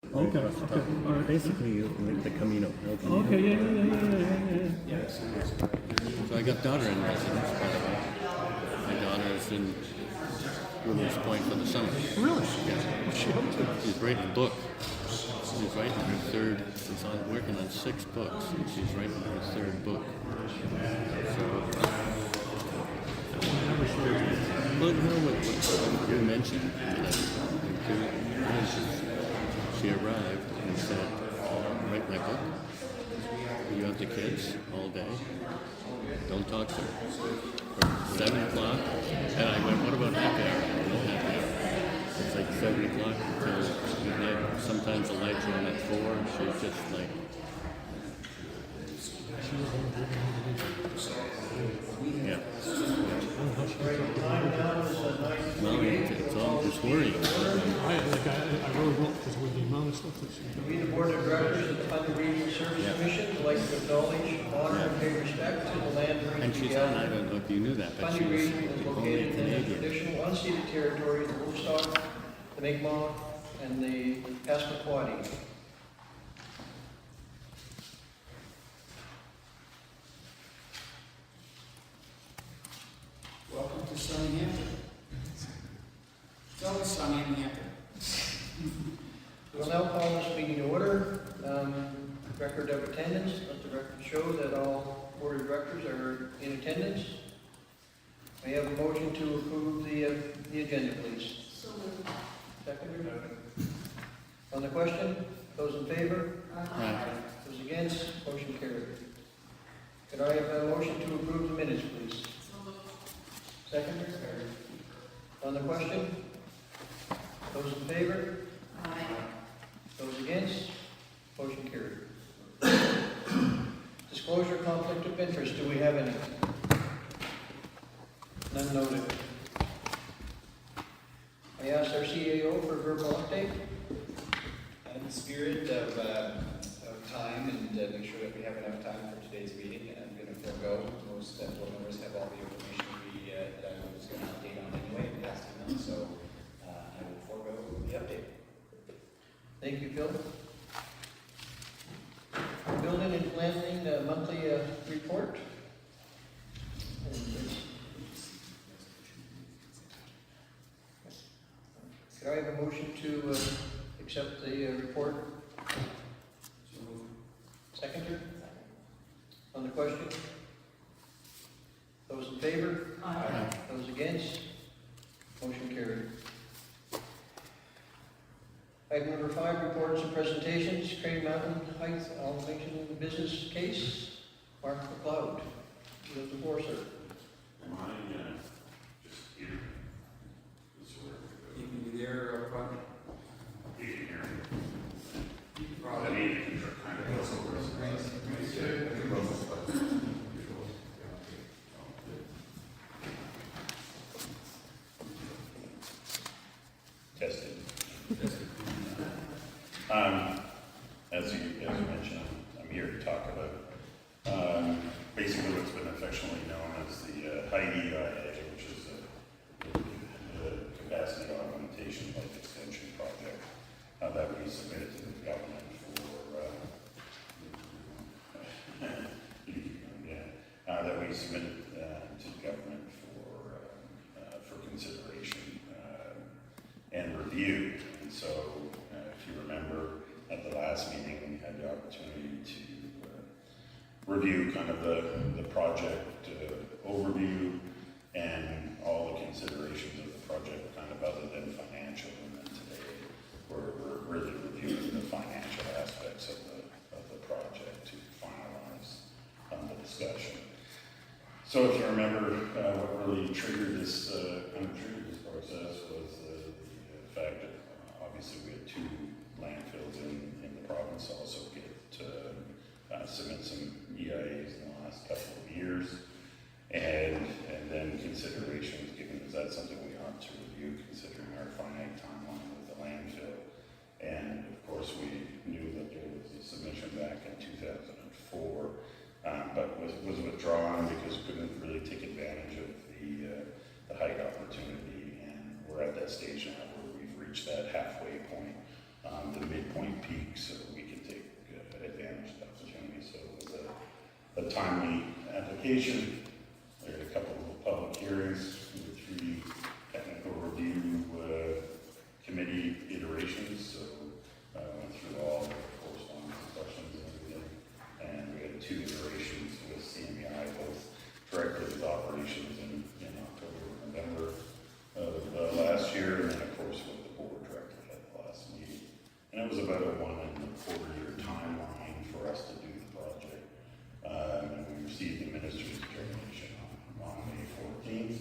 Okay, okay, all right. Basically, like the Camino. Okay, yeah. So I got daughter in residence, by the way. My daughter is in Women's Point for the summer. Really? Yeah. What's she up to? She's writing a book. She's writing her third, she's working on 6 books, and she's writing her 3rd book. So, well, you know what you mentioned, she arrived and said, write my book. You have the kids all day. Don't talk to her. From 7 o'clock, and I went, what about happy hour? No happy hour. It's like 7 o'clock until midnight. Sometimes the lights are on at 4. She's just like... Yeah. Well, it's all just worrying. I really won't, because with the amount of stuff that she's We, the Board of Directors of the Putnam Regional Service Commission, would like to acknowledge, honor, and pay respect to the land bridge. And she's on, I don't know if you knew that, but she Putnam was region is the only located in the Canadian. traditional unceded territory of the Woodstock, the Mi'kmaq, and the Passamaquoddy. Welcome to sunny Hampton. It's always sunny in Hampton. We'll now call this meeting to order. Record of attendance. Let the record show that all Board of Directors are in attendance. May I have a motion to approve the agenda, please? So moved. Second. On the question, those in favor? Right. Those against? Motion carried. Could I have a motion to approve the minutes, please? So moved. Second. On the question, those in favor? Aye. Those against? Motion carried. Disclosure conflict of interest, do we have any? None noted. I asked our CAO for a verbal update. In the spirit of time and make sure that we have enough time for today's meeting, I'm going to forego most board members have all the information that I was going to update on anyway in the past email, so I will forego the update. Thank you, Phil. Building and planning monthly report. Could I have a motion to accept the report? Seconder? On the question? Those in favor? Aye. Those against? Motion carried. Item number 5, reports and presentations. Crane Mountain Heights Elevation Business Case. Mark McLeod. You have the floor, sir. Am I just here? This is where we You can be there up front. go. You can hear me. You can I probably. mean, you can kind of go over this. Tested. As you mentioned, I'm here to talk about basically what's been affectionately known as the HIDE-IA, which is the Capacity Augmentation Life Extension Project that we submitted to the government for consideration and review. And so, if you remember, at the last meeting, we had the opportunity to review kind of the project overview and all the considerations of the project, kind of other than financial. And then today, we're really reviewing the financial aspects of the project to finalize the discussion. So, if you remember, what really triggered this process was the fact that obviously we had 2 landfills in the province also submit some EIAs in the last couple of years, and then considerations given, is that something we ought to review considering our finite timeline with the landfill? And of course we knew that there was a submission back in 2004, but was withdrawn because couldn't really take advantage of the height opportunity, and we're at that stage now where we've reached that halfway point, the midpoint a timely application. We had a couple of public hearings, we had 3 technical review committee iterations, so I went through all the correspondence and questions and everything. And we had 2 iterations with CMEI, both directly with operations in October and November of last year, and then of course with the board directly at the last meeting. And it was about a 1.25-year timeline for us to do the project. And we received the minister's determination on May 14th.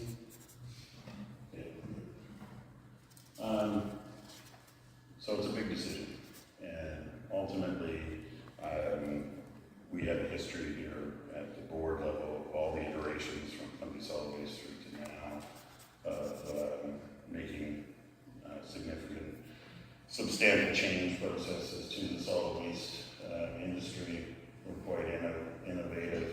So it's a big decision, and ultimately, we have a history here at the board level of all the iterations from Columbia Solid Waste through to now of making significant, substantial change processes to the solid waste industry. We're quite innovative.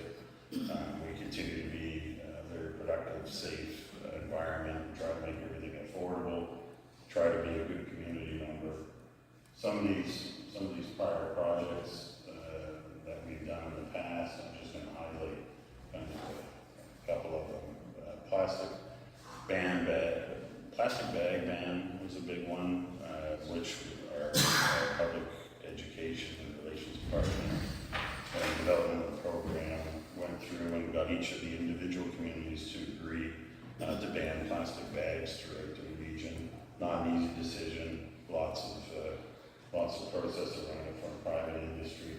We continue to be a very productive, safe environment, try to make everything affordable, try to be a good community member. Some of these prior projects that we've done in the past, I'm just going to highlight kind of a couple of them. Plastic bag ban was a big one, which our public education and relations department and development of the program went through and got each of the individual communities to agree to ban plastic bags throughout the region. Not an easy decision, lots of process around it from private industry,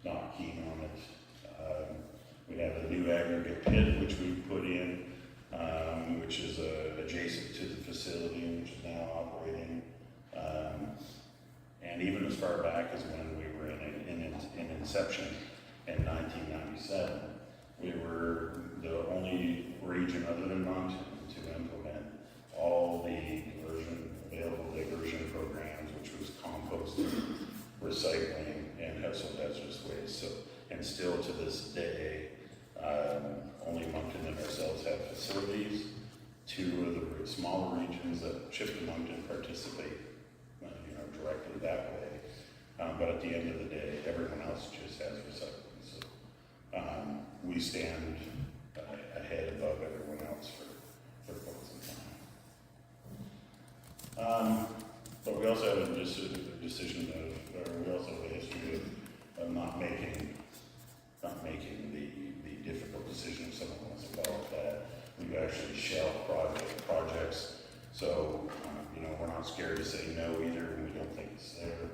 not keen on it. We have a new aggregate pit which we put in, which is adjacent to the facility, which is now operating. And even as far back as when we were in inception in 1997, we were the only region other than Moncton to implement all the available diversion programs, which was composting, recycling, and household hazardous waste. So, and still to this day, only Moncton and ourselves have facilities. 2 of the smaller regions that ship to Moncton participate, directly that way. But at the end of the day, everyone else just has recycling. So we stand ahead above everyone else for quite some time. But we also have a decision we also have a history of not making the difficult decision if someone wants to call it that. We actually shelve projects. So, we're not scared to say no either, and we don't think it's there.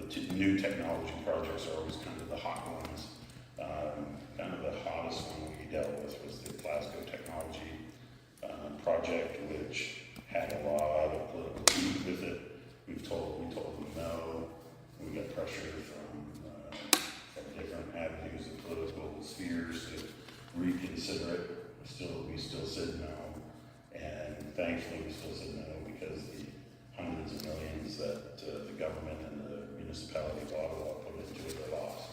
The new technology projects are always kind of the hot ones. Kind of the hottest one we dealt with was the Glasgow technology project, which had a lot of political heat with it. We told them no. We got pressure from different avenues of political spheres to reconsider it. We still said no, and thankfully we still said no because the hundreds of millions that the government and the municipality of Ottawa put into it are lost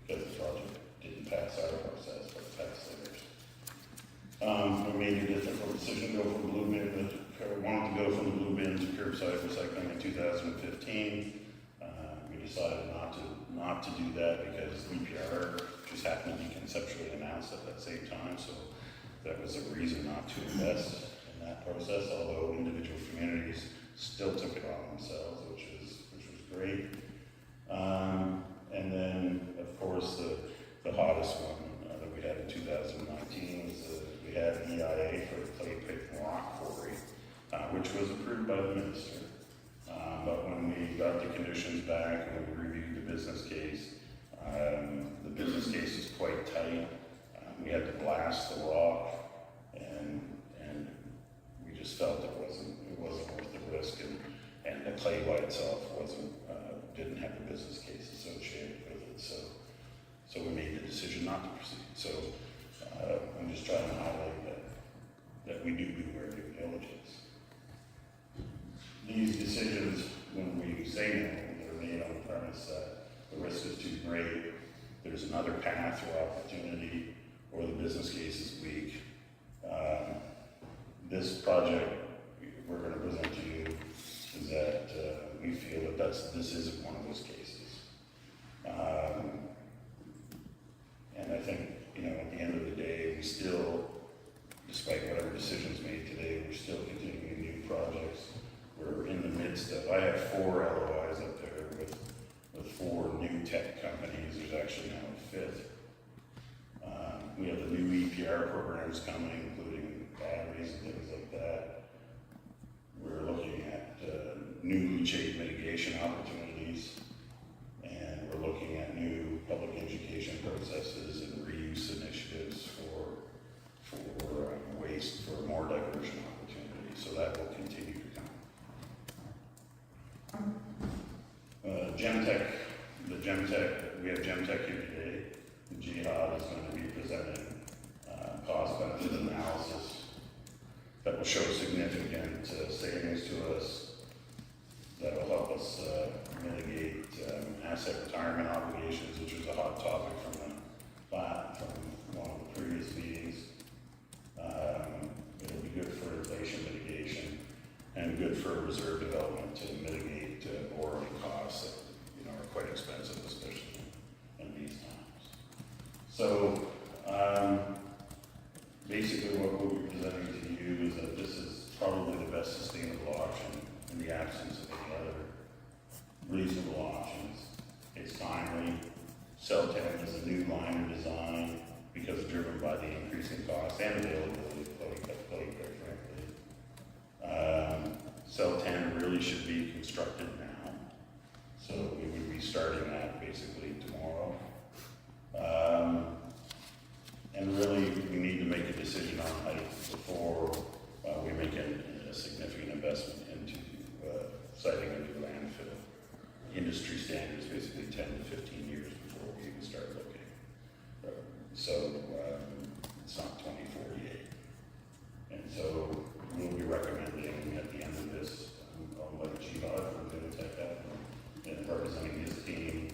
because the project didn't pass our process, but it passed theirs. We made a difficult decision to go from blue bin, wanted to go from the blue bin to curbside recycling in 2015. We decided not to do that because EPR just happened to be conceptually announced at that same time, so that was a reason not to invest in that process, although individual communities still took it on themselves, which was great. And then, of course, the hottest one that we had in 2019 was we had EIA for the clay pit and rock quarry, which was approved by the minister. But when we got the conditions back and we reviewed the business case is quite tight. We had to blast the rock, and we just felt it wasn't worth the risk, and the clay by itself didn't have a business case associated with it. So we made the decision not to proceed. So I'm just trying to highlight that we do our due diligence. These decisions, when we say no, they're made on the premise that the risk is too great, there's another path or opportunity, or the business case is weak. This project we're going to present to you is that we feel that this isn't one of those cases. I have 4 LOIs up there with 4 new tech companies. There's actually now a 5th. We have the new EPR programs coming, including batteries and things like that. We're looking at new leachate mitigation opportunities, and we're looking at new public education processes and reuse initiatives for waste, for more diversion opportunities. So that will continue to come. Gemtech, we have Gemtech here today. The Jihad is going to be presenting cost-benefit analysis that will show significant savings to us, that will help us mitigate asset retirement obligations, which was a hot topic from one of the previous meetings. It'll be good for inflation mitigation and good for reserve development to mitigate borrowing costs that are quite expensive, especially in these times. So basically what we'll be presenting to you is that this is probably the best sustainable option in the absence of any other reasonable options. It's timely. Cell 10 is a new liner design because driven by the increasing cost and availability of clay, quite frankly. Cell 10 really should be constructed now. So we would be starting that basically tomorrow. And really, we need to make a decision on height before we make a significant investment into siting a new landfill. Industry standards basically 10 to 15 years before we even start looking. So it's not 2048. And so we'll be recommending at the end of this, I'll let Jihad from Vinitech and representing his team,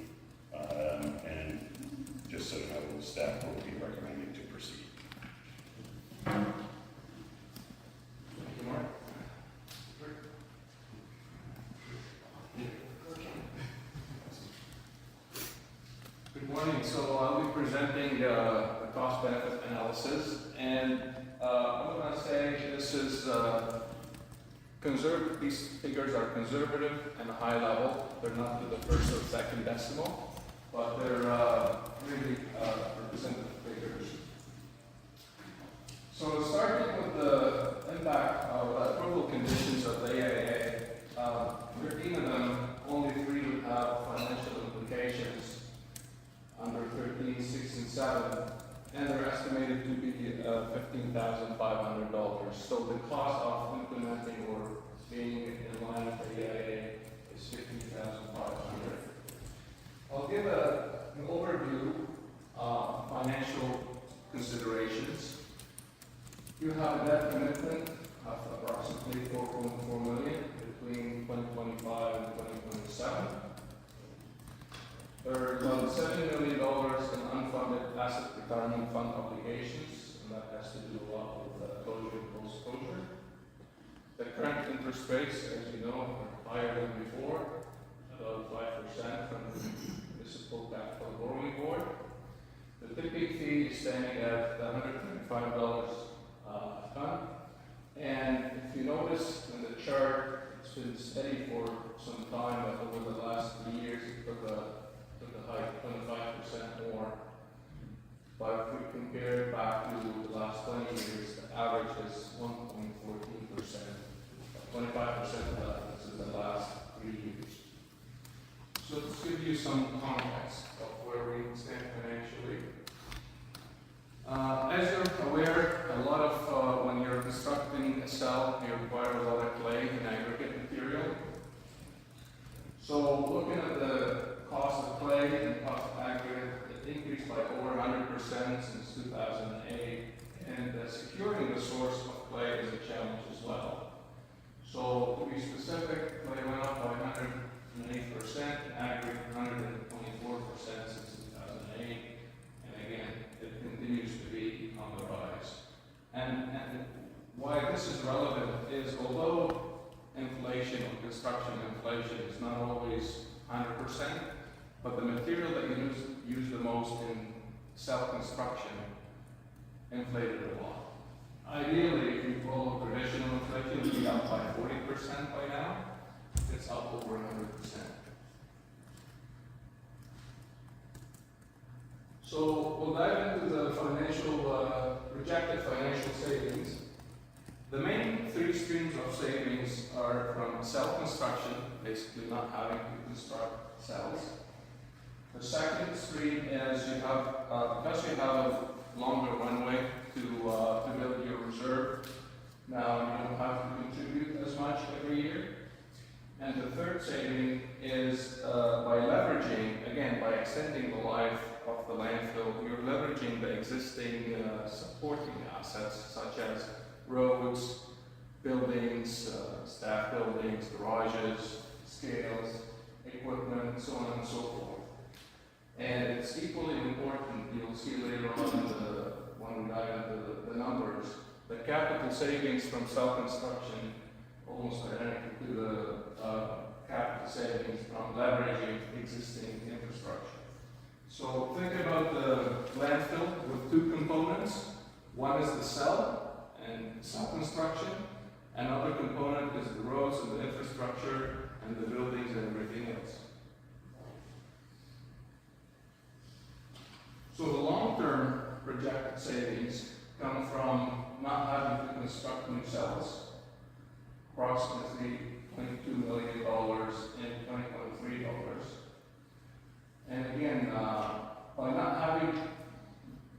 and just so you know, staff will be recommending to proceed. Thank you, Mark. Good morning. So I'll be presenting the cost-benefit analysis, and I'm going to say this is conservative. These figures are conservative and high level. They're not to the first or second decimal, but they're really representative figures. So starting with the impact of approval conditions of the AIA, 13 of them, only 3 would have financial implications under 13, 6, and 7, and they're estimated to be $15,500. So the cost of implementing or being in line with the AIA is $15,500. I'll give an overview of financial considerations. You have a debt commitment of approximately $4.4 million between 2025 and 2027. There are about $7 million in unfunded asset retirement fund obligations, and that has to do a lot with closure and post-closure. The current interest rates, as you know, are higher than before, about 5% from the Municipal Capital Borrowing Board. The tipping fee is standing at $135 a ton. And if you notice in the chart, it's been steady for some time, but over the last 3 years, it took a hike 25% more. But if we compare it back to the last 20 years, the average is 1.14%. 25% of that is in the last 3 years. So let's give you some context of where we stand financially. As you're aware, a lot of when you're constructing a cell, you require a lot of clay and aggregate material. So looking at the cost of clay and cost of aggregate, it increased by over 100% since 2008, and securing the source of clay is a challenge as well. So to be specific, clay went up by 108%, aggregate 124% since 2008, and again, it continues to be on the rise. And why this is relevant is although inflation or construction inflation is not always 100%, but the material that you use the most in cell construction inflated a lot. Ideally, if you follow traditional inflation, it would be up by 40% by now. It's up over projected financial savings. The main three streams of savings are from self-construction, basically not having to construct cells. The second stream is you have, because you have a longer runway to build your reserve, now you don't have to contribute as much every year. And the third saving is by leveraging, again, by extending the life of the landfill, you're leveraging the existing supporting assets such as roads, buildings, staff buildings, garages, scales, equipment, so on and so forth. And it's equally important, you'll see later on when we dive into the numbers, the capital savings from self-construction almost identical to the capital savings from leveraging existing infrastructure. So think about the landfill with two components. One is the cell and self-construction. Another component is the roads and the infrastructure and the buildings and everything else. So the long-term projected savings come from not having to construct new cells, approximately $22 million in 2023 dollars. And again, by not having,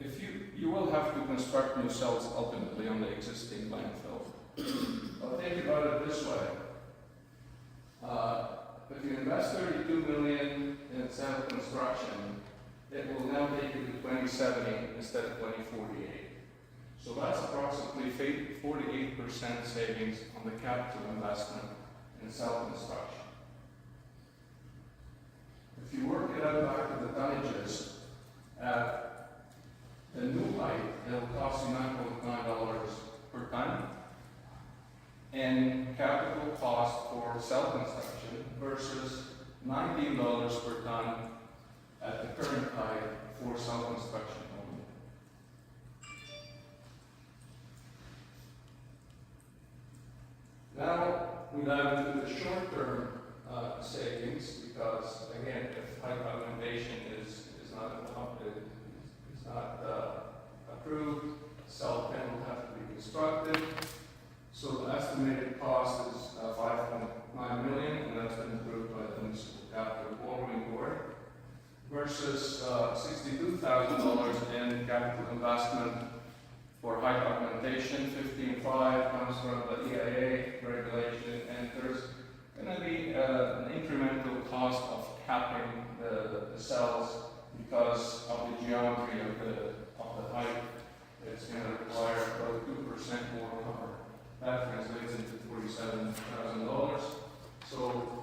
if you will have to construct new cells ultimately on the existing landfill. But think about it this way. If you invest $32 million in cell construction, it will now take you to 2070 instead of 2048. So that's approximately 48% savings on the capital investment in cell construction. If you work it out back to the tonnages, at the new height, it'll cost you $9.9 per ton. And capital cost for cell construction versus $19 per ton at the current height for cell construction only. Now we dive into the short-term savings because, again, if height augmentation is not approved, cell pen will have to be constructed. So the estimated cost is $5.9 million, and that's been approved by the Municipal Capital Borrowing Board, versus $62,000 in capital investment for height augmentation. 15.5 comes from the EIA regulation, and there's going to be an incremental cost of capping the cells because of the geometry of the height. It's going to require about 2% more cover. That translates into $47,000. So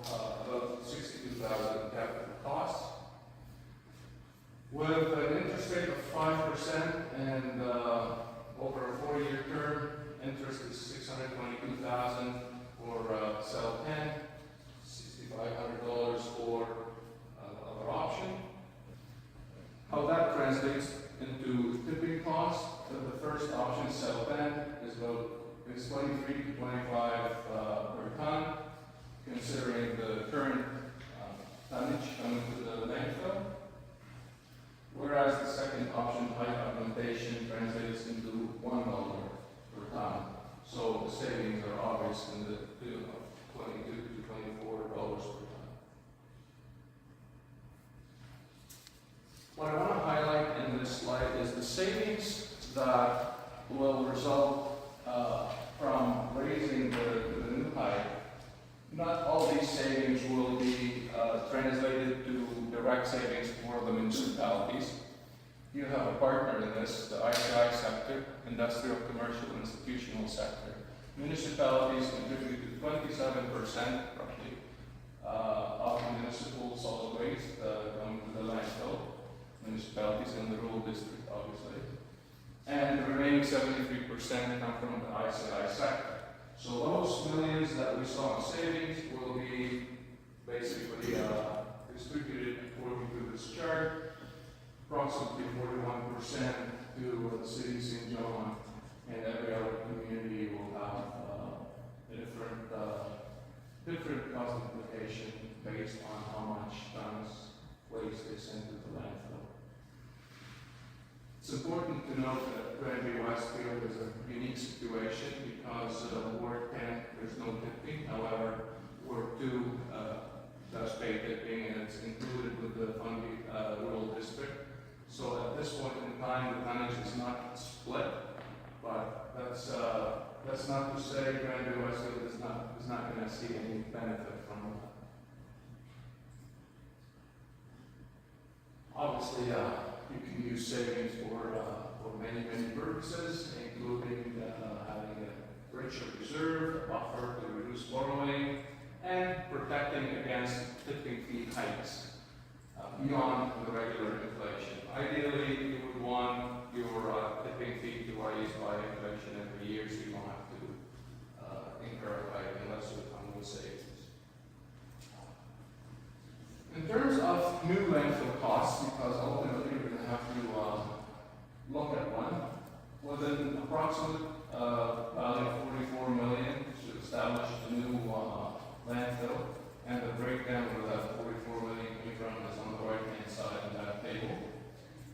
about $62,000 capital cost. With an interest rate of 5% and over a 4-year term, interest is $622,000 for cell 10, $6,500 for other option. How that translates into tipping cost of the first option, cell 10, is 23 to 25 per ton, considering the current tonnage coming to the landfill. Whereas the second option, height augmentation, translates into $1 per ton. So the savings are obvious in the tune of $22 to $24 per ton. What I want to highlight in this slide is the savings that will result from raising the new height. Not all these savings will be translated to direct savings for the municipalities. You have a partner in this, the ICI sector, industrial, commercial, institutional sector. Municipalities contribute to 27% roughly of municipal solid waste going to the landfill. Municipalities in the rural district, obviously. And the remaining 73% come from the ICI sector. So those millions that we saw in savings will be basically distributed according to this chart. Approximately 41% to the city of St. John, and every other community will have a different cost implication based on how much tons waste is sent to the landfill. It's important to note that Granby Westfield is a unique situation because Ward 10, there's no tipping. However, Ward 2 does pay tipping, and it's included with the Fundy Rural District. So at this point in time, the tonnage is not split, but that's not to say Granby Westfield is not going to see any benefit from that. Obviously, you can use savings for many purposes, including having a richer reserve, a buffer to reduce borrowing, and protecting against tipping fee hikes beyond the regular inflation. Ideally, you would want your tipping fee to rise by inflation every year, so you don't have to incur a hike unless you come with savings. In terms of new landfill costs, because ultimately we're going to have to look at one, with an approximate value of $44 million to establish a new landfill, and the breakdown of that $44 million coming from is on the right-hand side of that table.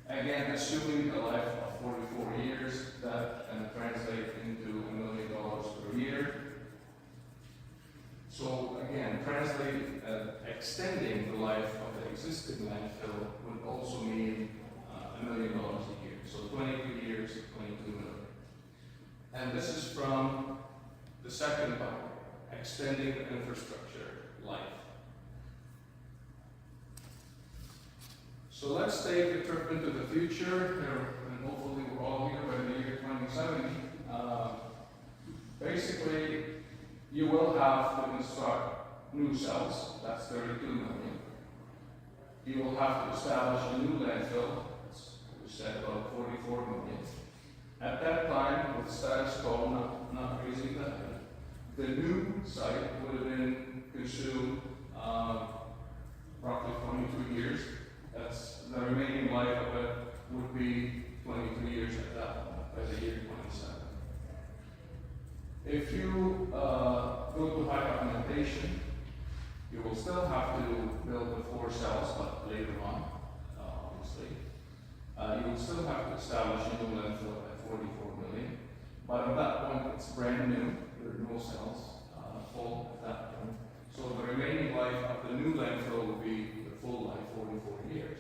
Again, assuming a life of 44 years, that can translate into $1 million per year. So again, extending the life of the existing landfill would also mean $1 million a year. So 22 years, $22 million. And this is from the second bucket, extending the infrastructure life. So let's take a trip into the future, and hopefully we're all here by the year 2070. Basically, you will have to construct new cells, that's 32 million. You will have to establish a new landfill, we said about 44 million. At that time, with status quo not raising that, the new site would have been consumed roughly 22 years. That's the remaining life of it would be 22 years at that point, by the year 27. If you go to high documentation, you will still have to build the 4 cells, but later on, obviously. You will still have to establish a new landfill at 44 million, but at that point it's brand new, there are no cells full at that point. So the remaining life of the new landfill will be the full life, 44 years.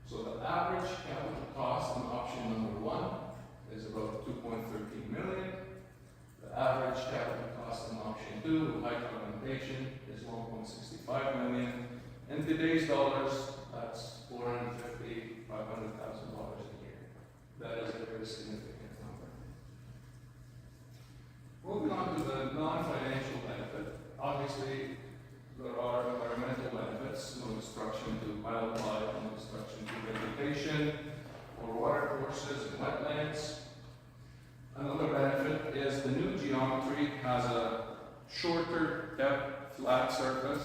So the average capital cost in option number 1 is about 2.13 million. The average capital cost in option 2 with high documentation is 1.65 million. In today's dollars, that's $450,000, $500,000 a year. That is a very significant number. Moving on to the non-financial benefit. Obviously, there are environmental benefits, no destruction to wildlife, no destruction to vegetation, or water courses and wetlands. Another benefit is the new geometry has a shorter depth, flat surface,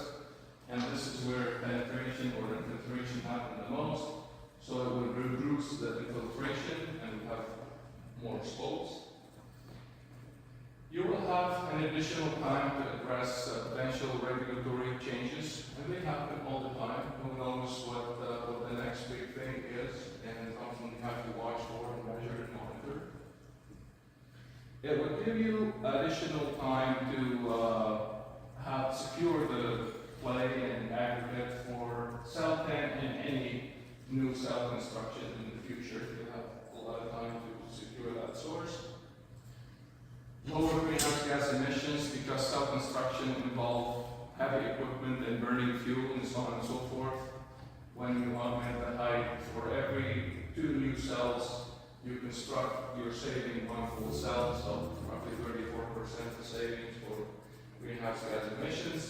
and this is where penetration or infiltration happen the most. So it will reduce the infiltration and have more slopes. You will have an additional time to address potential regulatory changes, and they happen all the time. Who knows what the next big thing is, and something you have to watch for and measure and monitor. It would give you additional time to have secure the clay and aggregate for cell 10 and any new cell construction in the future. You'll have a lot of time to secure that source. Lower greenhouse gas emissions because cell construction involves heavy equipment and burning fuel and so on and so forth. When you augment the height, for every 2 new cells you construct, you're saving 1 full cell, so roughly 34% of savings for greenhouse gas emissions.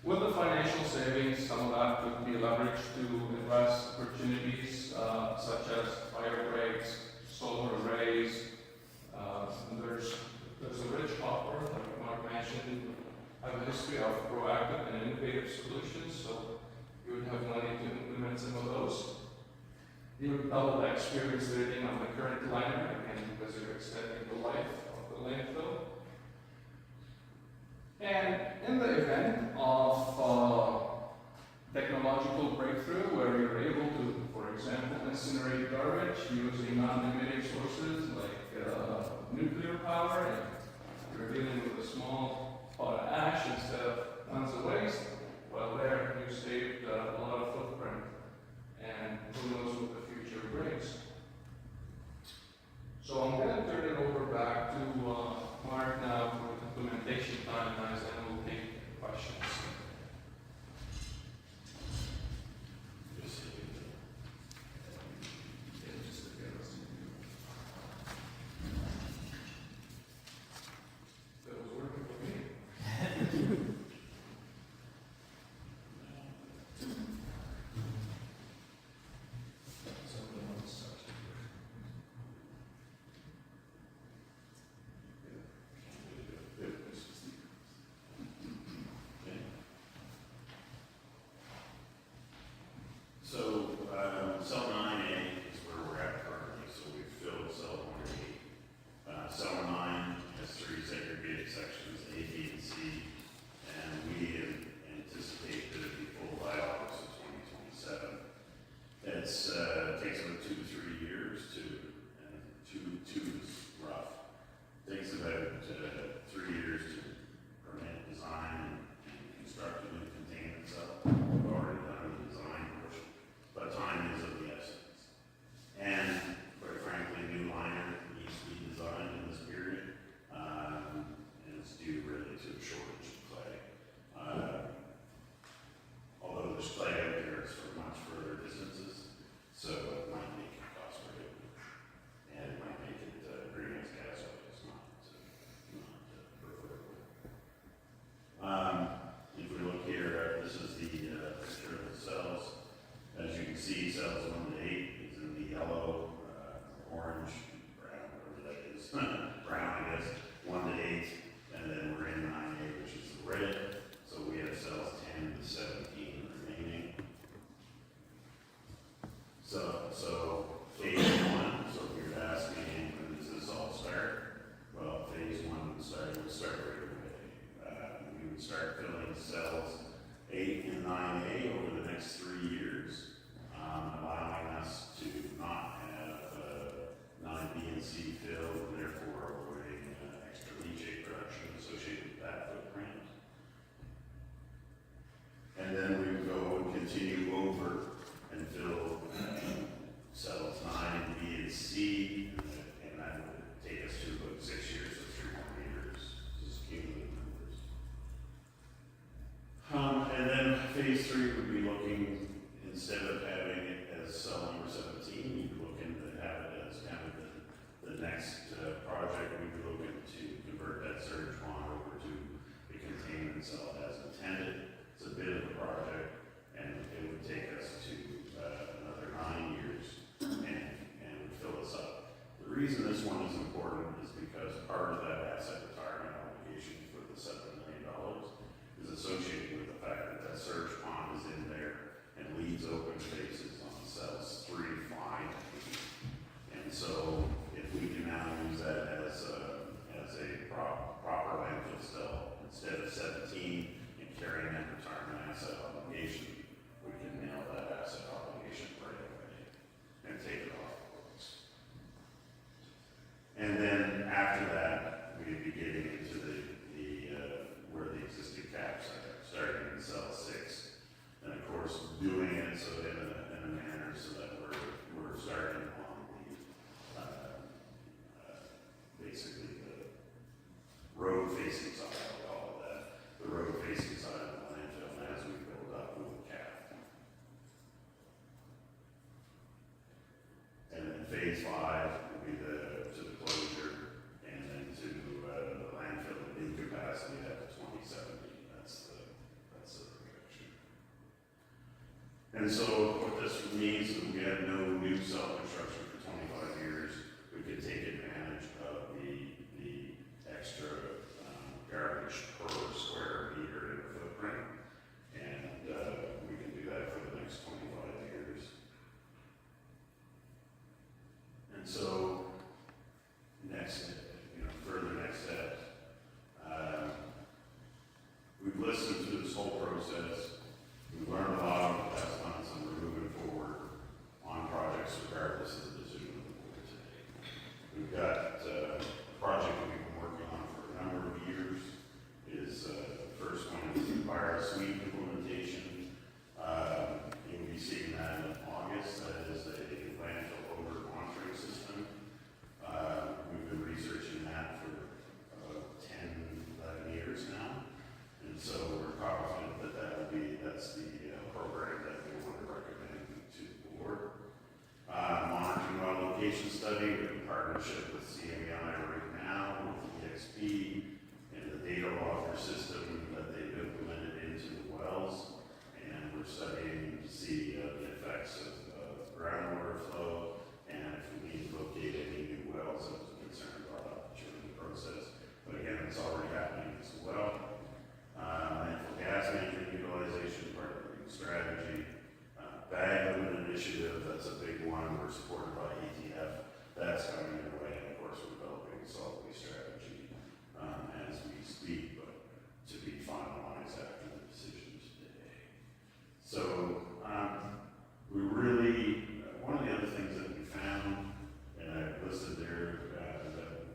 With the financial savings, some of that could be leveraged to address opportunities such as fire breaks, solar arrays. There's a rich hopper, like Mark mentioned, have a history of proactive and innovative solutions, so you would have money to implement some of those. You would double the experience rating on the current liner, again, because you're extending the life of the landfill. And in the event of technological breakthrough where you're able to, for example, incinerate garbage sources like nuclear power, and you're dealing with a small pot of ash instead of tons of waste, well, there you saved a lot of footprint, and who knows what the future brings. So I'm going to turn it over back to Mark now for implementation timelines, and we'll take questions. That was working for me. So, cell 9A is where we're at currently, so we've filled cell 1A. Cell 9 has 3 segregated sections, A, B, and C, and we anticipate that it'll be full by August of 2027. It's, takes about 2 to 3 years and two is rough. Takes about 3 years to permit, design, and construct a new containment cell. We've already done the design portion, but time is of the essence. And quite frankly, new liner needs to be designed in this period, and it's due really to a shortage of clay. Although there's clay out there, it's for much further distances, so it might make it cost prohibitive, and it might make it greenhouse gas wise not preferable. If we look here, this is the picture of the cells. As you can see, cells 1 to 8 is in the yellow, orange, brown, whatever that is, brown, I guess, 1 to 8, and then we're in 9A, which is the red. So we have cells 10 to 17 remaining. So phase 1, so if you're asking when does this all start? Well, phase 1 would start right away. We would start filling cells 8 and 9A over the next 3 years, allowing us to not have 9B and C filled, and therefore avoiding extra leachate production associated with that footprint. And then we would go and continue over and fill cells 9, B, and C, and that would take us to about 6 years, so 3 more years. This is cumulative numbers. And then phase 3 would be looking, instead of having it as cell number 17, we'd be looking to have it as kind of the next project. We'd be looking to convert that surge pond over to a containment cell as intended. It's a bit of a project, and it would take us to another 9 years and would fill us up. The reason this one is important is because part of that asset retirement obligation for the $7 million is associated with the fact that that surge pond is in there and leaves open spaces on cells 3, 5, and so if we can now use that as a proper landfill cell instead of 17 and carrying that retirement asset obligation, we can nail that asset obligation right away and take it off the books. And then after that, we'd be getting into the where the existing caps are, starting in cell 6, and of course doing it so in a manner so that we're starting on the basically the road facing side, I'll call it that, the road facing side of the landfill, and as we build up, we will cap. And then phase 5 will be to the closure, and then to the landfill at new capacity at 2070. That's the projection. And so what this means is we have no new cell construction for 25 years. We could take advantage of the extra garbage per square meter in the footprint, and we can do that for the next 25 years. And so, further next steps. We've listened to this whole process. We've learned a lot over the past months, and we're moving forward on projects regardless of the decision of the board today. suite implementation. You'll be seeing that in August. That is a landfill odor monitoring system. We've been researching that for about 10, 11 years now. And so we're confident that that's the program that we want to recommend to the board. Monitoring well location study, we're in partnership with CMEI right now, with EXP, and the data logger system that they've implemented into the wells. And we're studying to see the effects of groundwater flow, and if we need to locate any new wells that was a concern brought up during the process. But again, it's already happening as well. Landfill gas management utilization, part of the new strategy. Bag limit initiative, that's a big one. We're supported by ETF. That's coming our way. And of course, we're developing a solid waste strategy as we speak, but to be finalized after the decision today. So we really, one of the other things that we found, and I've listed there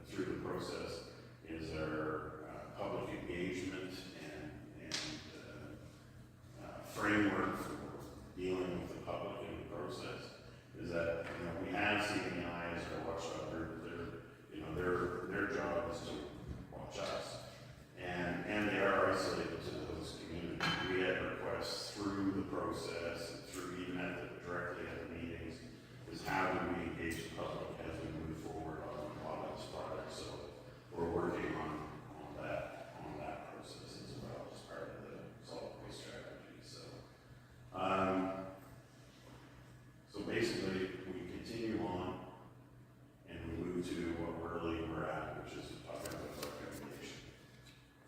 through the process, is our public engagement and framework for dealing with the public in the process. Is that we have CMEI as our watchdog group. Their job is to watch us, and they are isolated to those communities. We had requests through the process and through even directly at the meetings. Is how do we engage the public as we move forward on this project? So we're working on that process as well as part of the solid waste strategy. So basically, we continue on and we move to what we're at, which is talking about recommendation.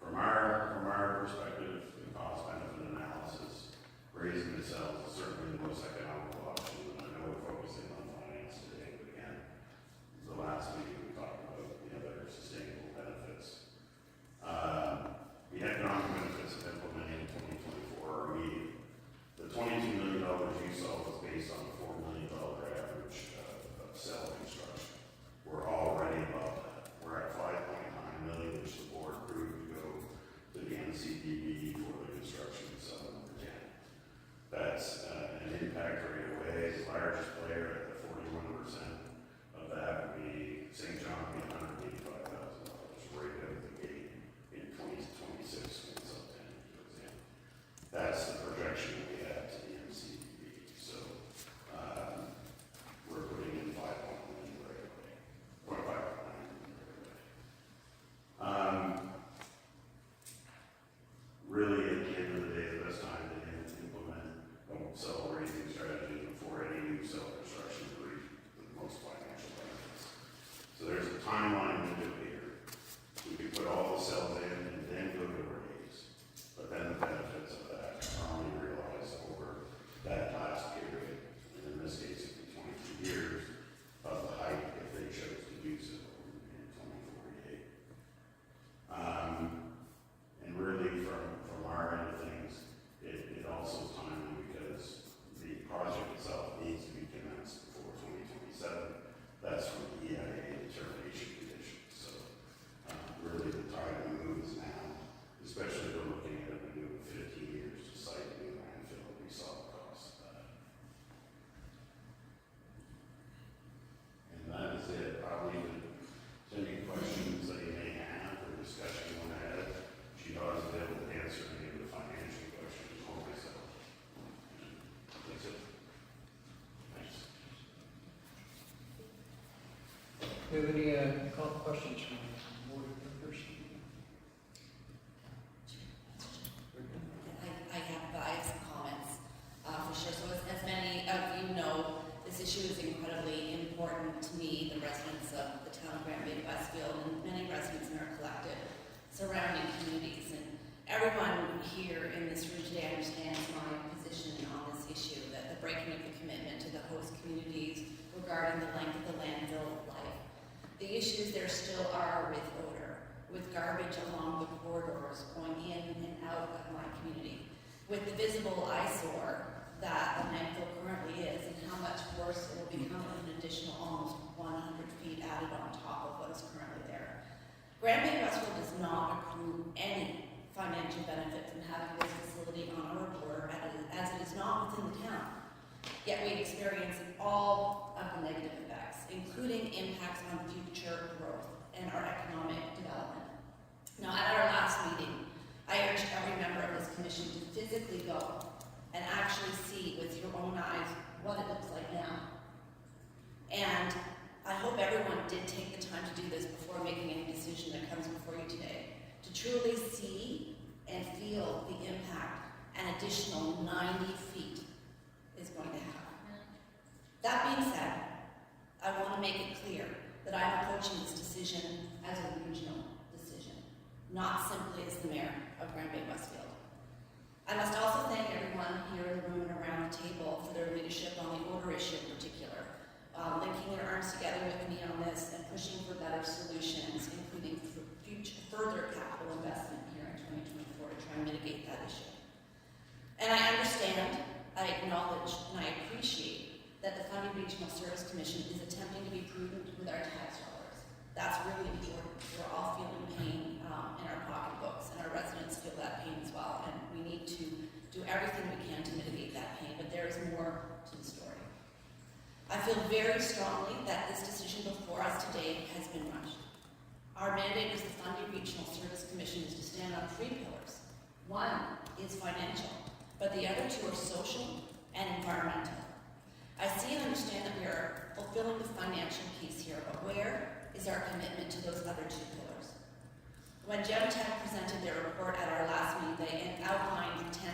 From our perspective, the cost benefit analysis, raising the cells is certainly the most economical option. I know we're focusing on finance today, but again, the last meeting we talked about the other sustainable benefits. The economic benefits of implementing 2024 are immediate. The $22 million you saw was based on a $4 million average of cell construction. We're already above that. We're at $5.9 million, which the board approved to go to the NCDB for the construction of cell number 10. That's an impact right away. The largest player at the 41% of that would be St. John, $185,000 right out of the gate in 2026 when it's up 10, for example. That's the projection we have to the MCDB. So we're putting in $5.1 million right away, or $5.9 million right away. Really, at the end of the day, the best time to implement a cell raising strategy before any new cell construction to reap the most financial benefits. So there's a timeline window here. We can put all the cells in and then go to raise, but then the benefits of that are only realized over that last period, and in this case, it'd be 22 years of the height if they chose to do so in 2048. And really, from our end of things, it also is timely because the project itself needs to be commenced before 2027. That's from the EIA determination conditions. So really, the time to move is now, especially if we're looking at a renewal of 15 years to site a new landfill. We saw the cost of that. And that is it. Probably any questions that you may have or discussion you want to have. She does be able to answer any of the financial questions for myself. That's it. Thanks. Do you have any questions from the board members? I have some comments for sure. So as many of you know, this issue is incredibly important to me, the residents of the town of Grand Bay, Westfield, and many residents in our collective surrounding communities. And everyone here in this room today understands my position on this issue, that the breaking of the commitment to the host communities regarding the length of the landfill life. The issues there still are with odor, with garbage along the corridors going in and out of my community, with the visible eyesore that the landfill currently is, and how much worse it will become with an additional almost 100 feet added on top of what is currently there. Grand Bay Westfield does not accrue any financial benefit from having this facility on our border as it is not within the town. Yet we experience all of the negative effects, including impacts on future growth and our economic development. Now, at our last meeting, I urged every member of this commission to physically go and actually see with your own eyes what it looks like now. And I hope everyone did take the time to do this before making any decision that comes before you today, to truly see and feel the impact an additional 90 feet is going to have. That being said, I want to make it clear that I'm approaching this decision as a regional decision, not simply as the mayor of Grand Bay Westfield. I must also thank everyone here in the room and around the table for their leadership on the order issue in particular, linking their arms together with me on this and pushing for better solutions, including further capital investment here in 2024 to try and mitigate that issue. And I understand, I acknowledge, and I appreciate that the Fundy Regional Service Commission is attempting to be prudent with our tax dollars. That's really important. We're all feeling pain in our pocketbooks, and our residents feel that pain as well, and we need to do everything we can to mitigate that pain, but there is more to the story. I feel very strongly that this decision before us today has been rushed. Our mandate as the Fundy Regional Service Commission is to stand on 3 pillars. One is financial, but the other 2 are social and environmental. I see and understand that we are fulfilling the financial piece here, but where is our commitment to those other 2 pillars? When GemTech presented their report at our last meeting, they outlined 10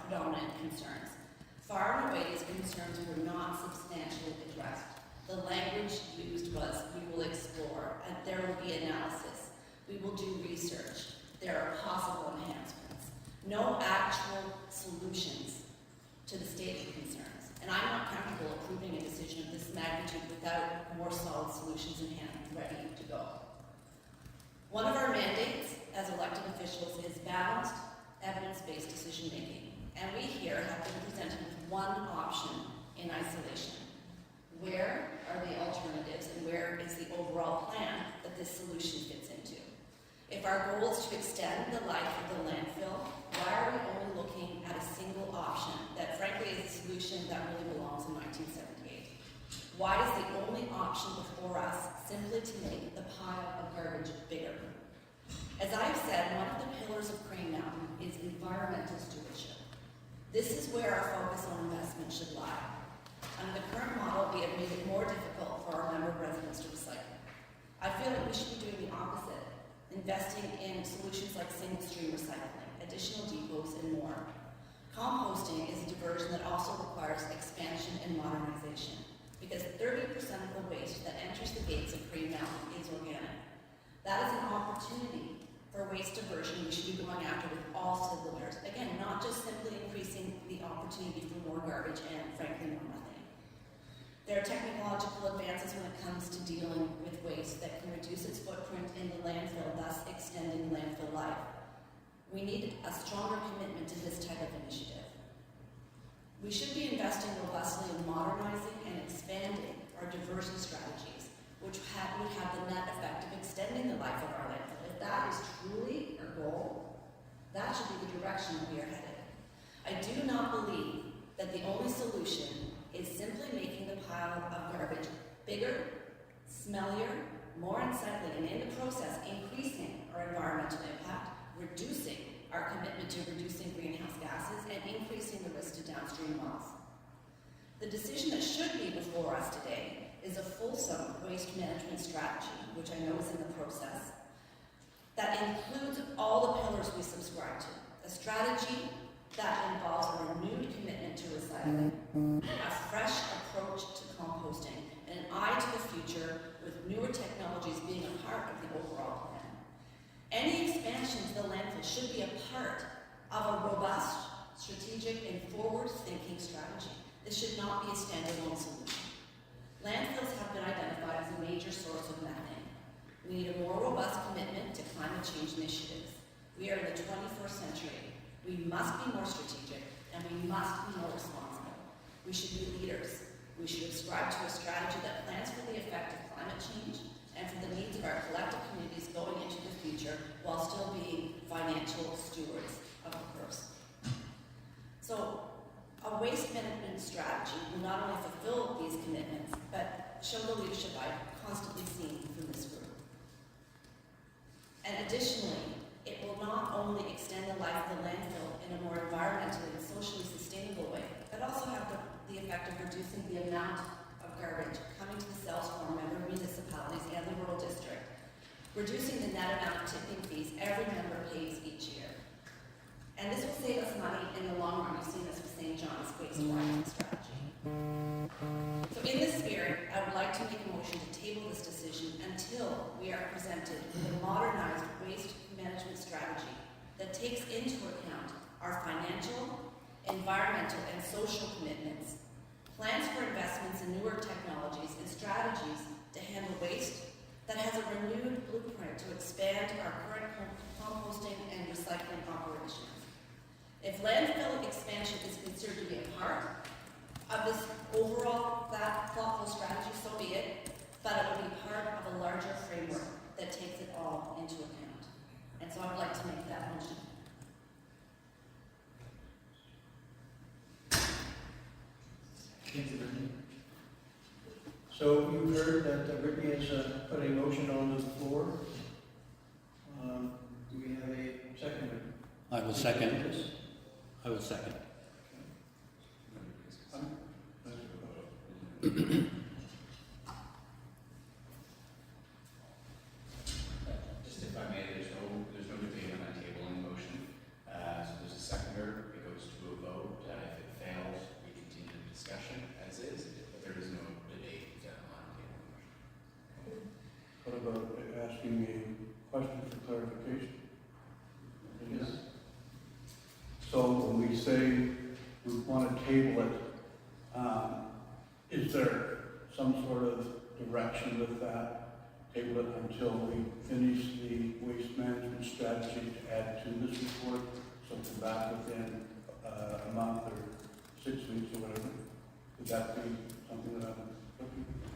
predominant concerns. Far and away, these concerns were not substantially addressed. The language used was, we will explore, and there will be analysis. We will do research. There are possible enhancements. No actual solutions to the stated concerns. And I'm not comfortable approving a decision of this magnitude without more solid solutions in hand, ready to go. One of our mandates as elected officials is balanced, evidence-based decision-making. And we here have been presented with one option in isolation. Where are the alternatives and where is the overall plan that this solution fits into? If our goal is to extend the life of the landfill, why are we only looking at a single option that frankly is a solution that really belongs in 1978? Why is the only option before us simply to make the pile of garbage bigger? As I've said, one of the pillars of Crane Mountain is environmental stewardship. This is where our focus on investment should lie. Under the current model, we have made it more difficult for our member residents to recycle. I feel like we should be doing the opposite, investing in solutions like single-stream recycling, additional depots, and more. Composting is a diversion that also requires expansion and modernization, because 30% of the waste that enters the gates of Crane Mountain is organic. That is an opportunity for waste diversion we should be going after with all cylinders. Again, not just simply increasing the opportunity for more garbage and, frankly, more methane. There are technological advances when it comes to dealing with waste that can reduce its footprint in the landfill, thus extending landfill life. We need a stronger commitment to this type of initiative. We should be investing robustly in modernizing and expanding our diversion strategies, which would have the net effect of extending the life of our landfill. If that is truly our goal, that should be the direction that we are headed. I do not believe that the only solution is simply making the pile of garbage bigger, smellier, more unsightly, and in the process increasing our environmental impact, reducing our commitment to reducing greenhouse gases, and increasing the risk to downstream wells. The decision that should be before us today is a fulsome waste management strategy, which I know is in the process, that includes all the pillars we subscribe to. A strategy that involves a renewed commitment to recycling, a fresh approach to composting, and an eye to the future with newer technologies being a part of the overall plan. Any expansion to the landfill should be a part of a robust, strategic, and forward-thinking strategy. This should not be a standalone solution. Landfills have been identified as a major source of methane. We need a more robust commitment to climate change initiatives. We are in the 21st century. We must be more strategic, and we must be more responsible. We should be leaders. We should ascribe to a strategy that plans for the effect of climate change and for the needs of our collective communities going into the future while still being financial stewards of the purse. So, a waste management strategy will not only fulfill these commitments, but show the leadership I've constantly seen from this group. And additionally, it will not only extend the life of the landfill in a more environmentally and socially sustainable way, but also have the effect of reducing the amount of garbage coming to the sales form member municipalities and the rural district, reducing the net amount of tipping fees every member pays each year. And this will save us money in the long run. You've seen this with St. John's wastewater strategy. So in this spirit, I would like to make a motion to table this decision until we are presented with a modernized waste management strategy that takes into account our financial, environmental, and social commitments, plans for investments in newer technologies, and strategies to handle waste that has a renewed blueprint to expand our current composting and recycling operations. If landfill expansion is considered to be a part of this overall thoughtful strategy, so be it, but it will be part of a larger framework that takes it all into account. And so I would like to make that motion. So you've heard that Brittany has put a motion onto the floor. Do we have a seconder? I will second. I will second. Just if I may, there's no debate on that table in motion. So there's a seconder, it goes to a vote. If it fails, we continue the discussion as is, but there is no debate on table motion. What about asking a question for clarification? Yes. So when we say we want to table it, is there some sort of direction with that? Table it until we finish the waste management strategy to add to this report, so come back within a month or 6 weeks or whatever. Would that be something that I'm looking for?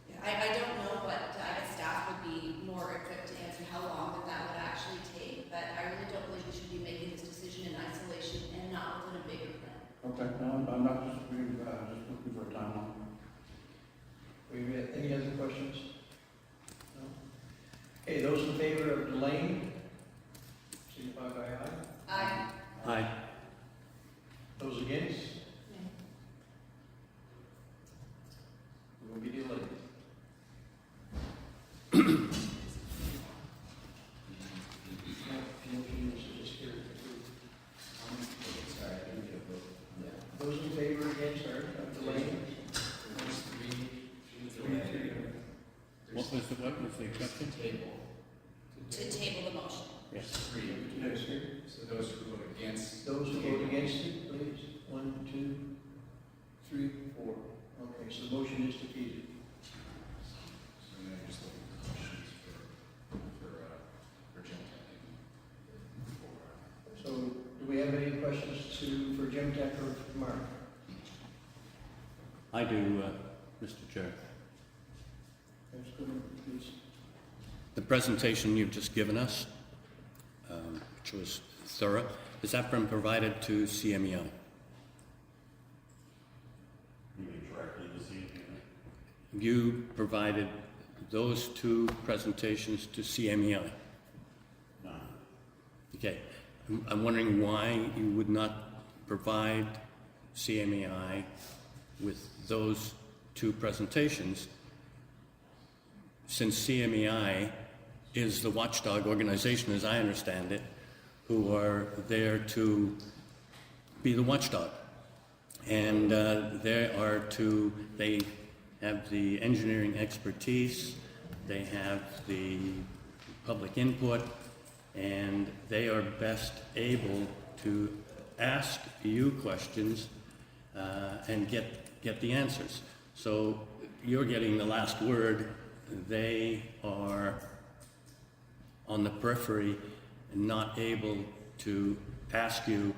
Yeah, I don't know, but I guess staff would be more equipped to answer how long that would actually take, but I really don't believe we should be making this decision in isolation and not within a bigger plan. Okay, no, I'm not disagreeing with that, I'm just looking for a timeline. Any other questions? No? Okay, those in favor of delaying, signify by aye. Aye. Those against? We will be delayed. Motion is just here to approve. Sorry, I didn't get a vote. Those in favor against are delaying? There's three What was the exception? table. To table the motion. Yes. Three. Yes, sir. So those who vote against. Those who vote against it, please. 1, 2, 3, 4. Okay, so the motion is defeated. So now you're just looking for questions for Jim Tech. So do we have any questions for Jim Tech or for Mark? I do, Mr. Chair. That's good, please. The presentation you've just given us, which was thorough, has that been provided to CMEI? You mean directly to see it? You provided those two presentations to CMEI. No. Okay. I'm wondering why you would not provide CMEI with those two presentations, since CMEI is the watchdog organization, as I understand it, who are there to be the watchdog. And they have the engineering expertise, they have the public input, and they are best able to ask you questions and get the answers. So you're getting the last word. They are on the periphery and not able to ask you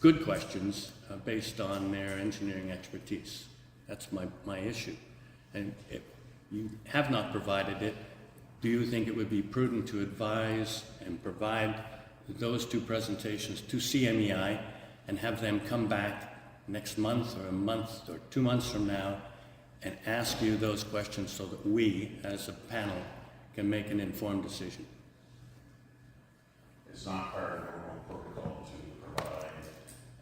good questions based on their engineering expertise. That's my issue. And you have not provided it, do you think it would be prudent to advise and provide those two presentations to CMEI and have them come back next month or a month or 2 months from now and ask you those questions so that we, as a panel, can make an informed decision? It's not part of normal protocol to provide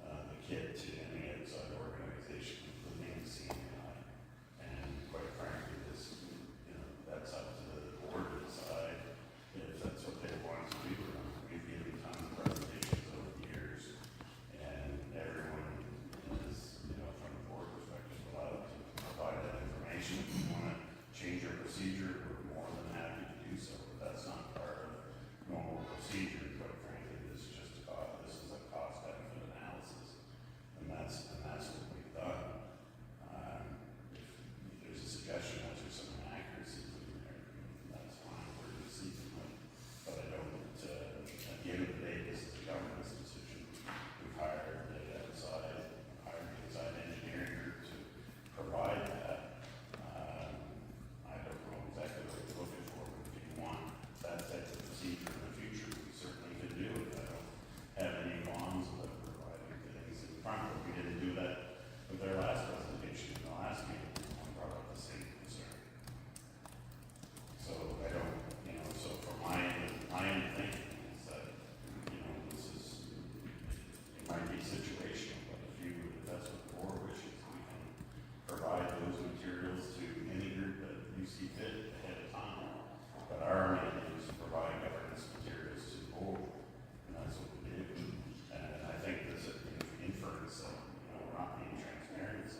the kit to any outside organization, including CNI. And quite frankly, this, that's up to the board to decide if that's what they want to do. We've given tons of presentations over the years, and everyone is, from the board perspective, allowed to provide that information. If you want to change your procedure, we're more than happy to do so, but that's not part of normal procedure. Quite frankly, this is just this is a cost-benefit analysis, and that's what we've done. If there's a suggestion that there's some inaccuracies in there, that's fine, we're receiving them. But I don't, at the end of the day, this is a governance decision. We've hired an outside engineering group to provide that. I don't know exactly what you're looking for, but if you want that type of procedure in the future, we certainly can do it. I don't have any qualms about providing things in front, but we didn't do that with our last presentation in the last meeting. I brought up the same concern. So I don't, so from my end thinking is that, this is, it might be situational, but if that's what the board wishes, we can provide those materials to any group that you see fit ahead of time. But our mandate is to provide governance materials to the board, and that's what we did. And I think this inference that, we're not being transparent is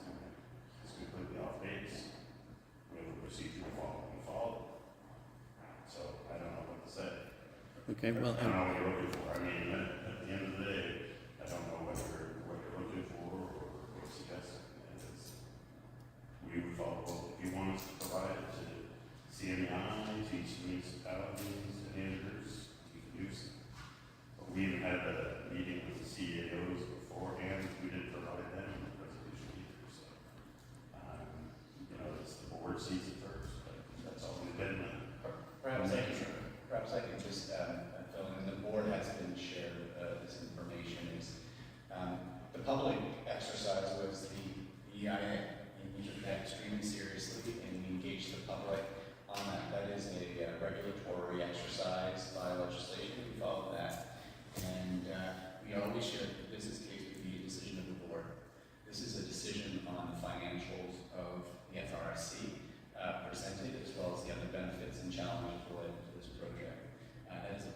completely off base. We have a procedure to follow, we follow. So I don't know what to say. Okay, well, I don't know what you're looking for. I mean, at the end of the day, I don't know what you're looking for or suggesting. We would follow, if you want us to provide it to CMEI, to each municipalities, and managers, we can do so. But we even had a meeting with the CAOs beforehand, we didn't provide them in the presentation either, so. It's the board sees it first, but that's always been Perhaps I can just fill in. The board has been shared this information. The public exercise was the EIA. We took that extremely seriously, and we engaged the public on that. That is a regulatory exercise by legislation. We followed that, and we always shared the business case would be a decision of the board. This is a decision on the financials of the FRSC presented, as well as the other benefits and challenges related to this project. That is a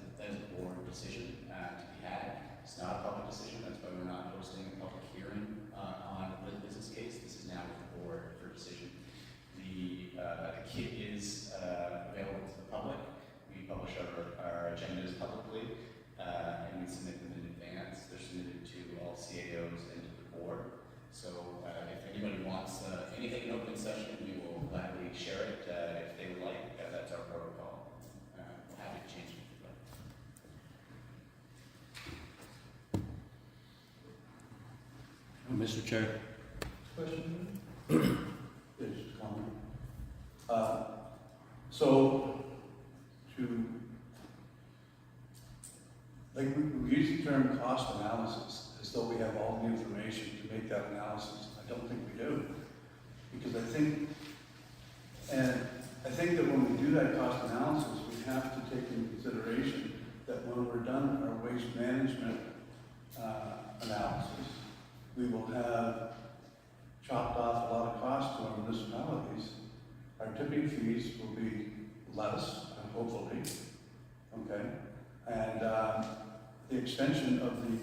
board decision to be had. It's not a public decision. That's why we're not hosting a public hearing on the business case. This is now with the board for decision. The kit is available to the public. We publish our agendas publicly, and we submit them in advance. They're submitted to all CAOs and to the board. So if anybody wants anything in open session, we will gladly share it if they would like. That's our protocol. We're happy to change it if you'd like. Mr. Chair. Question? Yes, comment. So, we use the term cost analysis as though we have all the information to make that analysis. I don't think we do. Because I think that when we do that cost analysis, we have to take into consideration that when we're done our waste management analysis, we will have chopped off a lot of costs to our municipalities. Our tipping fees will be less, hopefully, okay? And the extension of the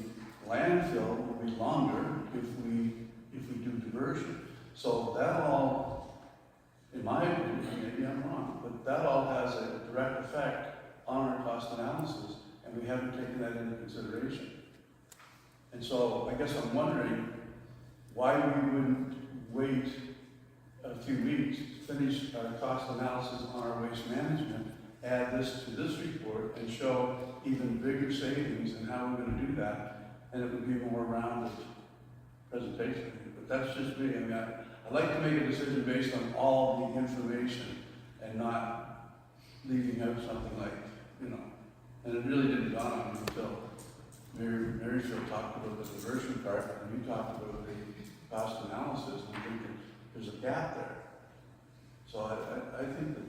landfill will be longer if we do diversion. So that all, in my opinion, maybe I'm wrong, but that all has a direct effect on our cost analysis, and we haven't taken that into consideration. And so I guess I'm wondering why we wouldn't wait a few weeks to finish our cost analysis on our waste management, add this to this report, and show even bigger savings and how we're going to do that, and it would be a more rounded presentation. But that's just me. I mean, I like to make a decision based on all the information and not leaving out something like, you know, and it really didn't dawn on me until Maryfield talked about the diversion part, and you talked about the cost analysis, and I think that there's a gap there. So I think that,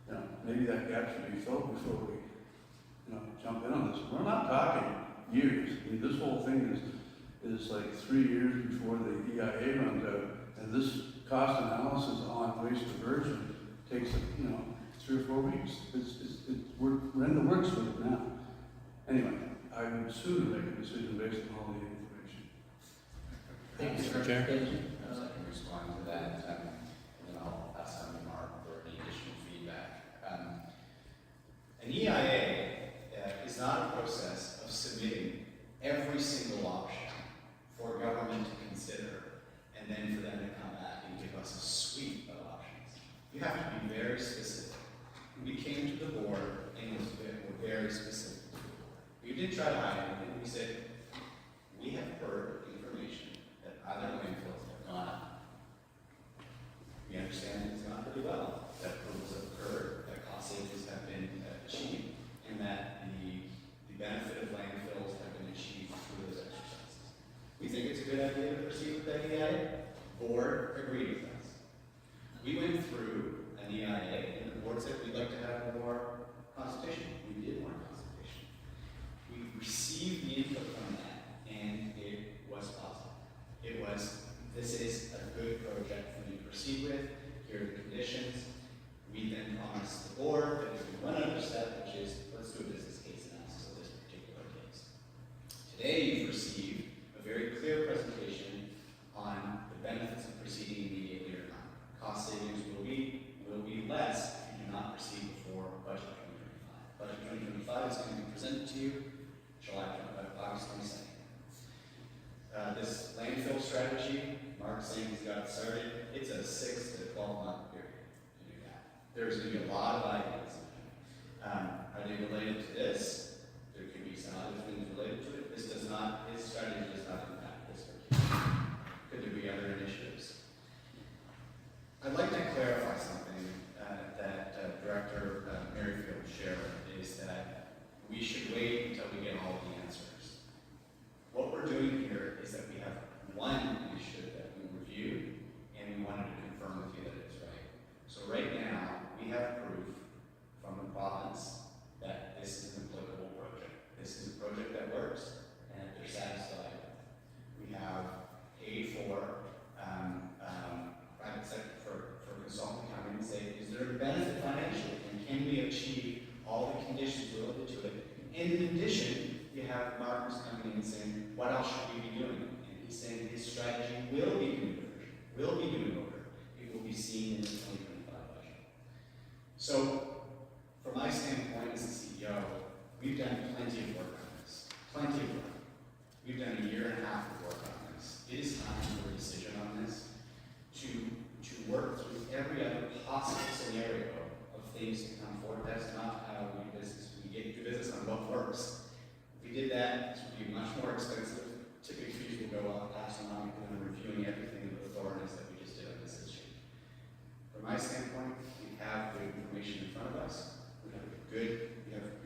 you know, maybe that gap should be filled before we, you know, jump in on this. We're not talking years. I mean, this whole thing is like 3 years before the EIA runs out, and this cost analysis on waste diversion takes, you know, 3 or 4 weeks. We're in the works with it now. Anyway, I would soon make a decision based on all the information. Thank you, Mr. Chair. I can respond to that, and then I'll pass on to Mark for any additional feedback. An EIA is not a process of submitting every single option for government to consider, and then for them to come back and give us a suite of options. You have to be very specific. We came to the board and were very specific. We did try to hide anything. We said, we have heard information that other landfills have gone up. We understand that it's gone pretty well, that approvals have occurred, that cost savings have been achieved, and that the benefit of landfills have been achieved through those exercises. We think it's a good idea to proceed with that EIA. Board agreed with us. We went through an EIA, and the board said we'd like to have more consultation. We did more consultation. We received the input from that, and it was positive. It was, this is a good project for you to proceed with. Here are the conditions. We then promised the board that there's one other step, which is let's do a business case analysis of this particular case. Today, you've received a very clear presentation on the benefits of proceeding immediately or not. Cost savings will be less if you do not proceed before budget 2025. Budget 2025 is going to be presented to you August 22nd. This landfill strategy, Mark's saying he's got it started. It's a 6 to 12 month period to do that. There's going to be a lot of ideas. Are they related to this? There could be some other things related to it. This strategy does not impact this particular. Could there be other initiatives? I'd like to clarify something that Director Maryfield shared, is that we should wait until we get all the answers. What we're doing here is that we have one initiative that we reviewed, and we wanted to confirm with you that it's right. So right now, we have proof from the province that this is an applicable project. This is a project that works, and that they're satisfied with. We have paid for private sector for consultant to come in and say, is there a benefit financially, and can we achieve all the conditions related to it? And in addition, you have Marcus coming in and saying, what else should we be doing? And he's saying his strategy will be doing diversion, will be doing odor. It will be seen in the 2025 budget. So, from my standpoint as the CEO, we've done plenty of work on this. Plenty of work. We've done 1.5 years of work on this. It is time for a decision on this to work through every other possible scenario of things to come forward. That's not how we do business. We do business on what works. If we did that, this would be much more expensive. Tipping fees will go up astronomically when reviewing everything with authorities that we just did on this issue. From my standpoint, we have the information in front of us. We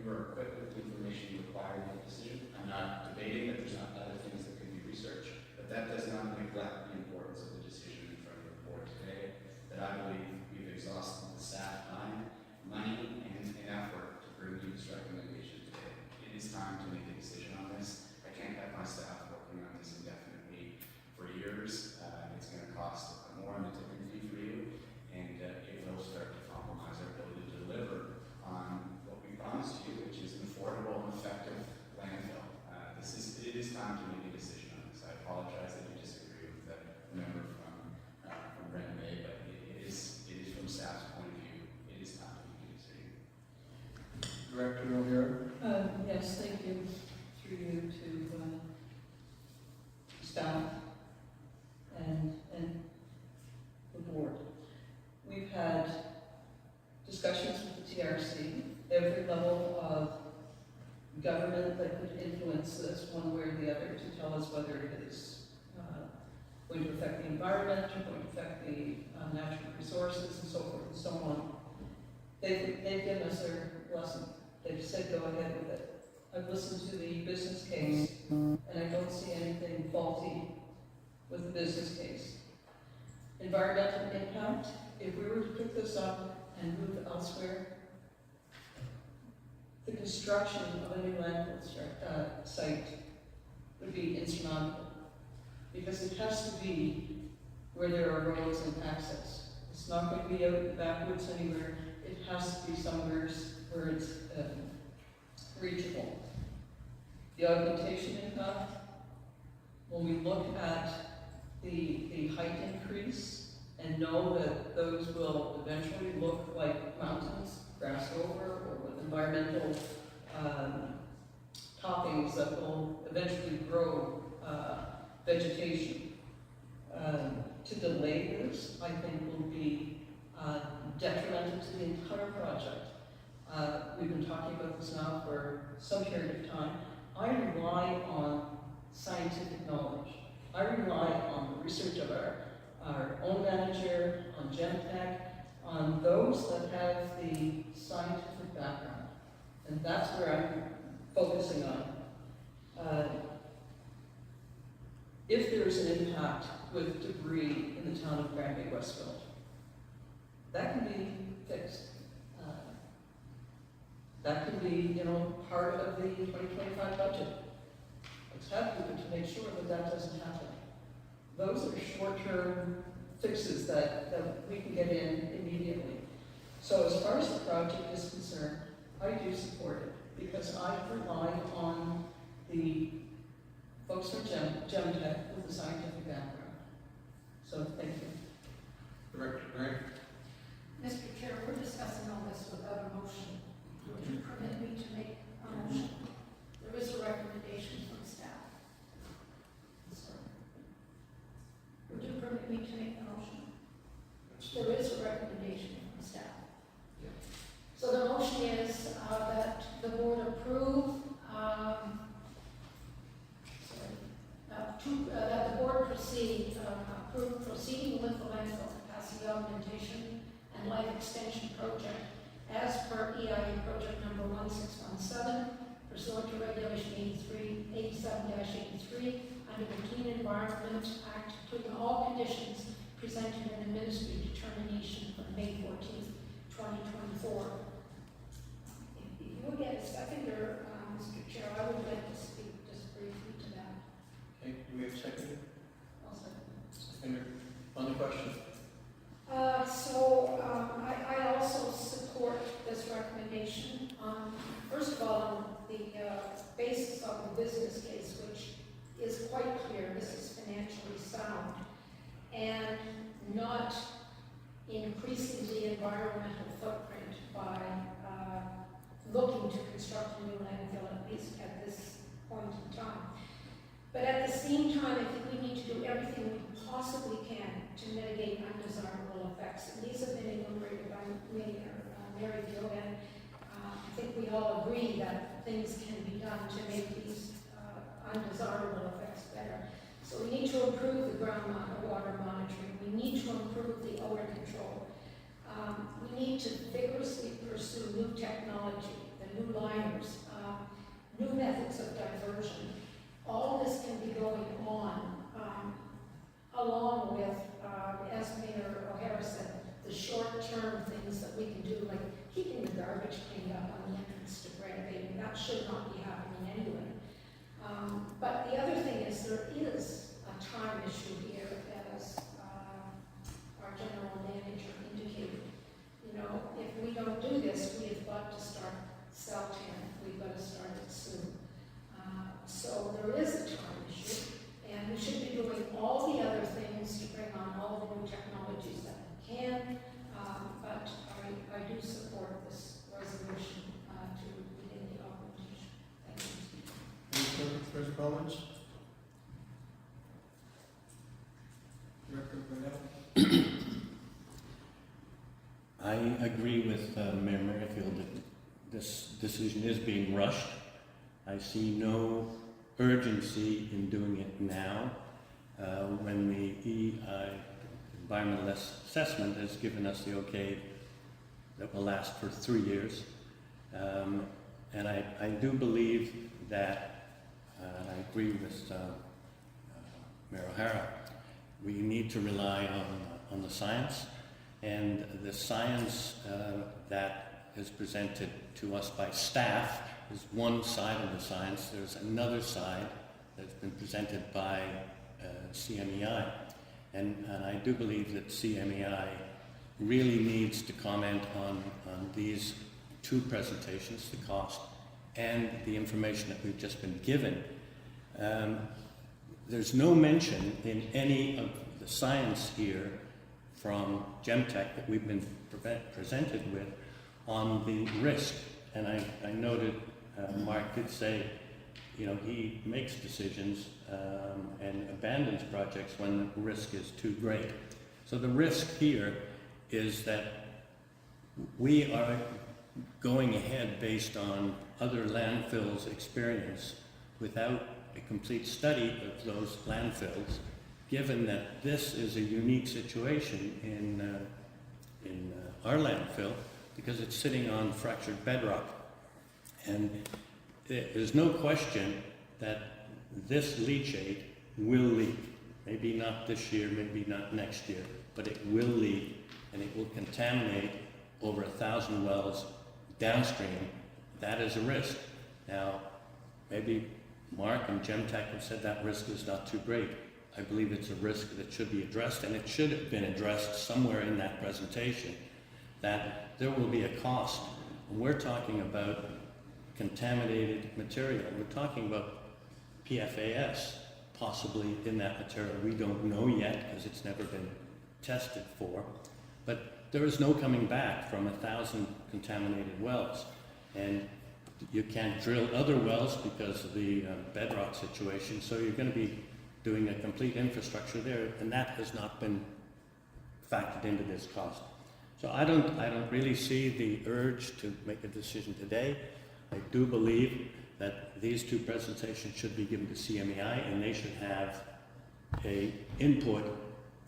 are equipped with the information required in the decision. I'm not debating that there's not other things that could be researched, but that does not neglect the importance of the decision in front of the board today, that I believe we've exhausted the staff time, money, and effort to bring you this recommendation today. It is time to make a decision on this. I can't have my staff working on this indefinitely for years. It's going to cost more than a tipping fee for you, and it will start to compromise our ability to deliver on what we promised you, which is an affordable and effective landfill. It is time to make a decision on this. I apologize that you disagree with the member from Brandon Bay, but it is from staff's point of view, it is time to make a decision. Director O'Hara? Yes, thank you. Through you to staff and the board. We've had discussions with the TRC, every level of government that could influence this one way or the other to tell us whether it is going to affect the environment, or going to affect the natural resources and so forth and so on. they've given us their lesson. They've said go ahead with it. I've listened to the business case, and I don't see anything faulty with the business case. Environmental impact, if we were to pick this up and move elsewhere, the construction of a new landfill site would be insurmountable, because it has to be where there are roads and access. It's not going to be out in the backwoods anywhere. It has to be somewhere where it's reachable. The augmentation impact, when we look at the height increase and know that those will eventually look like mountains, grass over, or with environmental toppings that will eventually grow vegetation. To delay this, I think, will be detrimental to the entire project. We've been talking about this now for some period of time. I rely on scientific knowledge. I rely on the research of our own manager, on Gemtech, on those that have the scientific background. And that's where I'm focusing on. If there's an impact with debris in the town of Grand Bay Westfield, that can be fixed. That can be, part of the 2025 budget. Let's have people to make sure that that doesn't happen. Those are short-term fixes that we can get in immediately. So as far as the project is concerned, I do support it because I rely on the folks from Gemtech with the scientific background. So thank you. Director Grant? Mr. Chair, we're discussing all this without a motion. Would you permit me to make a motion? There is a recommendation from staff. Sorry. Would you permit me to make the motion? There is a recommendation from staff. Yeah. So the motion is that the board approve that the board approve proceeding with the landfill capacity augmentation and life extension project as per EIA project number 1617 pursuant to regulation 87-83 under the Clean Environment Act, including all conditions presented in the ministry determination from May 14th, 2024. If you would get a seconder, Mr. Chair, I would like to speak just briefly to that. Okay, do we have a second? I'll second. Seconder, on the question? I also support this recommendation. First of all, on the basis of the business case, which is quite clear, this is financially sound and not increasing the environmental footprint by looking to construct a new landfill, at least at this point in time. But at the same time, I think we need to do everything we possibly can to mitigate undesirable effects. And these have been enumerated by Mary Jo, and I think we all agree that things can be done to make these undesirable effects better. So we need to improve the groundwater monitoring. We need to improve the odor control. We need to vigorously pursue new technology, the new liners, new methods of diversion. All this can be going on along with, as Mayor O'Hara said, the short-term things that we can do, like keeping the garbage cleaned up on the entrance to Grand Bay. That should not be happening anyway. But the other thing is there is a time issue here, as our general manager indicated. If we don't do this, we have got to start cell 10. We've got to start it soon. So there is a time issue, and we should be doing all the other things to bring on all the new technologies that we can, but I do support this resolution to begin the augmentation. Thank you. Any further comments? Director Brunel? I agree with Mayor Merrifield that this decision is being rushed. I see no urgency in doing it now when the Environmental Assessment has given us the okay that will last for 3 years. And I do believe that, and I agree with Mayor O'Hara, we need to rely on the science. And the science that is presented to us by staff is one side of the science. There's another side that's been presented by CMEI. And I do believe that CMEI really needs to comment on these two presentations, the cost and the information that we've just been given. There's no mention in any of the science here from Gemtech that we've been presented with on the risk. And I noted Mark did say, he makes decisions and abandons projects when the risk is too great. So the risk here is that we are going ahead based on other landfills' experience without a complete study of those landfills, given that this is a unique situation in our landfill because it's sitting on fractured bedrock. And there's no question that this leachate will leak. Maybe not this year, maybe not next year, but it will leak and it will contaminate over 1,000 wells downstream. That is a risk. Now, maybe Mark and Gemtech have said that risk is not too great. I believe it's a risk that should be addressed, and it should have been addressed somewhere in that presentation, that there will be a cost. When we're talking about contaminated material, we're talking about PFAS possibly in that material. We don't know yet because it's never been tested for, but there is no coming back from 1,000 contaminated wells. And you can't drill other wells because of the bedrock situation, so you're going to be doing a complete infrastructure there, and that has not been factored into this cost. So I don't really see the urge to make a decision today. I do believe that these two presentations should be given to CMEI, and they should have a input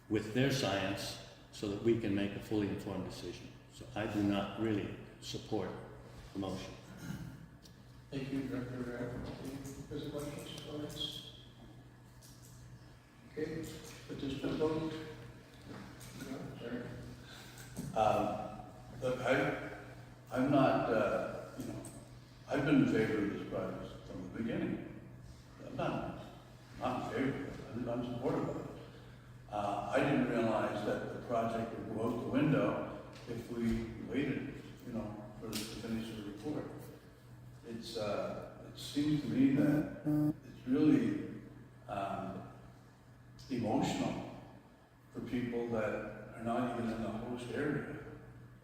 with their science so that we can make a fully informed decision. So I do not really support the motion. Thank you, Director. Any further questions, comments? Okay, participant vote? No, sorry. Look, I'm not, I've been in favor of this project from the beginning. I'm not in favor of it, I'm supportive of it. I didn't realize that the project would go out the window if we waited, for us to finish the report. It seems to me that it's really emotional for people that are not even in the host area.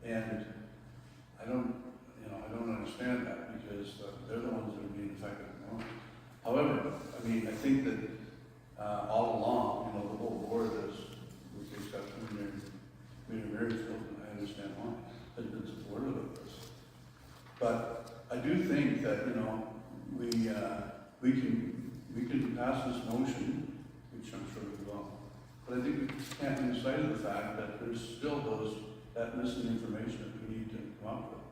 And I don't understand that because they're the ones that are being affected the most. However, I think that all along, the whole board has, with the exception of Mayor Merrifield, and I understand why, has been supportive of this. But I do think that, we can pass this motion, which I'm sure we will. But I think we can't lose sight of the fact that there's still that missing information that we need to come up with.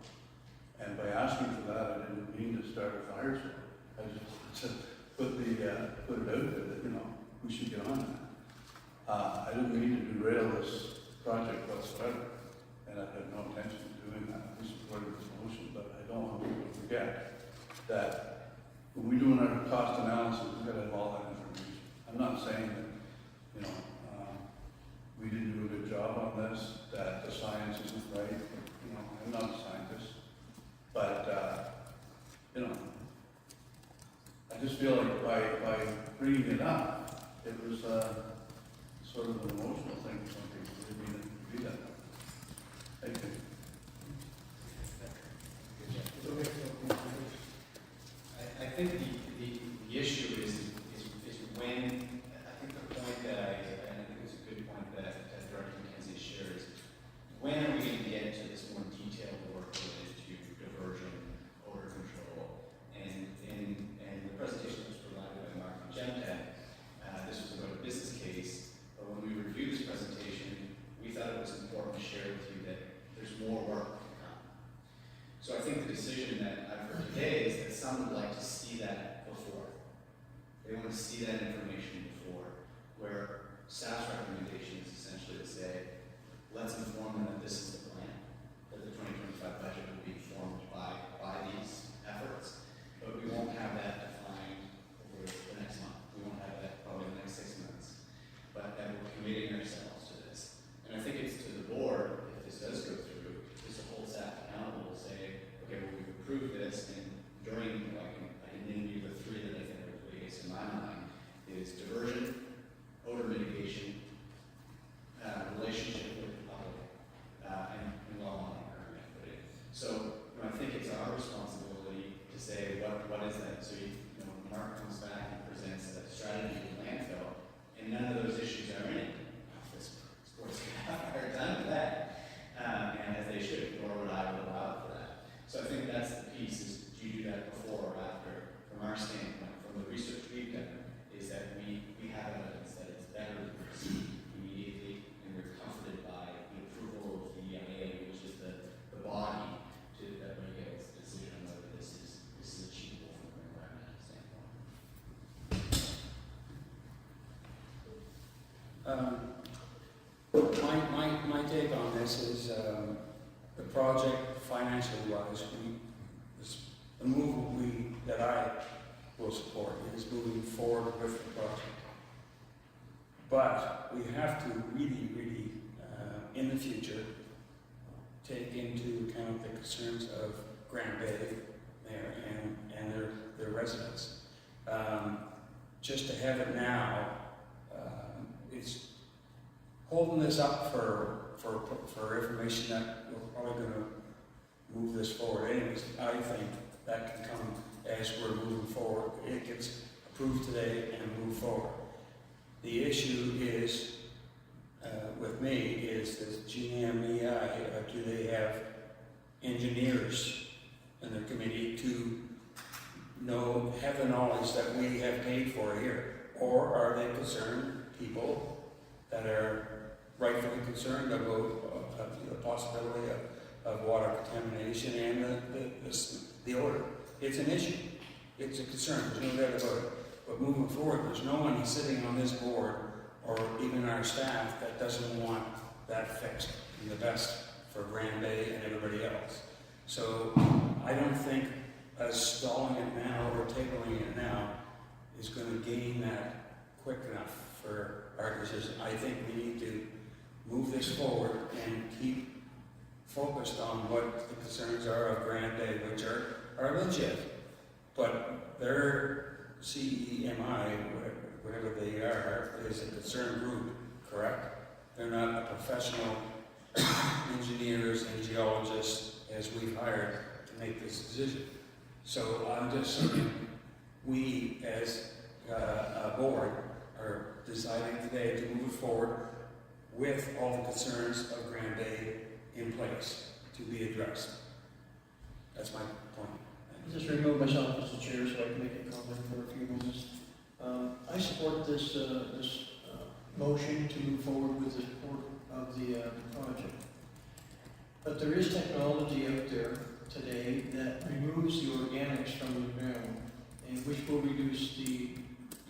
And by asking for that, I didn't mean to start a fire sale. I just put it out there that, we should get on that. I didn't mean to derail this project whatsoever, and I have no intention of doing that. We supported this motion, but I don't want people to forget that when we're doing our cost analysis, we've got to have all that information. I'm not saying that, we didn't do a good job on this, that the science isn't right. I'm not a scientist, but I just feel like by bringing it up, it was sort of an emotional thing for some people. It didn't mean it to be that way. Thank you. I think the issue is when, I think the point and I think it's a good point that Director McKenzie shares, when are we going to get to this more detailed work related to diversion, odor control, and the presentation that was provided by Mark and Gemtech, this was about a business case, but when we reviewed this presentation, we thought it was important to share with you that there's more staff's recommendation is essentially to say, let's inform them that this is the plan, that the 2025 budget will be formed by these efforts, but we won't have that defined over the next month. We won't have that probably in the next 6 months, but that we're committing ourselves to this. And I think it's to the board, if this does go through, is to hold staff accountable to say, okay, well, we've approved this, and during, I can name you the three that I think are the biggest in my mind, is diversion, odor mitigation, relationship with the public, and well monitoring equity. So I think it's our responsibility to say what is that. So Mark comes back and presents a strategy for landfill, and none of those issues are in it. This board's going to have a hard time with that, and as they should, nor would I would allow for that. So I think that's the piece: is do you do that before or after? From our standpoint, from the research we've done, is that we have evidence that it's better to proceed immediately, and we're comforted by the approval of the EIA, which is the body that regulates the decision on whether this is achievable from an environmental standpoint. My take on this is the project financially wise, the move that I will support is moving forward with the project. But we have to really, in the future, take into account the concerns of Grand Bay there and their residents. Just to have it now, it's holding this up for information that we're probably going to move this forward. Anyways, I think that can come as we're moving forward. It gets approved today and move forward. The issue is, with me, is this GMEI, do they have engineers in their committee to have the knowledge that we have paid for here? Or are they concerned people that are rightfully concerned about the possibility of water contamination and the odor? It's an issue. It's a concern. There's no doubt about it. But moving forward, there's no one sitting on this board or even our staff that doesn't want that fixed and the best for Grand Bay and everybody else. So I don't think us stalling it now or tabling it now is going to gain that quick enough for our decision. I think we need to move this forward and keep focused on what the concerns are of Grand Bay, which are legit, but their CEMI, whatever they are, is a concerned group, correct? They're not professional engineers and geologists as we've hired to make this decision. So I'm just saying, we as a board are deciding today to move forward with all the concerns of Grand Bay in place to be addressed. That's my point. I'll just remove myself as the chair so I can make a comment for a few moments. I support this motion to move forward with the support of the project. But there is technology out there today that removes the organics from the ground, and which will reduce the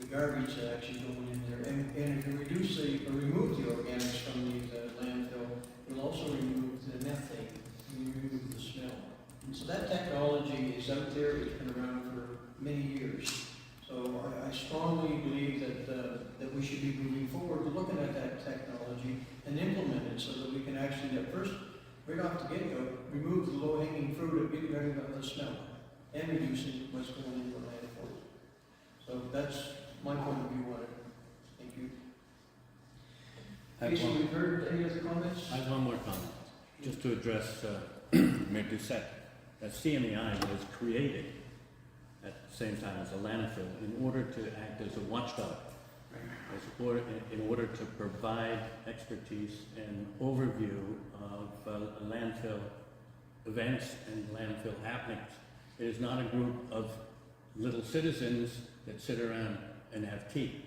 garbage that actually going in there. And if you reduce or remove the organics from the landfill, you'll also remove the methane, you remove the smell. So that technology is out there, it's been around for many years. So I strongly believe that we should be moving forward, looking at that technology and implement it so that we can actually, at first, right off the get-go, remove the low-hanging fruit of getting rid of the smell and reducing what's going into the landfill. So that's my point of view on it. Thank you. Casey, we've heard any other comments? I have one more comment, just to address Mayor Doucette. That CMEI was created at the same time as a landfill in order to act as a watchdog, in order to provide expertise and overview of landfill events and landfill happenings. It is not a group of little citizens that sit around and have tea.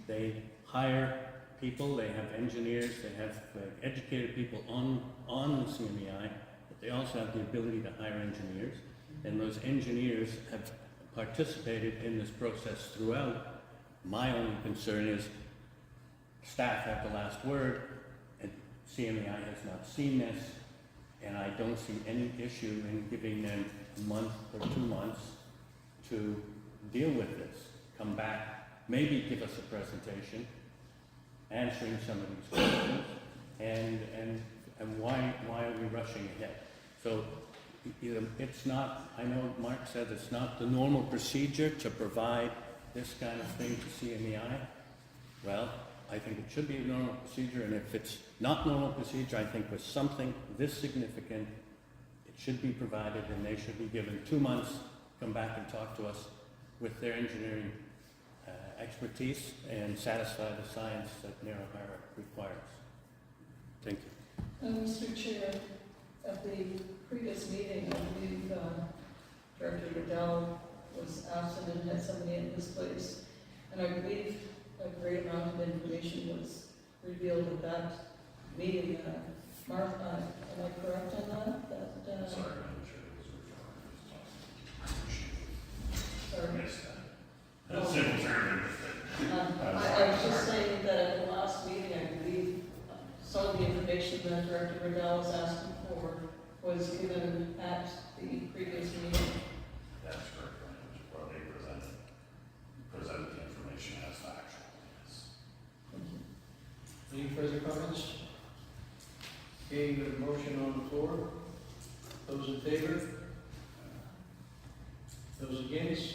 They hire people, they have engineers, they have educated people on the CMEI, but they also have the ability to hire engineers, and those engineers have participated in this process throughout. My only concern is staff have the last word, and CMEI has not seen this, and I don't see any issue in giving them a month or 2 months to deal with this. Come back, maybe give us a presentation, answering some of these questions, and why are we rushing ahead? So, you know, it's not, I know Mark said it's not the normal procedure to provide this kind of thing to CMEI. Well, I think it should be a normal procedure, and if it's not normal procedure, I think with something this significant, it should be provided, and they should be given 2 months, come back and talk to us with their engineering expertise and satisfy the science that Narrowhara requires. Thank you. Mr. Chair, at the previous meeting, I believe Director Riddell was absent and had somebody in his place. And I believe a great amount of information was revealed at that meeting. Martha, am I correct on that? Sorry, I'm sure it was Sorry. Sorry. I was just saying that at the last meeting, I believe some of the information that Director Riddell was asking for was given at the previous meeting. That's correct, well, they presented the information as factual, yes. Any further comments? Okay, we have a motion on the floor. Those in favor? Those against?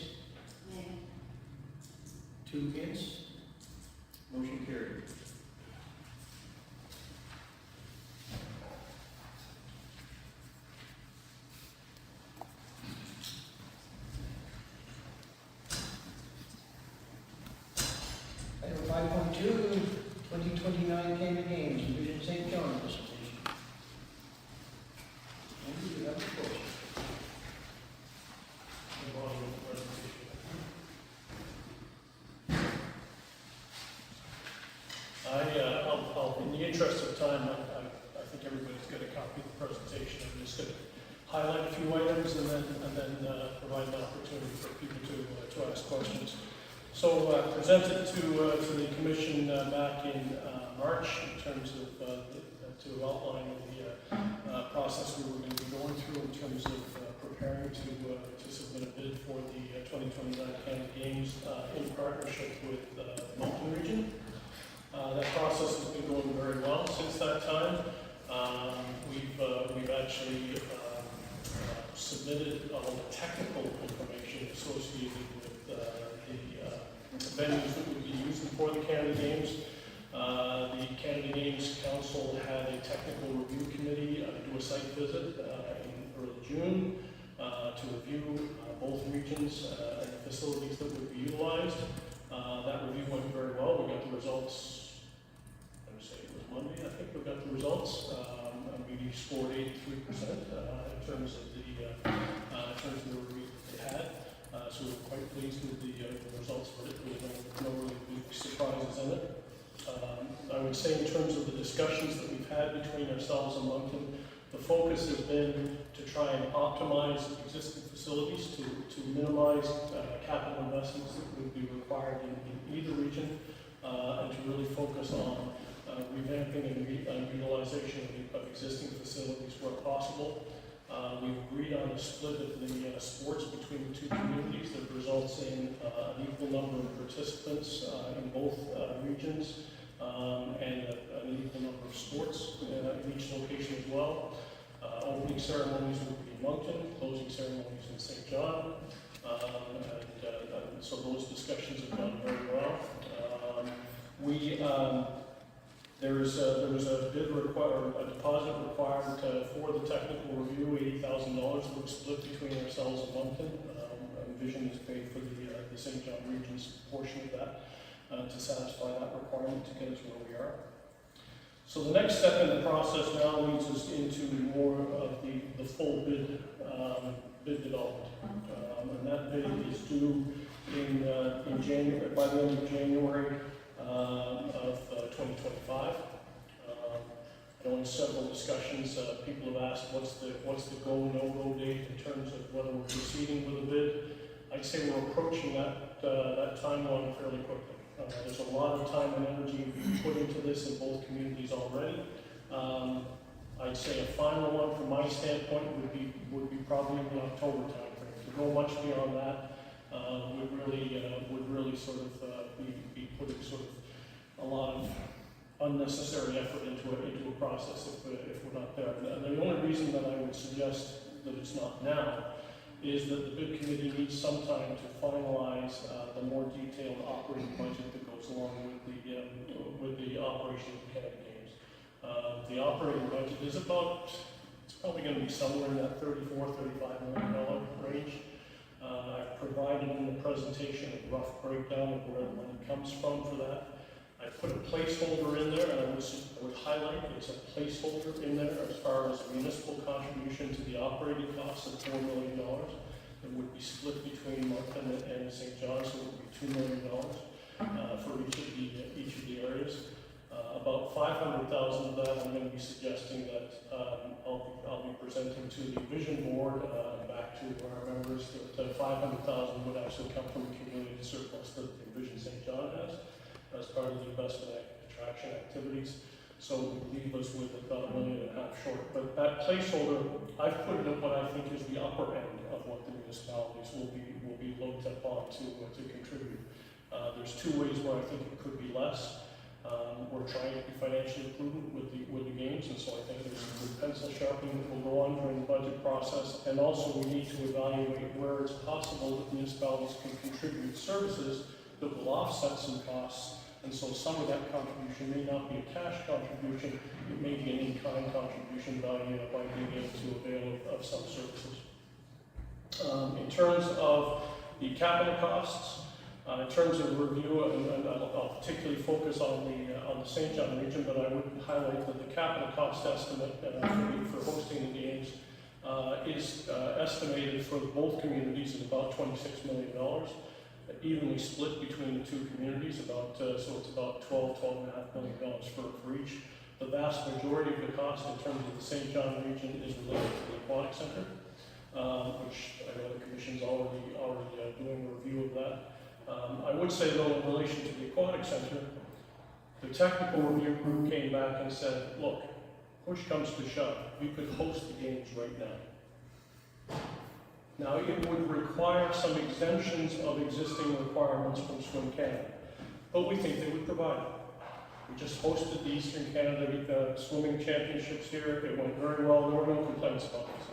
Nay. 2 against? Motion carried. Item 5.2, 2029 Canada Games, Division St. John presentation. Andy, you have the floor. In the interest of time, I think everybody's got a copy of the presentation. I'm just going to highlight a few items and then provide an opportunity for people to ask questions. So presented to the commission back in March in terms of to outline the process we were going to be going through in terms of preparing to submit a bid for the 2029 Canada Games in partnership with Mountain Region. That process has been going very well since that time. We've actually submitted all the technical information associated with the venues that would be used for the Canada Games. The Canada Games Council had a technical review committee do a site visit in early June to review both regions and the facilities that would be utilized. That review went very well. We got the results. I would say it was Monday. I think we got the results. And we scored 83% in terms of the review that they had. So we were quite pleased with the results for it. There was no really big surprises in it. I would say in terms of the discussions that we've had between ourselves and Moncton, the focus has been to try and optimize existing facilities to minimize capital investments that would be required in either region, and to really focus on revamping and utilization of existing facilities where possible. We've agreed on a split of the sports between the two communities that results in an equal number of participants in both regions, and an equal number of sports in each location as well. Opening ceremonies will be in Moncton, closing ceremonies in St. John, and so those discussions have gone very well. There was a bid a deposit required for the technical review, $80,000 was split between ourselves and Moncton. Vision is paid for the St. John region's portion of that to satisfy that requirement to get us where we are. So the next step in the process now leads us into more of the full bid development, and that bid is due in January, by the end of January of 2025. I know in several discussions, people have asked what's the go, no-go date in terms of whether we're proceeding with a bid. I'd say we're approaching that timeline fairly quickly. There's a lot of time and energy put into this in both communities already. I'd say a final one from my standpoint would be probably in the October timeframe. To go much beyond that would really sort of be putting sort of a lot of unnecessary effort into a process if we're not there. And the only reason that I would suggest that it's not now is that the bid committee needs some time to finalize the more detailed operating budget that goes along with the operation of the Canada Games. The operating budget is it's probably going to be somewhere in that $34, $35 million range. I've provided in the presentation a rough breakdown of where the money comes from for that. I put a placeholder in there, and I would highlight it's a placeholder in there as far as municipal contribution to the operating costs of $4 million. It would be split between Moncton and St. John's, so it would be $2 million for each of the areas. About $500,000 of that I'm going to be suggesting that I'll be presenting to the vision board back to our members that $500,000 would actually come from the community surplus that the Envision St. John has as part of the investment attraction activities. So it would leave us with about $1.5 million short. But that placeholder, I've put it at what I think is the upper end of what the municipalities will be looked upon to contribute. There's two ways where I think it could be less. We're trying to be financially prudent with the games, and so I think there's some pencil sharpening that will go on during the budget process. And also we need to evaluate where it's possible that municipalities can contribute services that will offset some costs. And so some of that contribution may not be a cash contribution, it may be an in-kind contribution value by being able to avail of some services. In terms of the capital costs, in terms of review, and I'll particularly focus on the St. John region, but I would highlight that the capital cost estimate for hosting the games is estimated for both communities at about $26 million, evenly split between the two communities. So it's about $12.5 million for each. The vast majority of the cost in terms of the St. John region is related to the Aquatic Center, which I know the Commission's already doing a review of that. I would say, though, in relation to the Aquatic Center, the technical review group came back and said, look, push comes to shove, we could host the games right now. Now, it would require some exemptions of existing requirements from Swim Canada, but we think they would provide it. We just hosted the Eastern Canada Swimming Championships here. It went very well. There were no complaints about this.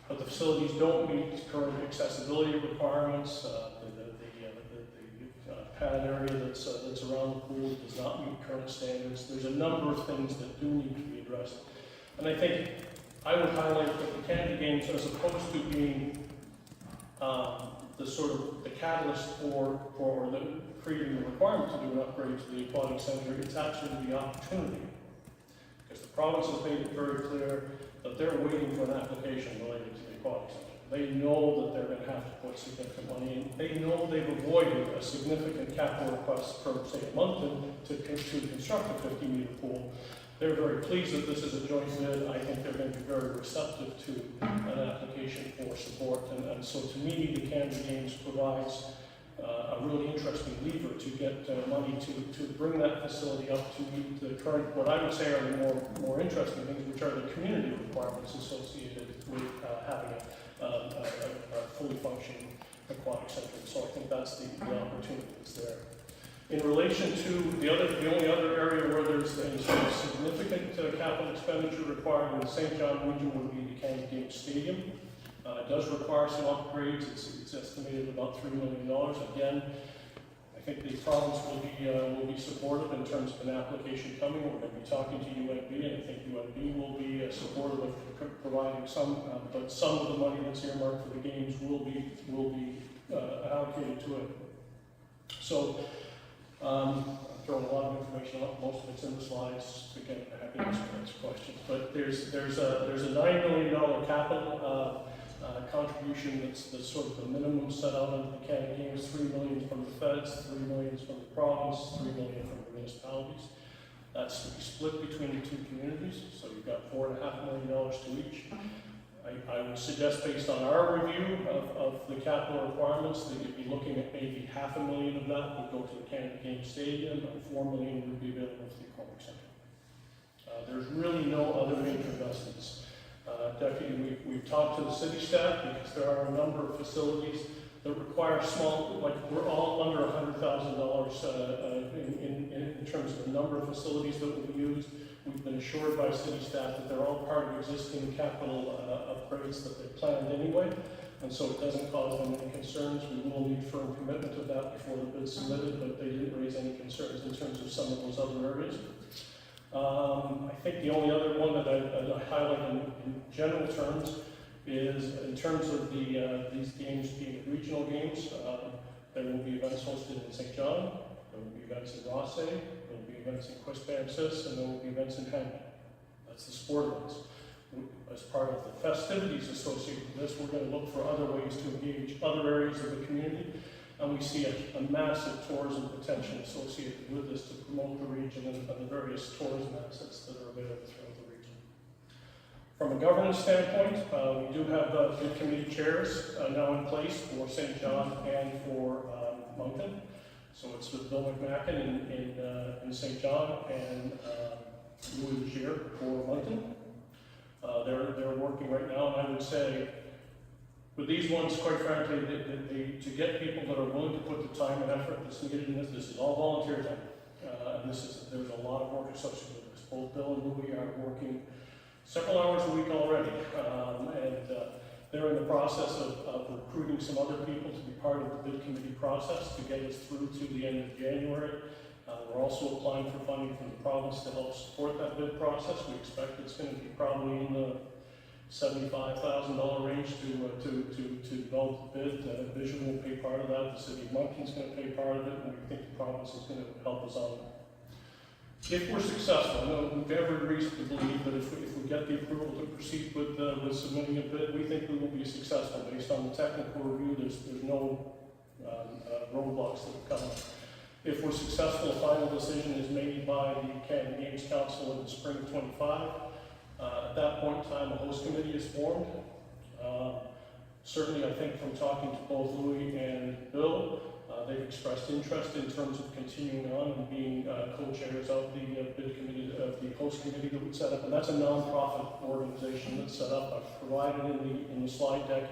But the facilities don't meet current accessibility requirements. The pad area that's around the pool does not meet current standards. There's a number of things that do need to be addressed. And I think I would highlight that the Canada Games, as opposed to being the sort of the catalyst for creating the requirement to do an upgrade to the Aquatic Center, it's actually the opportunity. Because the province has made it very clear that they're waiting for an application related to the Aquatic Center. They know that they're going to have to put significant money in. They know they've avoided a significant capital request from, say, Moncton to construct a 50-meter pool. They're very pleased that this is a joint bid. I think they're going to be very receptive to an application for support. And so to me, the Canada Games provides a really interesting lever to get money to bring that facility up to meet the current, what I would say are the more interesting things, which are the community requirements associated with having a fully functioning aquatic center. So I think that's the opportunity that's there. In relation to the only other area where there's a sort of significant capital expenditure required in the St. John region would be the Canada Games Stadium. It does require some upgrades. It's estimated about $3 million. Again, I think the province will be supportive in terms of an application coming. We're going to be talking to UNB, and I think UNB will be supportive of providing some, but some of the money that's earmarked for the games will be allocated to it. So. I'm throwing a lot of information out. Most of it's in the slides. Again, happy to answer questions. But there's a $9 million capital contribution that's sort of the minimum set out under the Canada Games. $3 million from the feds, $3 million from the province, $3 million from the municipalities. That's to be split between the two communities. So you've got $4.5 million to each. I would suggest, based on our review of the capital requirements, that you'd be looking at maybe $500,000 of that would go to the Canada Games Stadium, and $4 million would be available for the Aquatic Center. There's really no other major investments. Deputy, we've talked to the city staff because there are a number of facilities that require small, like we're all under $100,000 in terms of the number of facilities that will be used. We've been assured by city staff that they're all part of existing capital upgrades that they've planned anyway, and so it doesn't cause them any concerns. We will need firm commitment to that before the bid's submitted, but they didn't raise any concerns in terms of some of those other areas. I think the only other one that I highlight in general terms is in terms of these games being regional games. There will be events hosted in St. John, there will be events in Rothsay, there will be events in Quisbam-Sis, and there will be events in Hamilton. That's the sport events. As part of the festivities associated with this, we're going to look for other ways to engage other areas of the community. And we see a massive tourism potential associated with this to promote the region and the various tourism assets that are available throughout the region. From a governance standpoint, we do have bid committee chairs now in place for St. John and for Moncton. So it's with Bill McMacken in St. John and Louis Legier for Moncton. They're working right now, and I would say, with these ones, quite frankly, to get people that are willing to put the time and effort that's needed in this is all volunteer time. And there's a lot of work associated with this. Both Bill and Louis are working several hours a week already. They're in the process of recruiting some other people to be part of the bid committee process to get us through to the end of January. We're also applying for funding from the province to help support that bid process. We expect it's going to be probably in the $75,000 range to develop the bid. Vision will pay part of that. The city of Moncton's going to pay part of it, and we think the province is going to help us on it. If we're successful, I know we've every reason to believe that if we get the approval to proceed with submitting a bid, we think we will be successful based on the technical review. There's no roadblocks that will come. If we're successful, a final decision is made by the Canada Games Council in the spring of 25. At that point in time, a host committee is formed. Certainly, I think from talking to both Louis and Bill, they've expressed interest in terms of continuing on and being co-chairs of the bid committee, of the host committee that we set up. And that's a non-profit organization that's set up. I've provided in the slide deck,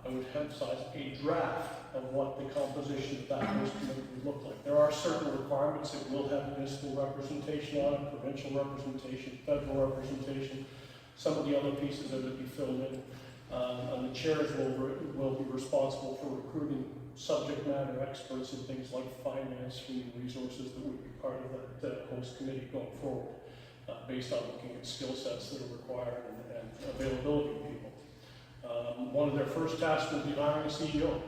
I would emphasize, a draft of what the composition of that host committee would look like. There are certain requirements. It will have municipal representation on it, provincial representation, federal representation, some of the other pieces that would be filled in. And the chairs will be responsible for recruiting subject matter experts in things like finance, human resources that would be part of that host committee going forward, based on looking at skill sets that are required and availability of people. One of their first tasks will be hiring a CEO.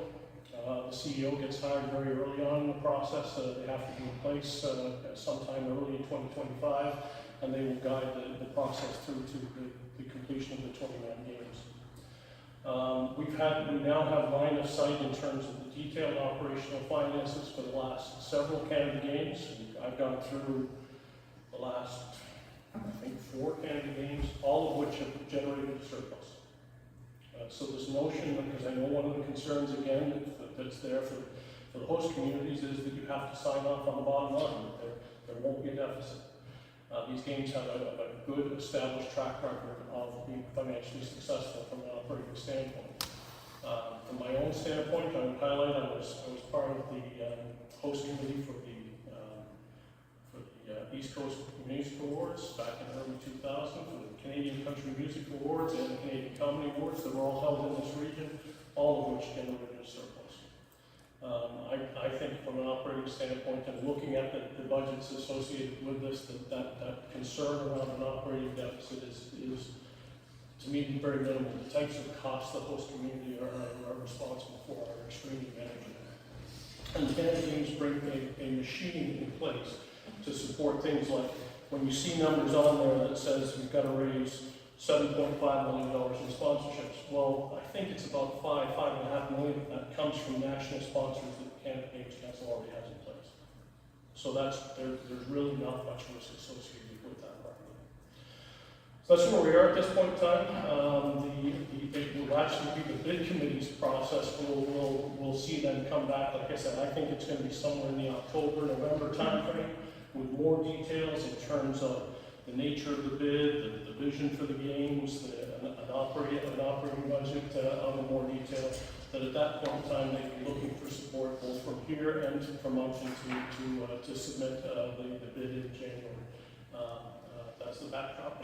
The CEO gets hired very early on in the process. They have to be in place sometime early in 2025, and they will guide the process through to the completion of the 29 games. We now have line of sight in terms of the detailed operational finances for the last several Canada Games. I've gone through the last, I think, 4 Canada Games, all of which have generated a surplus. So this notion, because I know one of the concerns again that's there for the host communities is that you have to sign off on the bottom line. There won't be a deficit. These games have a good established track record of being financially successful from an operating standpoint. From my own standpoint, I would highlight I was part of the host committee for the East Coast Music Awards back in early 2000, for the Canadian Country Music Awards and the Canadian Comedy Awards that were all held in this region, all of which generated a surplus. I think from an operating standpoint and looking at the budgets associated with this, that concern around an operating deficit is to me very minimal. The types of costs the host community are responsible for are extremely manageable. And the Canada Games bring a machine in place to support things like when you see numbers on there that says we've got to raise $7.5 million in sponsorships. Well, I think it's about $5.5 million that comes from national sponsors that the Canada Games Council already has in place. So there's really not much risk associated with that part of it. That's where we are at this point in time. It will actually be the bid committee's process. We'll see them come back. Like I said, I think it's going to be somewhere in the October, November timeframe with more details in terms of the nature of the bid, the vision for the games, an operating budget of a more detail. That at that point in time, they'd be looking for support both from here and from Moncton to submit the bid in January. That's the backdrop.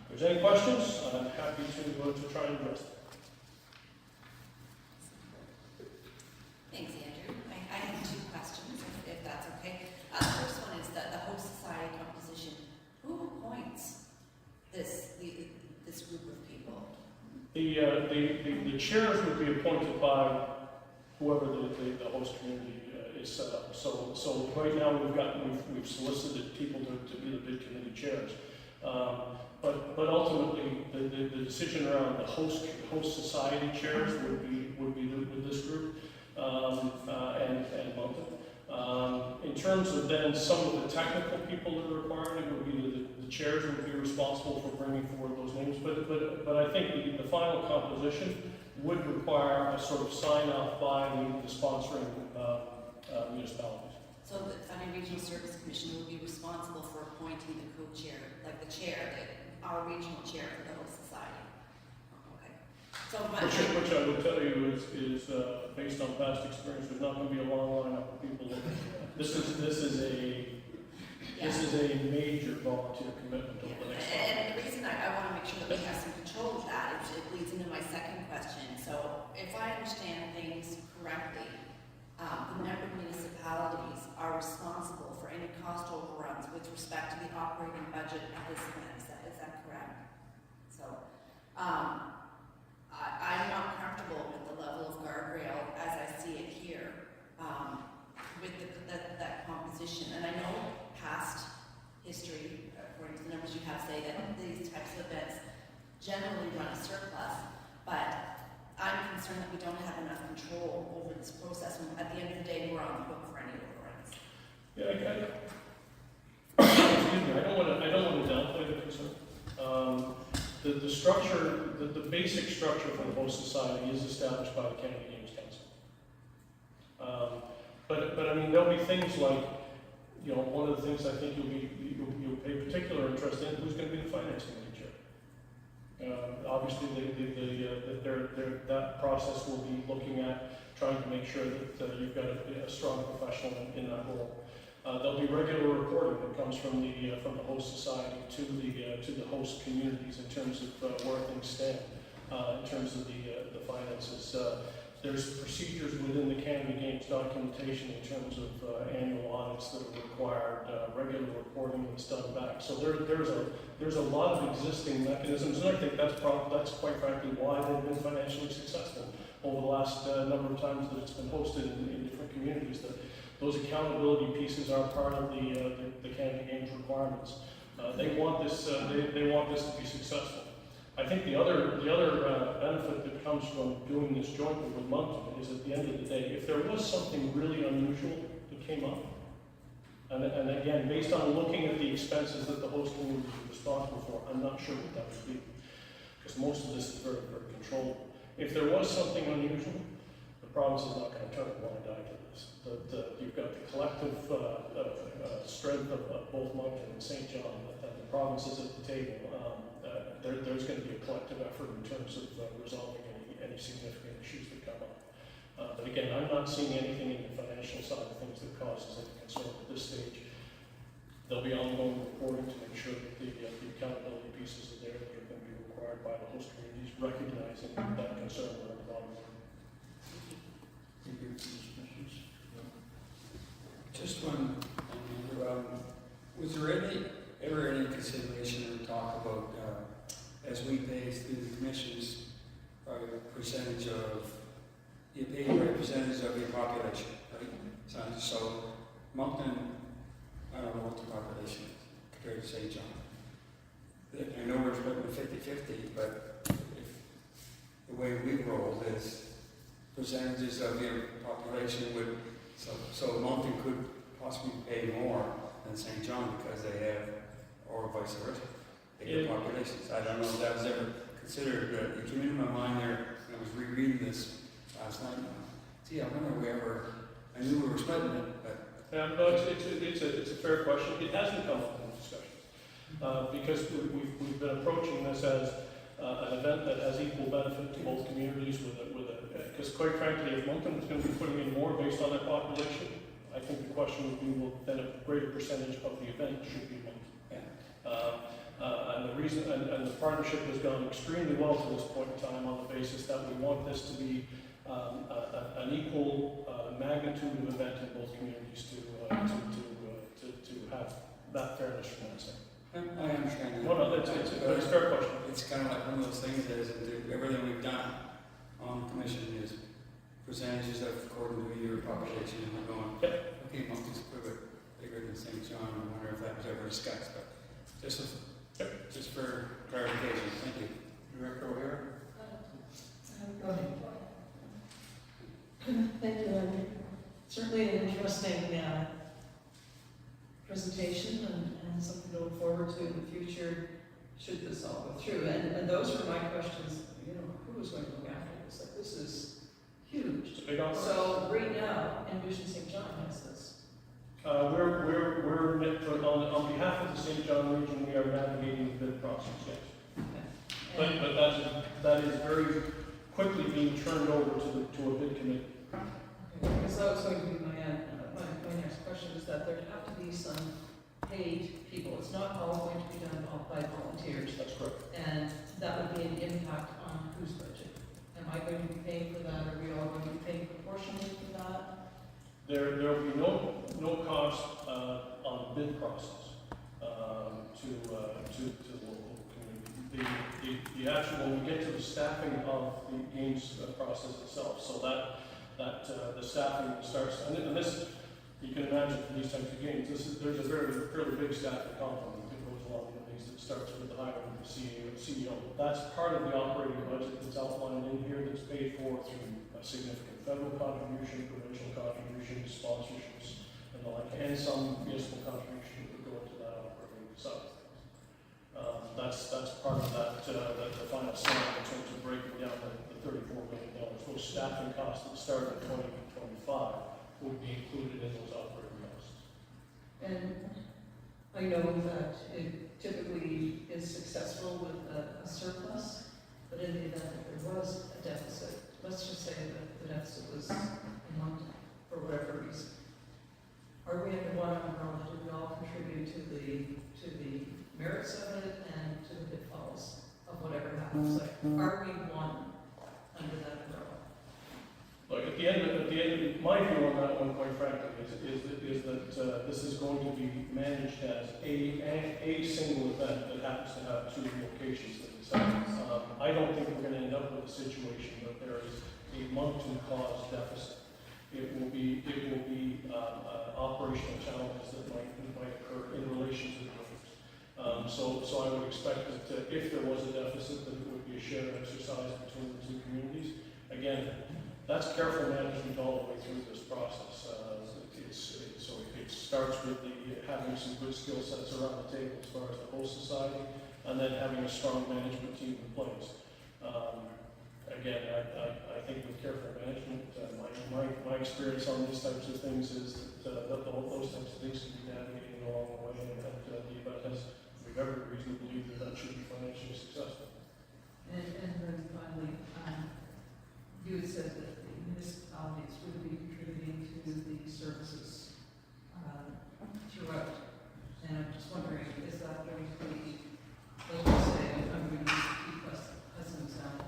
If there's any questions, I'm happy to try and address them. Thanks, Andrew. I have two questions, if that's okay. The first one is that the host society composition. Who appoints this group of people? The chairs would be appointed by whoever the host community is set up. So right now we've solicited people to be the bid committee chairs. But ultimately the decision around the host society chairs would be with this group and Moncton. In terms of then some of the technical people that are required, it would be the chairs would be responsible for bringing forward those names. But I think the final composition would require a sort of sign off by the sponsoring municipalities. So the Funding Regional Service Commission will be responsible for appointing the co-chair, like the chair, our regional chair for the whole society. Okay. So Which I would tell you is based on past experience, there's not going to be a long lineup of people looking for that. This is a major volunteer commitment over the next and the reason I want to make sure that we have some control of that is it leads into my second question. So if I understand things correctly, the member municipalities are responsible for any cost overruns with respect to the operating budget of this event. Is that correct? So I'm not comfortable with the level of guardrail as I see it here with that composition. And I know past history, according to the numbers you have, say that these types of events generally run a surplus, but I'm concerned that we don't have enough control over this process, and at the end of the day, we're on the hook for any overruns. Yeah, excuse me, I don't want to downplay the concern. The structure, the basic structure for the host society is established by the Canada Games Council. But I mean, there'll be things like, one of the things I think you'll pay particular interest in, who's going to be the finance committee chair. Obviously, that process will be looking at trying to make sure that you've got a strong professional in that role. There'll be regular reporting that comes from the host society to the host communities in terms of where things stand, in terms of the finances. There's procedures within the Canada Games documentation in terms of annual audits that are required, regular reporting that's done back. So there's a lot of existing mechanisms, and I think that's quite frankly why they've been financially successful over the last number of times that it's been hosted in different communities. That those accountability pieces are part of the Canada Games requirements. They want this to be successful. I think the other benefit that comes from doing this jointly with Moncton is at the end of the day, if there was something really unusual that came up, and again, based on looking at the expenses that the host community is responsible for, I'm not sure what that would be, because most of this is very, very controllable. If there was something unusual, the province is not going to turn a blind eye to this. You've got the collective strength of both Moncton and St. John, and the province is at the table. There's going to be a collective effort in terms of resolving any significant issues that come up. But again, I'm not seeing anything in the financial side of things that causes any concern at this stage. There'll be ongoing reporting to make sure that the accountability pieces are there that are going to be required by the host communities, recognizing that concern around the bottom line. Just one, was there ever any consideration or talk about, as we pay through the commissions, by a percentage of, you pay by a percentage of your population, right? So Moncton, I don't know what the population is compared to St. John. I know we're splitting 50-50, but if the way we roll is percentages of your population would, so Moncton could possibly pay more than St. John because they have, or vice versa. bigger populations. I don't know if that was ever considered, but it came into my mind there when I was rereading this last night. Gee, I wonder if we ever, I knew we were splitting it, but. No, it's a fair question. It hasn't come up in discussions, because we've been approaching this as an event that has equal benefit to both communities because quite frankly, if Moncton was going to be putting in more based on their population, I think the question would be, well, then a greater percentage of the event should be Moncton. Yeah. And the reason, and the partnership has gone extremely well to this point in time on the basis that we want this to be an equal magnitude of event in both communities to have that fairness from that side. I understand that. No, it's a fair question. It's kind of like one of those things is that everything we've done on the commission is percentages of according to your population, and we're going, okay, Moncton's bigger than St. John. I wonder if that was ever discussed, but just for clarification, thank you. Director O'Hara? Go ahead. Thank you, Andy. Certainly an interesting presentation and something to look forward to in the future should this all go through. And those were my questions, who is going to look after this? Like, this is huge. It's a big operation. So right now, Envision St. John has this. We're on behalf of the St. John region, we are navigating the bid process, yes. Okay. But that is very quickly being turned over to a bid committee. Okay, because that was going to be my next question, is that there'd have to be some paid people. It's not all going to be done by volunteers. That's correct. And that would be an impact on whose budget? Am I going to be paying for that? Are we all going to be paying proportionally for that? There will be no cost on the bid process to the local community. The actual, when we get to the staffing of the games process itself, so that the staffing starts, and this, you can imagine for these types of games, there's a fairly big staffing complement that goes along with these. That starts with the hiring of the CEO. That's part of the operating budget that's outlined in here, that's paid for through a significant federal contribution, provincial contributions, sponsorships, and the like, and some municipal contribution that would go into that operating side. That's part of the final sum in terms of breaking down the $34 million. Those staffing costs that start in 2025 would be included in those operating costs. And I know that it typically is successful with a surplus, but in the event that there was a deficit, let's just say that the deficit was in Moncton for whatever reason. Are we under one umbrella? Do we all contribute to the merits of it and to the pitfalls of whatever happens? Like, are we one under that umbrella? Look, at the end of it, my view on that one, quite frankly, is that this is going to be managed as a single event that happens to have two locations that it's at. I don't think we're going to end up with a situation that there is a Moncton-caused deficit. It will be operational challenges that might occur in relation to the games. So I would expect that if there was a deficit, that it would be a shared exercise between the two communities. Again, that's careful management all the way through this process. It starts with having some good skill sets around the table as far as the whole society, and then having a strong management team in place. Again, I think with careful management, my experience on these types of things is that those types of things can be navigated along the way, and that the event has, we've every reason to believe that should be financially successful. And then finally, you had said that the municipalities would be contributing to the services throughout. And I'm just wondering, is that going to be, let's just say, I'm going to keep us as an example,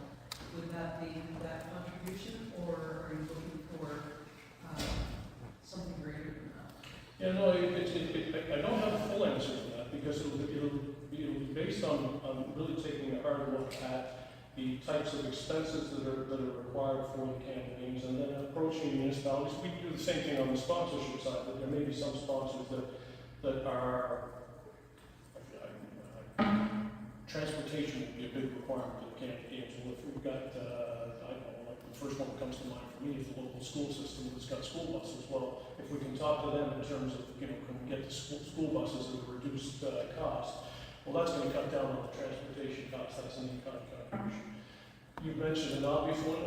would that be that contribution, or are you looking for something greater than that? Yeah, no, I don't have a full answer to that, because it'll be based on really taking a hard look at the types of expenses that are required for the Canada Games, and then approaching municipalities. We do the same thing on the sponsorship side, but there may be some sponsors that are transportation would be a big requirement for the Canada Games. And if we've got, I don't know, like the first one that comes to mind for me is the local school system that's got school buses. Well, if we can talk to them in terms of, can we get the school buses at a reduced cost, Well, that's gonna cut down on the transportation costs, that's an in-kind contribution. You mentioned an obvious one,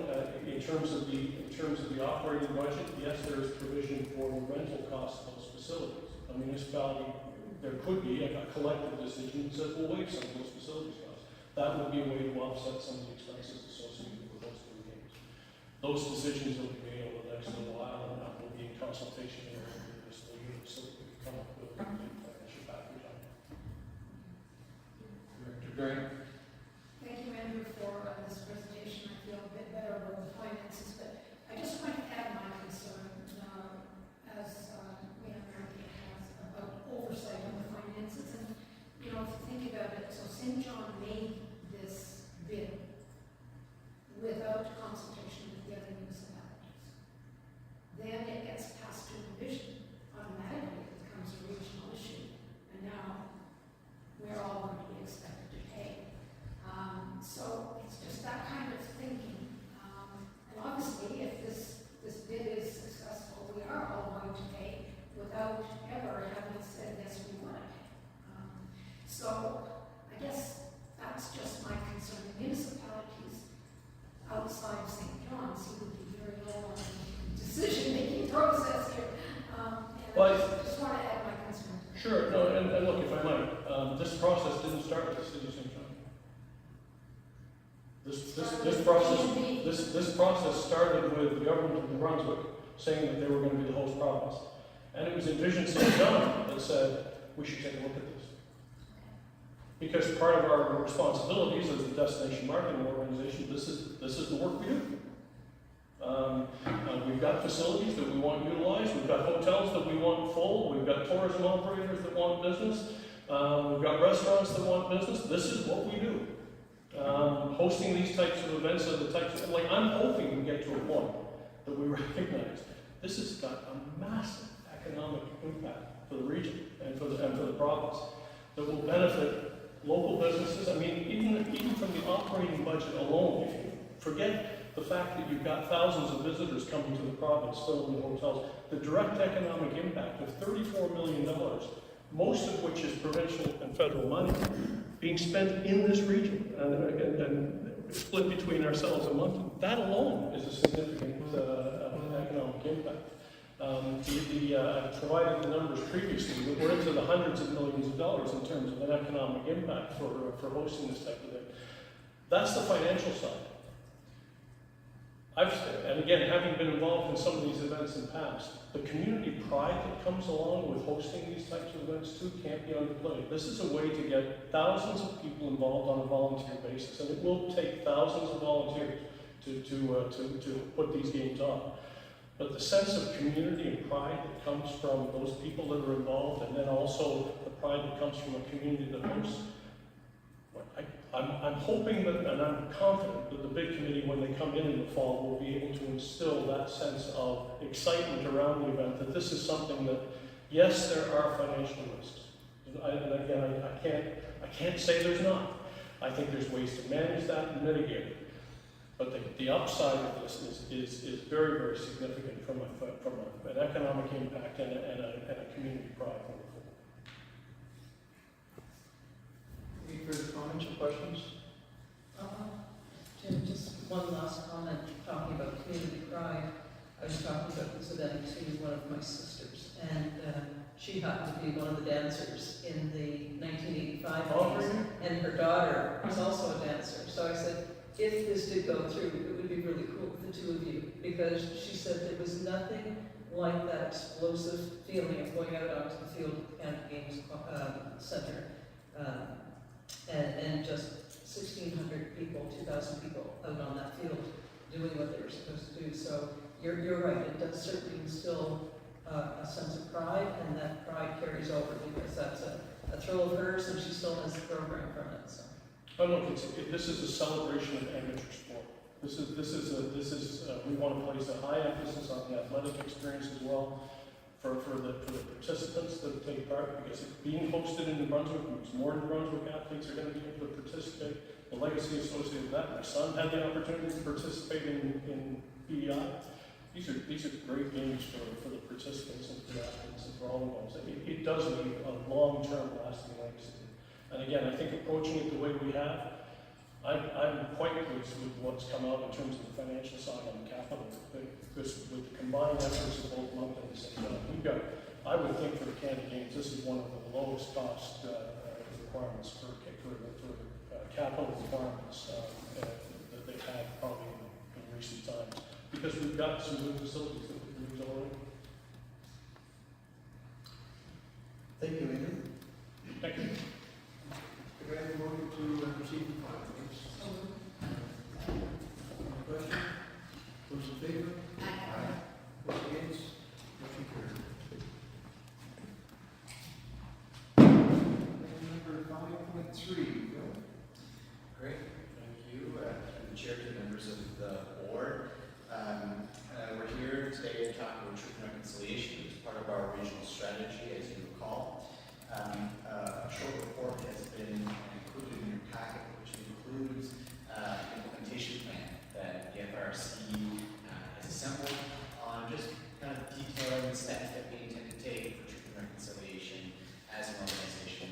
in terms of the operating budget, yes, there is provision for the rental costs of those facilities. A municipality, there could be a collective decision that says, we'll waive some of those facilities costs. That would be a way to offset some of the expenses associated with those two games. Those decisions will be made over the next little while, and that will be in consultation with the municipal units, so that we can come up with a financial package on it. Director Grant? Thank you, Andrew, for this presentation. I feel a bit better about the finances, but I just want to add my concern, as America has about oversight on the finances. And, if you think about it, so St. John made this bid without consultation with the other municipalities. Then it gets passed to a division, automatically it becomes a regional issue, and now we're all going to be expected to pay. So it's just that kind of thinking. And obviously, if this bid is successful, we are all going to pay without ever having said, yes, we want to pay. So I guess that's just my concern. The municipalities outside St. John's seem to be very low on the decision-making process here. And Well, I just want to add my concern. Sure, no, and look, if I might, this process didn't start with the city of St. John. This process started with the government of New Brunswick saying that they were going to be the host province. And it was Envision St. John that said, we should take a look at this. Because part of our responsibilities as a destination marketing organization, this is the work we do. We've got facilities that we want utilized, we've got hotels that we want full, we've got tourism operators that want business, we've got restaurants that want business. This is what we do. Hosting these types of events are the types of, I'm hoping we get to a point that we recognize this has got a massive economic impact for the region and for the province that will benefit local businesses. I mean, even from the operating budget alone, if you forget the fact that you've got thousands of visitors coming to the province, filling the hotels, the direct economic impact of $34 million, most of which is provincial and federal money, being spent in this region and split between ourselves and Moncton. That alone is a significant economic impact. I provided the numbers previously, but we're into the hundreds of millions of dollars in terms of an economic impact for hosting this type of thing. That's the financial side. And again, having been involved in some of these events in the past, the community pride that comes along with hosting these types of events too can't be underplayed. This is a way to get thousands of people involved on a volunteer basis, and it will take thousands of volunteers to put these games on. But the sense of community and pride that comes from those people that are involved, and then also the pride that comes from a community that hosts, I'm hoping that, and I'm confident that the bid committee, when they come in the fall, will be able to instill that sense of excitement around the event, that this is something that, yes, there are financial risks. And again, I can't say there's not. I think there's ways to manage that and mitigate it. But the upside of this is very, very significant from an economic impact and a community pride. Any further comments or questions? Jim, just one last comment, talking about community pride. I was talking about this event to one of my sisters, and she happened to be one of the dancers in the 1985 games, and her daughter was also a dancer. So I said, if this did go through, it would be really cool with the two of you, because she said there was nothing like that explosive feeling of going out onto the field at the Canada Games Center, and just 1,600 people, 2,000 people out on that field doing what they were supposed to do. So you're right, it does certainly instill a sense of pride, and that pride carries over, because that's a thrill of hers, and she still has the program from it. So. Oh, look, this is a celebration of amateur sport. We want to place a high emphasis on the athletic experience as well for the participants that take part, because it's being hosted in New Brunswick, means more New Brunswick athletes are going to be able to participate. The legacy associated with that. My son had the opportunity to participate in BEI. These are great games for the participants and for the athletes and for all involved. It does leave a long-term lasting legacy. And again, I think approaching it the way we have, I'm quite pleased with what's come out in terms of the financial side on the capital, because with the combined efforts of both Moncton and St. John, I would think for the Canada Games, this is one of the lowest cost requirements for capital requirements that they've had probably in recent times, because we've got some new facilities that we can use already. Thank you, Andrew. Thank you. Could I have a motion to proceed to final, please? Question? Those in favor? Aye. Those against? Motion carried. Item number 5.3, Bill. Great, thank you, through the chair to the members of the board. We're here today to talk about truth and reconciliation as part of our regional strategy, as you recall. A short report has been included in your packet, which includes an implementation plan that the FRSC has assembled on just kind of detailing the steps that we intend to take for truth and reconciliation as an organization.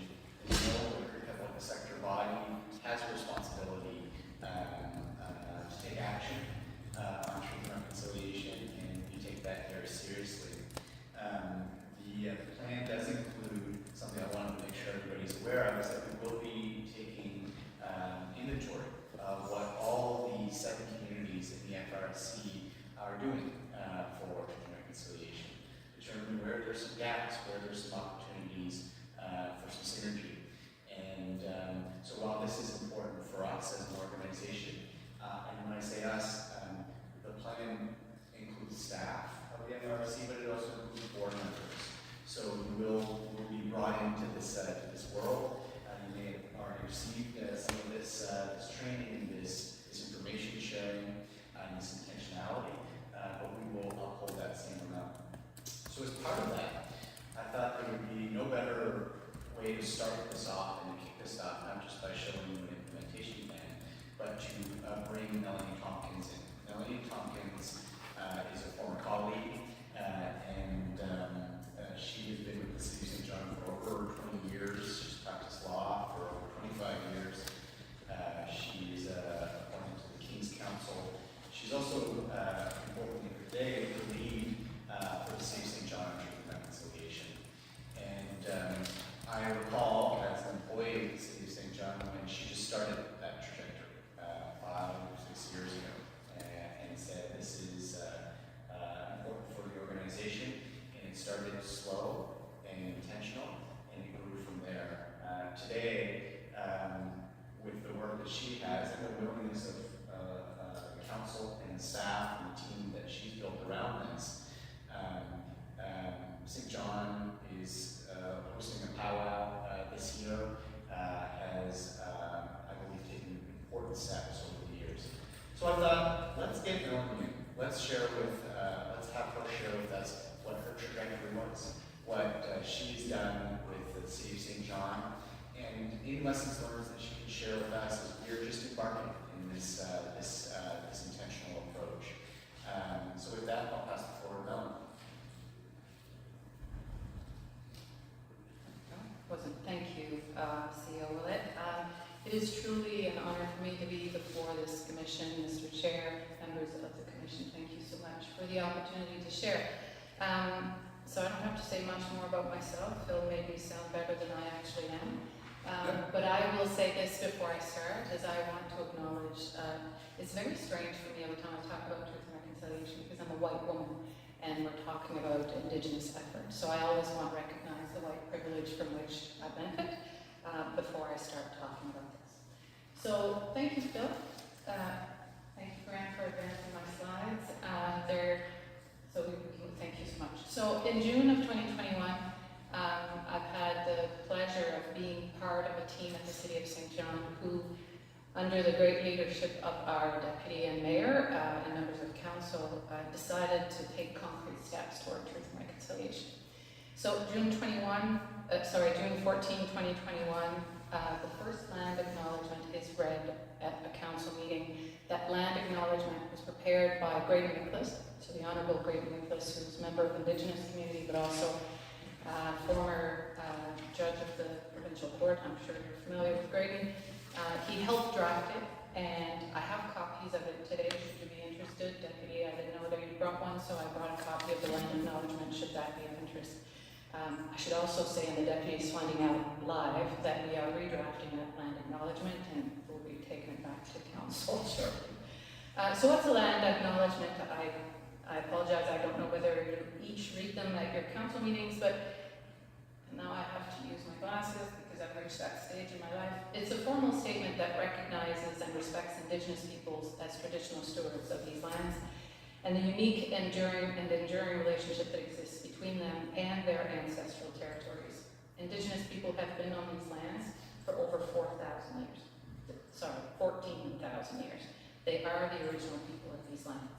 As you know, we're kind of like a sector body, has a responsibility to take action on truth and reconciliation, and we take that very seriously. The plan does include something I wanted to make sure everybody's aware of, is that we will be taking inventory of what all the 7 communities in the FRSC are doing for truth and reconciliation. Determine where there's some gaps, where there's some opportunities for some synergy. And so while this is important for us as an organization, and when I say us, the plan includes staff of the FRSC, but it also includes board members. So we will be brought into this world. You may have already received some of this training, this information sharing, and this intentionality, but we will uphold that same amount. So as part of that, I thought there would be no better way to start this off and to kick this off, not just by showing you an implementation plan, but to bring Melanie Tompkins in. Melanie Tompkins is a former colleague, and she has been with the City of St. John for over 20 years. She's practiced law for over 25 years. She's appointed to the King's Council. She's also, importantly for today, the lead for the City of St. John on Truth and Reconciliation. And I recall, as an employee of the City of St. John, when she just started that trajectory 5 or 6 years ago, and said this is important for the organization. And it started slow and intentional, and it grew from there. Today, with the work that she has and the willingness of the council and the staff and the team that she's built around this, St. John is hosting a powwow this year, has, I believe, taken important steps over the years. So I thought, let's get Melanie in. Let's share with, let's have her share with us what her trajectory was, what she's done with the City of St. John, and any lessons learned that she can share with us as we're just embarking in this intentional approach. So with that, I'll pass the floor to Melanie. Thank you, CEO Willett. It is truly an honor for me to be before this commission, Mr. Chair, members of the commission. Thank you so much for the opportunity to share. So I don't have to say much more about myself. Phil made me sound better than I actually am. But I will say this before I start, as I want to acknowledge, it's very strange for me every time I talk about truth and reconciliation, because I'm a white woman and we're talking about Indigenous efforts. So I always want to recognize the white privilege from which I benefit before I start talking about this. So thank you, Phil. Thank you, Grant, for advancing my slides. Thank you so much. So in June of 2021, I've had the pleasure of being part of a team at the City of St. John who, under the great leadership of our deputy and mayor and members of council, decided to take concrete steps toward truth and reconciliation. So June 14, 2021, the first land acknowledgement is read at a council meeting. That land acknowledgement was prepared by Grady Nicholas, so the Honourable Grady Nicholas, who's a member of the Indigenous community, but also former judge of the provincial Provincial Court. I'm sure you're familiar with Graydon. He helped draft it, and I have copies of it today, should you be interested. Deputy, I didn't know that you brought one, so I brought a copy of the land acknowledgement, should that be of interest. I should also say, and the deputy is finding out live, that we are redrafting that land acknowledgement and we'll be taking it back to council shortly. So what's a land acknowledgement? I apologize, I don't know whether you each read them at your council meetings, but now I have to use my glasses because I've reached that stage in my life. It's a formal statement that recognizes and respects Indigenous peoples as traditional stewards of these lands and the unique, enduring relationship that exists between them and their ancestral territories. Indigenous people have been on these lands for over 4,000 years. Sorry, 14,000 years. They are the original people of these lands.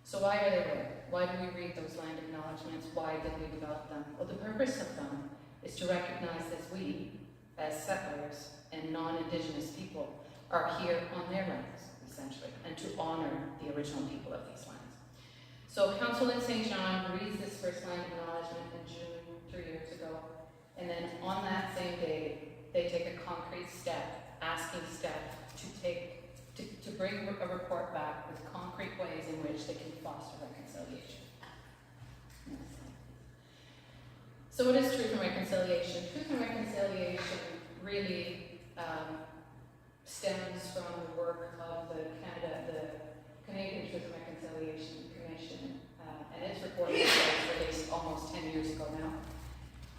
So why are they there? Why do we read those land acknowledgements? Why did we develop them? Well, the purpose of them is to recognize that we, as settlers and non-Indigenous people, are here on their lands, essentially, and to honor the original people of these lands. So Council in St. John reads this first land acknowledgement in June 3 years ago, and then on that same day, they take a concrete step, asking staff to bring a report back with concrete ways in which they can foster reconciliation. So what is truth and reconciliation? Truth and reconciliation really stems from the work of the Canadian Truth and Reconciliation Commission, and its report was released almost 10 years ago now.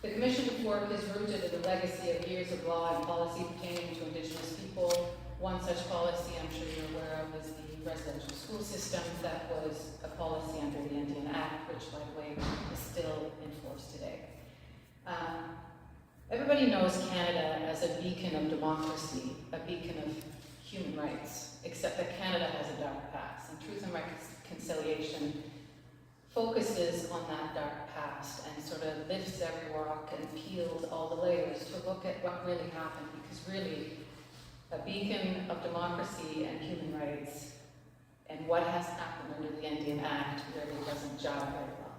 The Commission's work is rooted in the legacy of years of law and policy pertaining to Indigenous people. One such policy I'm sure you're aware of is the residential school system. That was a policy under the Indian Act, which, by the way, is still in force today. Everybody knows Canada as a beacon of democracy, a beacon of human rights, except that Canada has a dark past, and Truth and Reconciliation focuses on that dark past and sort of lifts every rock and peels all the layers to look at what really happened, because really, a beacon of democracy and human rights and what has happened under the Indian Act really doesn't jive very well.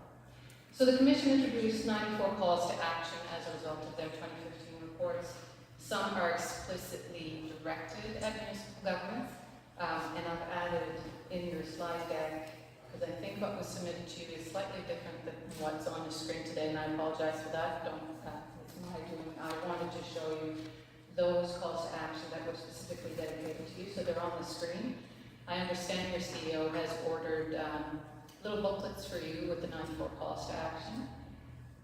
So the Commission introduced 94 calls to action as a result of their 2015 reports. Some are explicitly directed at municipal governments, and I've added in your slide deck, because I think what was submitted to you is slightly different than what's on the screen today, and I apologize for that. It's my doing. I wanted to show you those calls to action that were specifically dedicated to you, so they're on the screen. I understand your CEO has ordered little booklets for you with the 94 calls to action.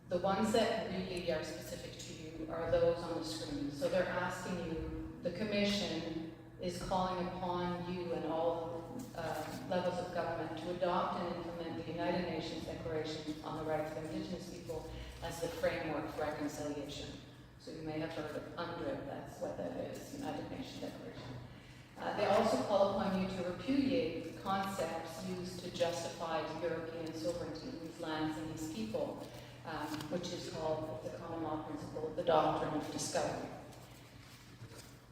The ones that really are specific to you are those on the screen. So they're asking you, the Commission is calling upon you and all levels of government to adopt and implement the United Nations Declaration on the Rights of Indigenous People as the framework for reconciliation. So you may have heard of UNDRIP, that's what that is, United Nations Declaration. They also call upon you to repudiate concepts used to justify European sovereignty in these lands and these people, which is called the common law principle, the doctrine of discovery.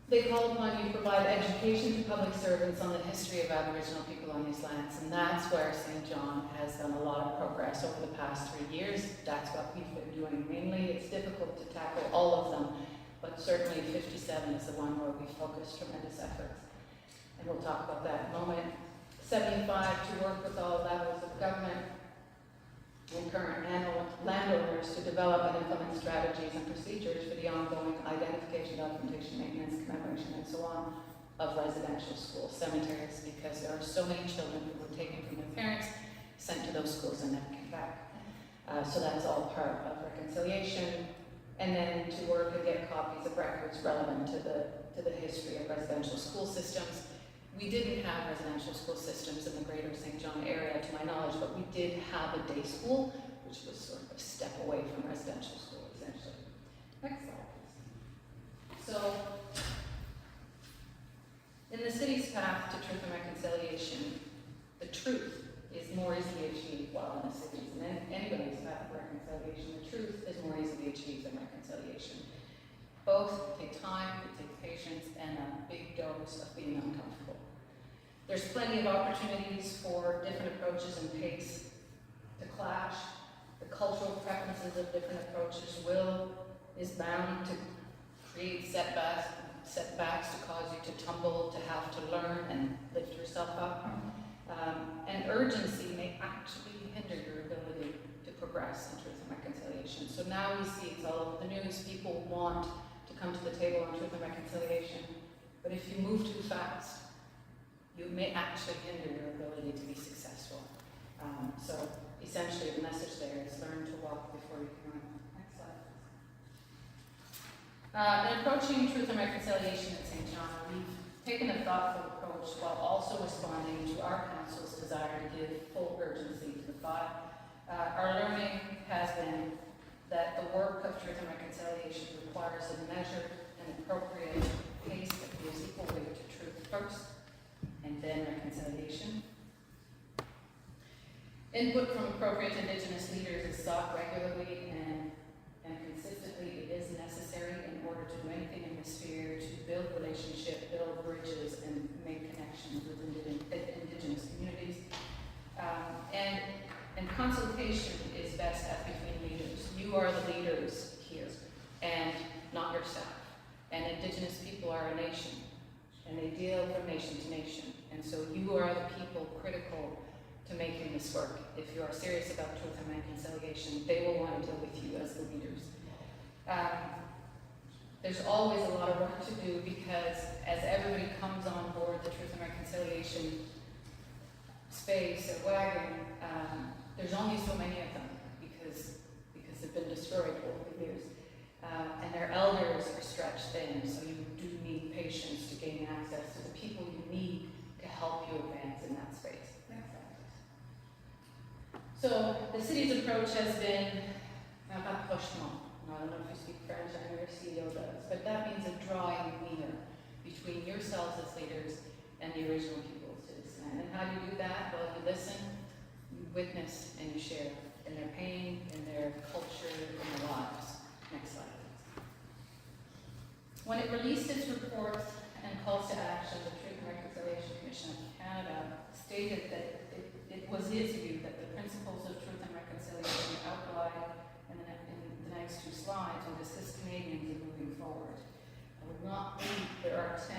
They call upon you to provide education to public servants on the history of Aboriginal people on these lands, and that's where St. John has done a lot of progress over the past 3 years. That's what we've been doing mainly. It's difficult to tackle all of them, but certainly 57 is the one where we focus tremendous efforts. And we'll talk about that in a moment. 75, to work with all levels of government and current landowners to develop and implement strategies and procedures for the ongoing identification, documentation, maintenance, commemoration, and so on of residential school cemeteries, because there are so many children who were taken from their parents, sent to those schools and never came back. So that's all part of reconciliation. And then to work and get copies of records relevant to the history of residential school systems. We didn't have residential school systems in the greater St. John area, to my knowledge, but we did have a day school, which was sort of a step away from residential school, essentially. Next slide, please. So, in the city's path to truth and reconciliation, the truth is more easily achieved while in the cities. And in anybody's path of reconciliation, the truth is more easily achieved than reconciliation. Both take time, it takes patience, and a big dose of being uncomfortable. There's plenty of opportunities for different approaches and pace to clash. The cultural preferences of different approaches is bound to create setbacks to cause you to tumble, to have to learn and lift yourself up. And urgency may actually hinder your ability to progress in truth and reconciliation. So now we see it's all over the news. People want to come to the table on truth and reconciliation, but if you move too fast, you may actually hinder your ability to be successful. So essentially the message there is learn to walk before you can run. Next slide. In approaching truth and reconciliation at St. John, we've taken a thoughtful approach while also responding to our council's desire to give full urgency to the file. Our learning has been that the work of truth and reconciliation requires a measured and appropriate pace that gives equal weight to truth first, and then reconciliation. Input from appropriate Indigenous leaders is sought regularly and consistently. It is necessary in order to do anything in this sphere to build relationship, build bridges, and make connections with Indigenous communities. And consultation is best had between leaders. You are the leaders here, and not yourself. And Indigenous people are a nation, and they deal from nation to nation. And so you are the people critical to making this work. If you are serious about truth and reconciliation, they will want to deal with you as the leaders. There's always a lot of work to do because as everybody comes on board the truth and reconciliation space or wagon, there's only so many of them because they've been destroyed over the years. And their elders are stretched thin, so you do need patience to gain access to the people you need to help you advance in that space. Next slide. So the city's approach has been rapprochement. I don't know if you speak French, I know your CEO does, but that means a drawing near between yourselves as leaders and the original people of this land. And how do you do that? Well, you listen, you witness, and you share in their pain, in their culture, in their lives. Next slide, please. When it released its report and calls to action, the Truth and Reconciliation Commission of Canada stated that it was its view that the principles of truth and reconciliation outlined in the next two slides would assist Canadians in moving forward. I will not read, there are 10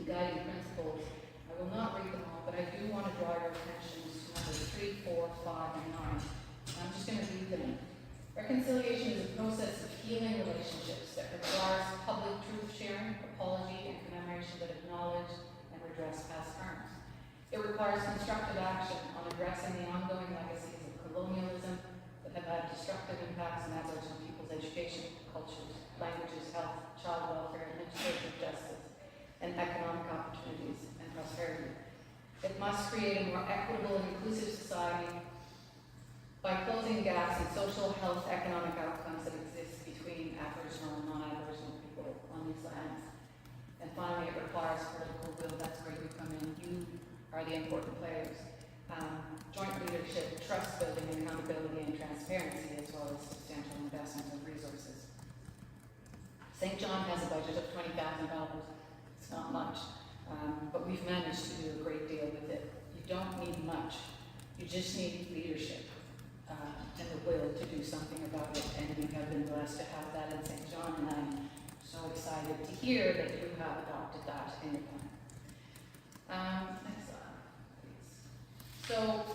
guiding principles. I will not read them all, but I do want to draw your attention to numbers 3, 4, 5, and 9. I'm just going to read them. Reconciliation is a process of healing relationships that requires public truth sharing, apology, and commemoration that acknowledge and redress past harms. It requires constructive action on addressing the ongoing legacies of colonialism that have had destructive impacts on Aboriginal people's education, cultures, languages, health, child welfare, administrative justice, and economic opportunities and prosperity. It must create a more equitable and inclusive society by closing gaps in social, health, economic outcomes that exist between Aboriginal and non-Aboriginal people on these lands. And finally, it requires political will. That's where you come in. You are the important players. Joint leadership, trust building, accountability, and transparency, as well as substantial investment of resources. St. John has a budget of $20,000. It's not much, but we've managed to do a great deal with it. You don't need much. You just need leadership and the will to do something about it, and we have been blessed to have that in St. John, and I'm so excited to hear that you have adopted that in your plan. Next slide, please. So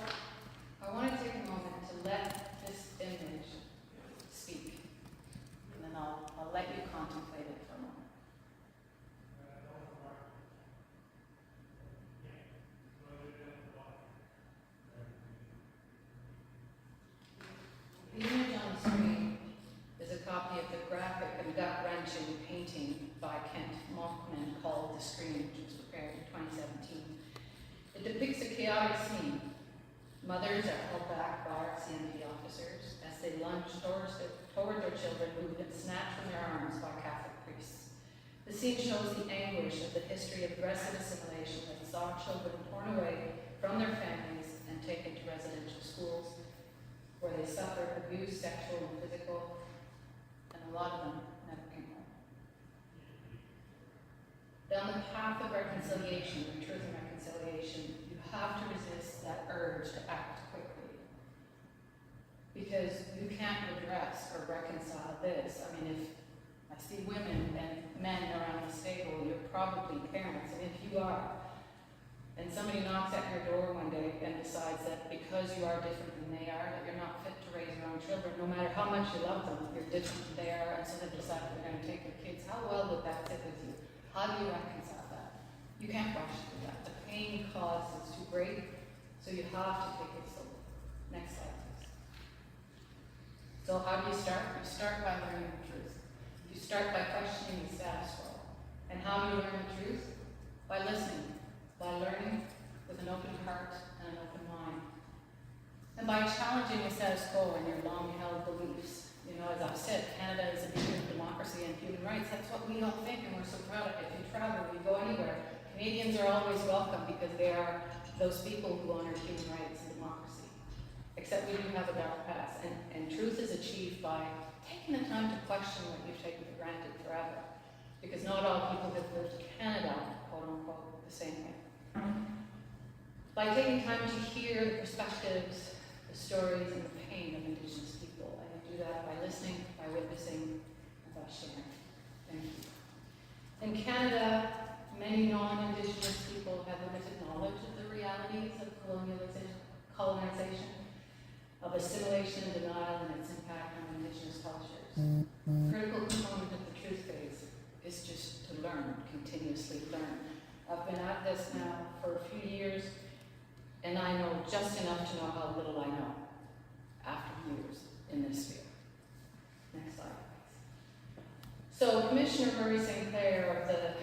I want to take a moment to let this image speak, and then I'll let you contemplate it for a moment. The image on the screen is a copy of the graphic and gut-wrenching painting by Kent Monkman called The Screen, which was prepared in 2017. It depicts a chaotic scene. Mothers are held back by RCMP officers as they lunge toward their children who have been snatched from their arms by Catholic priests. The scene shows the anguish of the history of aggressive assimilation that saw children torn away from their families and taken to residential schools, where they suffered abuse, sexual and physical, and a lot of them never came home. Down the path of reconciliation, of truth and reconciliation, you have to resist that urge to act quickly. Because you can't redress or reconcile this. I mean, if I see probably parents, and if you are, and somebody knocks at your door one day and decides that because you are different than they are, that you're not fit to raise your own children, no matter how much you love them, you're different than they are, and so they decide they're going to take their kids, how well would that sit with you? How do you reconcile that? You can't rush through that. The pain caused is too great, so you have to take it slowly. Next slide, please. So how do you start? You start by learning the truth. You start by questioning the status quo. And how do you learn the truth? By listening. By learning with an open heart and an open mind. And by challenging the status quo and your long-held beliefs. You know, as I've said, Canada is a beacon of democracy and human rights. That's what we all think, and we're so proud of it. If you travel, you go anywhere, Canadians are always welcome because they are those people who honor human rights and democracy. Except we do have a dark past, and truth is achieved by taking the time to question what you've taken for granted forever. Because not all people have lived Canada, quote unquote, the same way. By taking time to hear the perspectives, the stories, and the pain of Indigenous people. And you do that by listening, by witnessing, and by sharing. Thank you. In Canada, many non-Indigenous people have limited knowledge of the realities of colonization, of assimilation and denial and its impact on Indigenous cultures. Critical component of the truth phase is just to learn, continuously learn. I've been at this now for a few years, and I know just enough to know how little I know after years in this field. Next slide, please. So Commissioner Murray St. Clair of the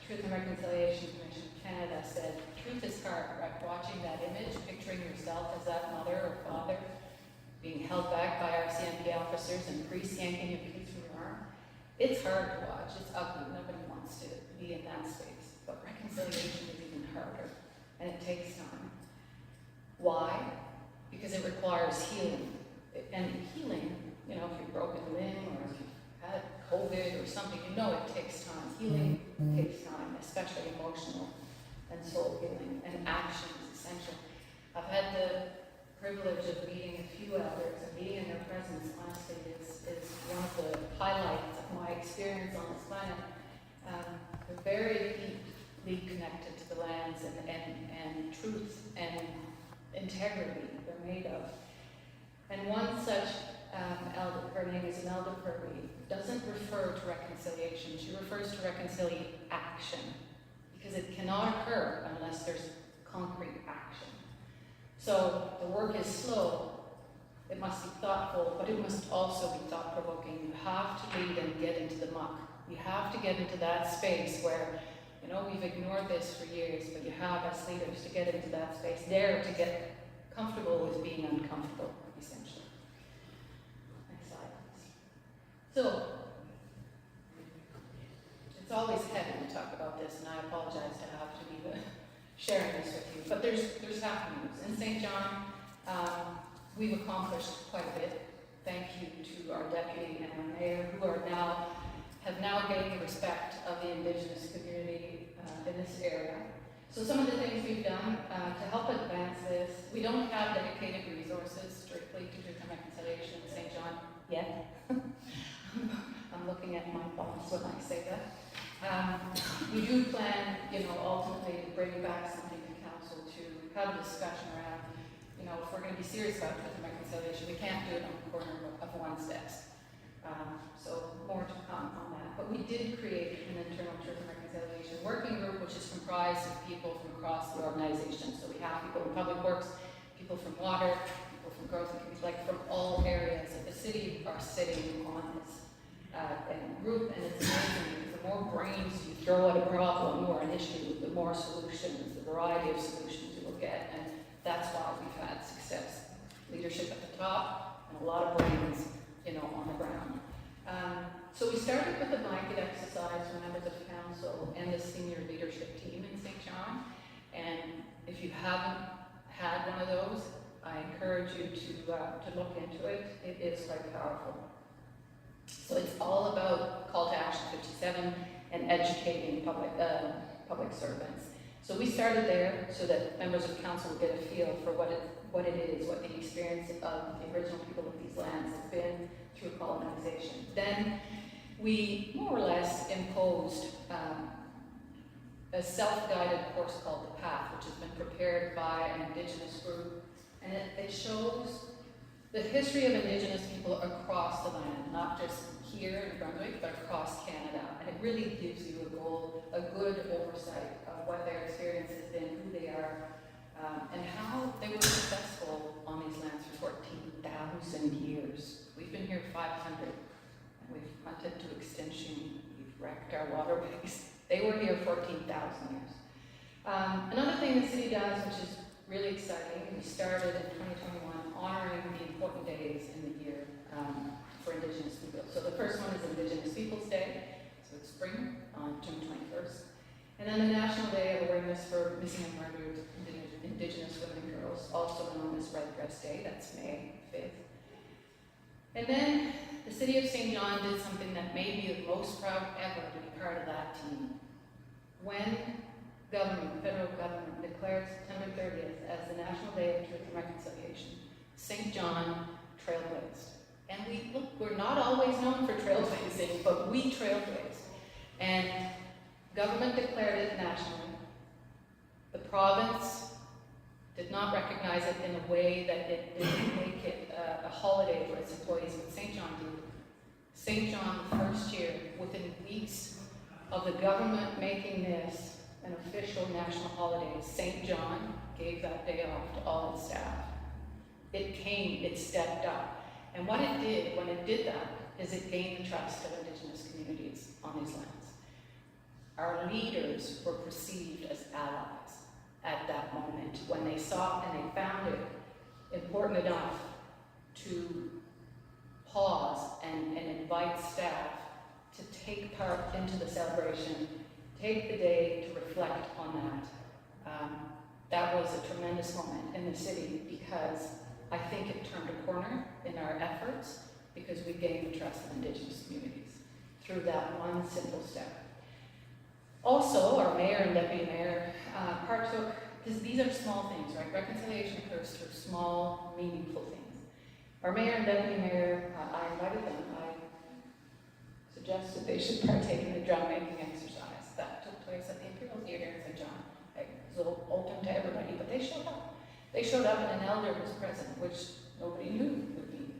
Truth and Reconciliation Commission of Canada said, truth is hard, right? Watching that image, picturing yourself as that mother or father being held back by RCMP officers and priests yanking your kids from your arm. It's hard to watch, it's ugly, nobody wants to be in that space. But reconciliation is even harder, and it takes time. Why? Because it requires healing. And healing, you know, if you've broken a limb or if you've had COVID or something, you know it takes time. Healing takes time, especially emotional and soul healing, and action is essential. I've had the privilege of meeting a few elders, and being in their presence, honestly, is one of the highlights of my experience on this planet. They're very deeply connected to the lands and truth and integrity they're made of. And one such elder, her name is Imelda Purley, doesn't refer to reconciliation. She refers to action, because it cannot occur unless there's concrete action. So the work is slow, it must be thoughtful, but it must also be thought-provoking. You have to lead and get into the muck. You have to get into that space where, you know, we've ignored this for years, but you have as leaders to get into that space, dare to get comfortable with being uncomfortable, essentially. Next slide, please. So, it's always heavy to talk about this, and I apologize to have to be sharing this with you, but there's happenings. In St. John, we've accomplished quite a bit. Thank you to our deputy and our mayor, who have now gained the respect of the Indigenous community in this area. So some of the things we've done to help advance this, we don't have dedicated resources strictly to truth and reconciliation in St. John yet. I'm looking at my boss when I say that. We do plan, ultimately to bring back something to council to have a discussion around, if we're going to be serious about truth and reconciliation, we can't do it on the corner of one steps. So more to come on that. But we did create an internal truth and reconciliation working group, which is comprised of people from across the organization. So we have people in public works, people from water, people from growth and community, like from all areas of the city are sitting on this group, and it's amazing because the more brains you throw at a problem or an issue, the more solutions, the variety of solutions you will get, and that's why we've had success. Leadership at the top and a lot of brains, on the ground. So we started with a blanket exercise for members of council and the senior leadership team in St. John, and if you haven't had one of those, I encourage you to look into it. It is quite powerful. So it's all about Call to Action 57 and educating public servants. So we started there so that members of council would get a feel for what it is, what the experience of the original people of these lands has been through colonization. Then we more or less imposed a self-guided course called The Path, which has been prepared by an Indigenous group. And it shows the history of Indigenous people across the land, not just here in Brunswick, but across Canada. And it really gives you a good oversight of what their experience has been, who they are, and how they were successful on these lands for 14,000 years. We've been here 500, and we've hunted to extinction. We've wrecked our waterways. They were here 14,000 years. Another thing the city does, which is really exciting, we started in 2021 honoring the important days in the year for Indigenous people. So the first one is Indigenous Peoples Day, so it's spring on June 21st. And then the National Day of Awareness for Missing and Murdered Indigenous Women and Girls, also known as Red Dress Day, that's May 5th. And then the City of St. John did something that made me the most proud ever to be part of that team. When government, federal government, declared September 30th as the National Day of Truth and Reconciliation, St. John trailblazed. And we're not always known for trailblazing, but we trailblazed. And government declared it nationally. The province did not recognize it in a way that it didn't make it a holiday for its employees, but St. John did. St. John, the first year, within weeks of the government making this an official national holiday, St. John gave that day off to all its staff. It stepped up. And what it did when it did that is it gained the trust of Indigenous communities on these lands. Our leaders were perceived as allies at that moment when they saw and they found it important enough to pause and invite staff to take part into the celebration, take the day to reflect on that. That was a tremendous moment in the city because I think it turned a corner in our efforts because we gained the trust of Indigenous communities through that one simple step. Also, our mayor and deputy mayor partook, because these are small things, right? Reconciliation occurs through small, meaningful things. Our mayor and deputy mayor, I invited them. I suggested they should partake in the drum making exercise that took place at the Imperial Theatre in St. John. It was open to everybody, but they showed up. They showed up and an elder was present, which nobody knew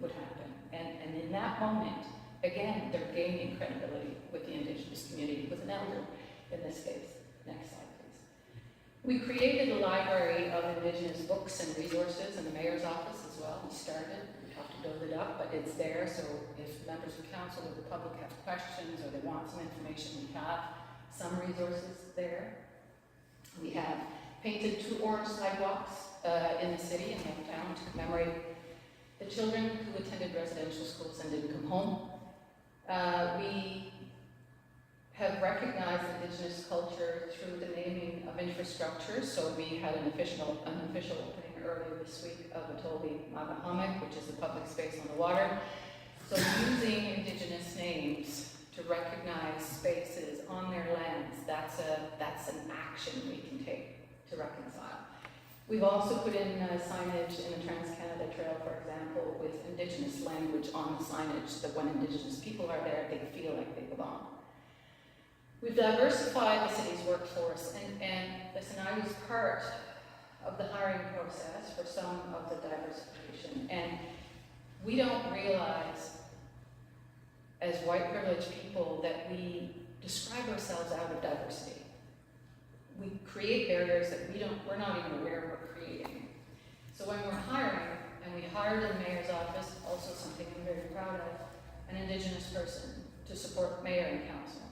would happen. And in that moment, again, they're gaining credibility with the Indigenous community, with an elder in this case. Next slide, please. We created a library of Indigenous books and resources in the mayor's office as well. We started, we have to build it up, but it's there, so if members of council or the public have questions or they want some information, we have some resources there. We have painted 2 orange sidewalks in the city and downtown to commemorate the children who attended residential schools and didn't come home. We have recognized Indigenous culture through the naming of infrastructure. So we had an official opening earlier this week of Atobi Magahamek, which is a public space on the water. So using Indigenous names to recognize spaces on their lands, that's an action we can take to reconcile. We've also put in signage in the Trans-Canada Trail, for example, with Indigenous language on the signage, that when Indigenous people are there, they feel like they belong. We've diversified the city's workforce, and listen, I was part of the hiring process for some of the diversification, and we don't realize as white privileged people that we describe ourselves out of diversity. We create barriers that we're not even aware we're creating. So when we're hiring, and we hired in the mayor's office, also something I'm very proud of, an Indigenous person to support mayor and council.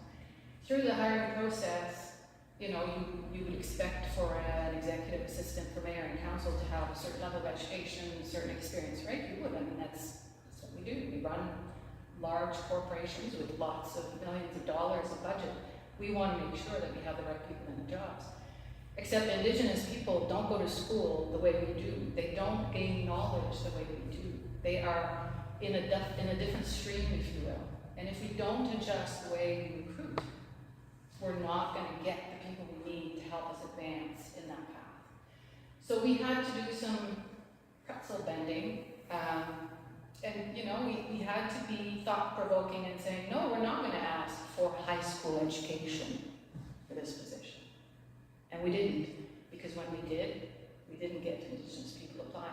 Through the hiring process, you would expect for an executive assistant for mayor and council to have a certain level of education, a certain experience, right? You would, I mean, that's what we do. We run large corporations with lots of millions of dollars of budget. We want to make sure that we have the right people in the jobs. Except Indigenous people don't go to school the way we do. They don't gain knowledge the way we do. They are in a different stream, if you will. And if we don't adjust the way we recruit, we're not going to get the people we need to help us advance in that path. So we had to do some pretzel bending, and we had to be thought-provoking and saying, no, we're not going to ask for high school education for this position. And we didn't, because when we did, we didn't get Indigenous people applying.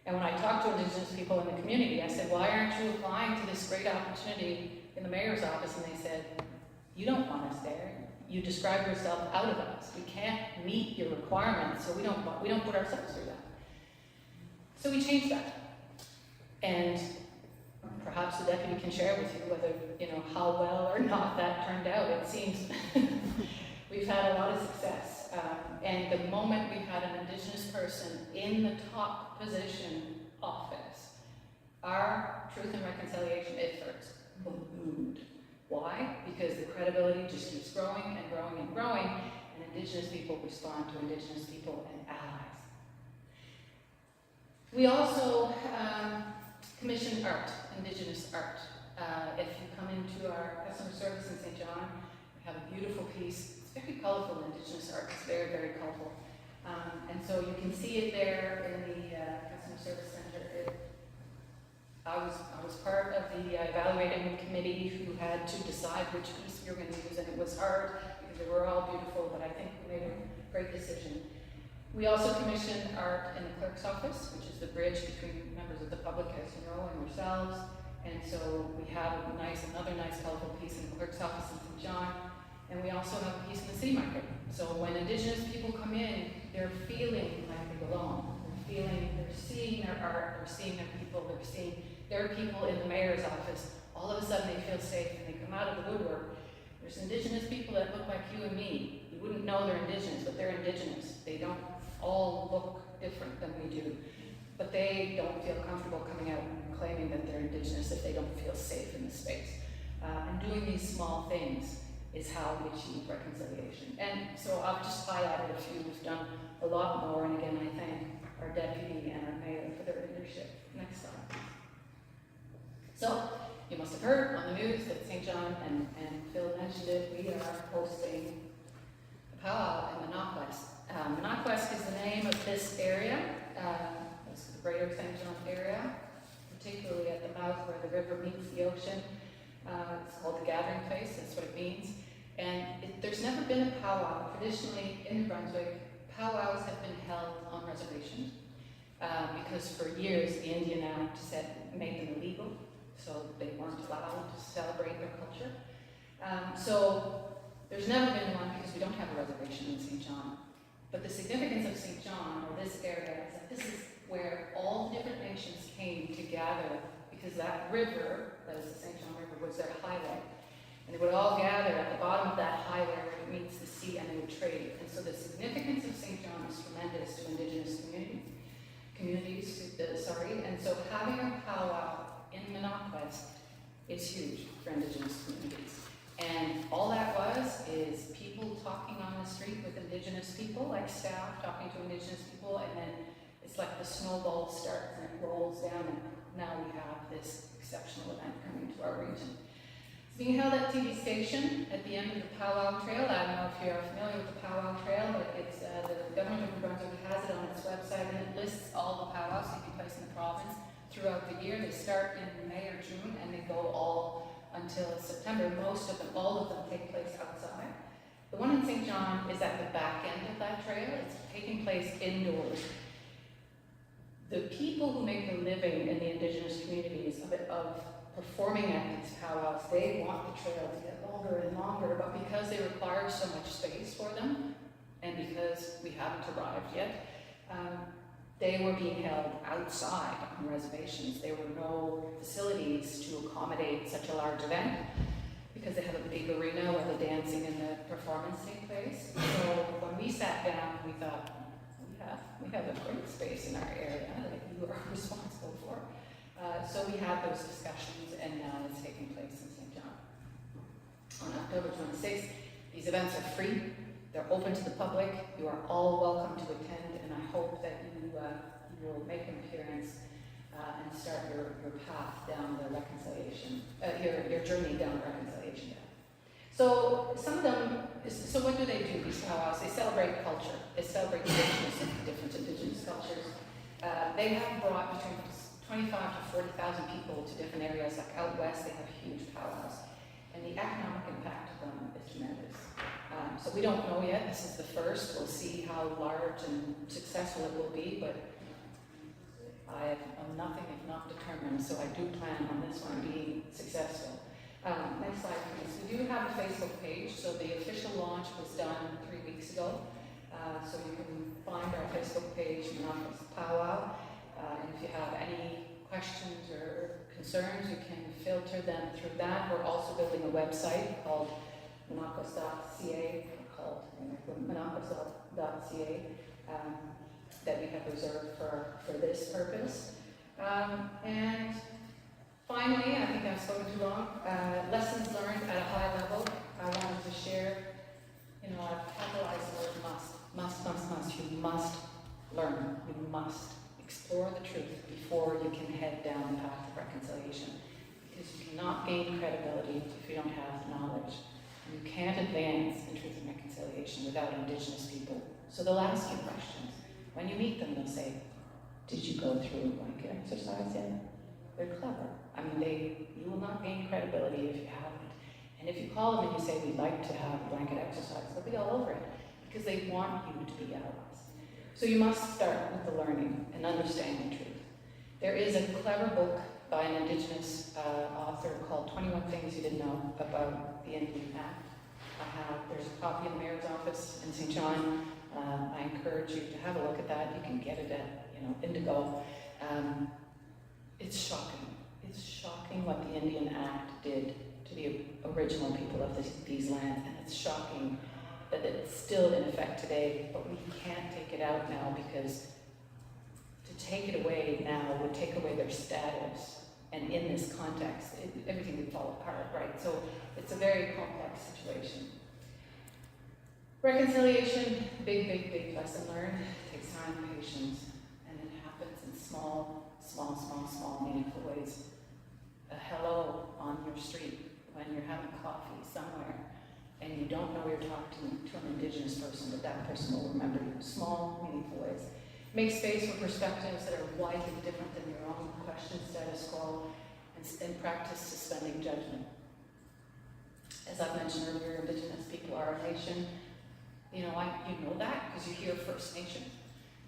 And when I talked to Indigenous people in the community, I said, why aren't you applying to this great opportunity in the mayor's office? And they said, you don't want us there. You describe yourself out of us. We can't meet your requirements, so we don't put ourselves through that. So we changed that. And perhaps the deputy can share with you whether, how well or not that turned out. It seems we've had a lot of success. And the moment we've had an Indigenous person in the top position office, our Truth and Reconciliation efforts boomed. Why? Because the credibility just keeps growing and growing and growing, and Indigenous people respond to Indigenous people and allies. We also commission art, Indigenous art. If you come into our customer service in St. John, we have a beautiful piece. It's very colorful, Indigenous art. It's very, very colorful. And so you can see it there in the customer service center. I was part of the evaluating committee who had to decide which piece we were going to use, and it was hard because they were all beautiful, but I think we made a great decision. We also commission art in the clerk's office, which is the bridge between members of the public, as you know, and yourselves. And so we have another nice colorful piece in the clerk's office in St. John, and we also have a piece in the city market. So when Indigenous people come in, they're feeling like they belong. They're seeing their art, they're seeing their people, they're seeing their people in the mayor's office. All of a sudden they feel safe and they come out of the woodwork. There's Indigenous people that look like you and me. You wouldn't know they're Indigenous, but they're Indigenous. They don't all look different than we do. But they don't feel comfortable coming out and claiming that they're Indigenous if they don't feel safe in the space. And doing these small things is how we achieve reconciliation. And so I've just highlighted a few. We've done a lot more, and again, I thank our deputy and our mayor for their leadership. Next slide. So, you must have heard on the news that St. John, and Phil mentioned it, we are hosting a powwow in Monoquest. Monoquest is the name of this area. It's the greater St. John area, particularly at the mouth where the river meets the ocean. It's called the gathering place, that's what it means. And there's never been a powwow. Traditionally in New Brunswick, powwows have been held on reservations because for years the Indian Act made them illegal, so they weren't allowed to celebrate their culture. So there's never been one because we don't have a reservation in St. John. But the significance of St. John, or this area, is that this is where all the different nations came to gather, because that river, that is the St. John River, was their highway. And they would all gather at the bottom of that highway where it meets the sea, and they would trade. And so the significance of St. John is tremendous to Indigenous communities. And so having a powwow in Monoquest is huge for Indigenous communities. And all that is people talking on the street with Indigenous people, like staff talking to Indigenous people, and then it's like the snowball starts and it rolls down, and now we have this exceptional event coming to our region. It's being held at TV Station at the end of the Powwow Trail. I don't know if you're familiar with the Powwow Trail, but it's the government of New Brunswick has it on its website, and it lists all the powwows taking place in the province throughout the year. They start in May or June, and they go all until September. All of them take place outside. The one in St. John is at the back end of that trail. It's taking place indoors. The people who make a living in the Indigenous communities of performing at these powwows, they want the trail to get longer and longer, but because they require so much space for them, and because we haven't arrived yet, they were being held outside on reservations. There were no facilities to accommodate such a large event because they have a big arena where the dancing and the performance take place. So when we sat down, we thought, we have a great space in our area that you are responsible for. So we had those discussions, and now it's taking place in St. John. On October 26th, these events are free. They're open to the public. You are all welcome to attend, and I hope that you will make an appearance and start your path down the reconciliation, your journey down the reconciliation path. So some of them, so what do? These powwows? They celebrate culture. They celebrate the richness of different Indigenous cultures. They have brought between 25 to 40,000 people to different areas. Like out west, they have huge powwows, and the economic impact of them is tremendous. So we don't know yet. This is the first. We'll see how large and successful it will be, but I am nothing if not determined, so I do plan on this one being successful. Next slide, please. We do have a Facebook page, so the official launch was done 3 weeks ago. So you can find our Facebook page, Monaco's Powwow. And if you have any questions or concerns, you can filter them through that. We're also building a website called monacos.ca, that we have reserved for this purpose. And finally, I think I've spoken too long, lessons learned at a high level. I wanted to share, I've capitalized the word must. You must learn. You must explore the truth before you can head down the path of reconciliation. Because you cannot gain credibility if you don't have knowledge. You can't advance in truth and reconciliation without Indigenous people. So they'll ask you questions. When you meet them, they'll say, did you go through a blanket exercise yet? They're clever. I mean, you will not gain credibility if you haven't. And if you call them and you say, we'd like to have a blanket exercise, they'll be all over it because they want you to be allies. So you must start with the learning and understanding truth. There is a clever book by an Indigenous author called 21 Things You Didn't Know About the Indian Act. There's a copy in the mayor's office in St. John. I encourage you to have a look at that. You can get it at, Indigo. It's shocking. It's shocking what the Indian Act did to the original people of these lands, and it's shocking that it's still in effect today, but we can't take it out now because to take it away now would take away their status, and in this context, everything would fall apart, right? So it's a very complex situation. Reconciliation, big lesson learned. It takes time and patience, and it happens in small, meaningful ways. A hello on your street when you're having coffee somewhere, and you don't know you're talking to an Indigenous person, but that person will remember you. Small, meaningful ways. Make space for perspectives that are widely different than your own. Question status quo, and practice suspending judgment. As I've mentioned earlier, Indigenous people are a nation. You know that because you hear First Nation.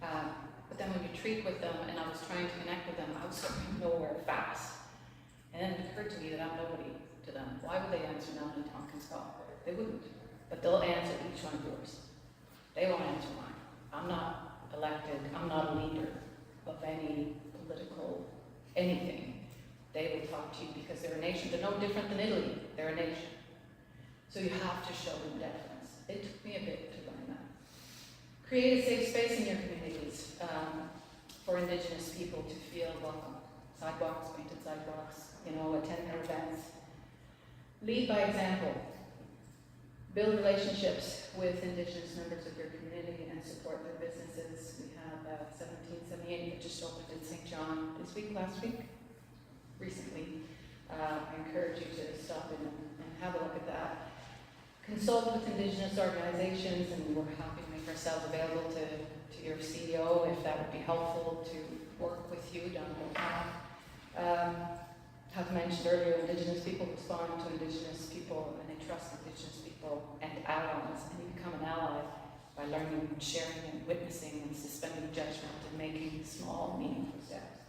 But then when you treat with them, and I was trying to connect with them, I was going nowhere fast. And then it occurred to me that I'm nobody to them. Why would they answer now in Tonkin Scott? They wouldn't. But they'll answer each one of yours. They won't answer mine. I'm not elected. I'm not a leader of any political anything. They will talk to you because they're a nation. They're no different than Italy. They're a nation. So you have to show them deference. It took me a bit to learn that. Create a safe space in your communities for Indigenous people to feel welcome. Sidewalks, painted sidewalks, attend their events. Lead by example. Build relationships with Indigenous members of your community and support their businesses. We have 1778 that just opened in St. John last week, recently. I encourage you to stop in and have a look at that. Consult with Indigenous organizations, and we're happy to make ourselves available to your CEO if that would be helpful to work with you down the path. As mentioned earlier, Indigenous people respond to Indigenous people, and they trust Indigenous people and allies, and you become an ally by learning, sharing, and witnessing, and suspending judgment, and making small, meaningful steps.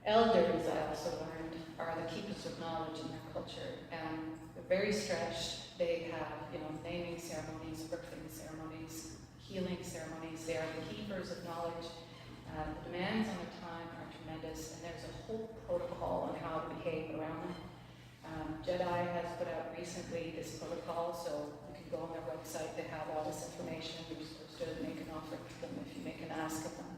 Elders, I also learned, are the keepers of knowledge in their culture. They're very stretched. They have, naming ceremonies, birthing ceremonies, healing ceremonies. They are the keepers of knowledge. The demands on their time are tremendous, and there's a whole protocol on how to behave around them. JEDI has put out recently this protocol, so you can go on their website. They have all this information. You're supposed to make an offer to them if you make an ask of them.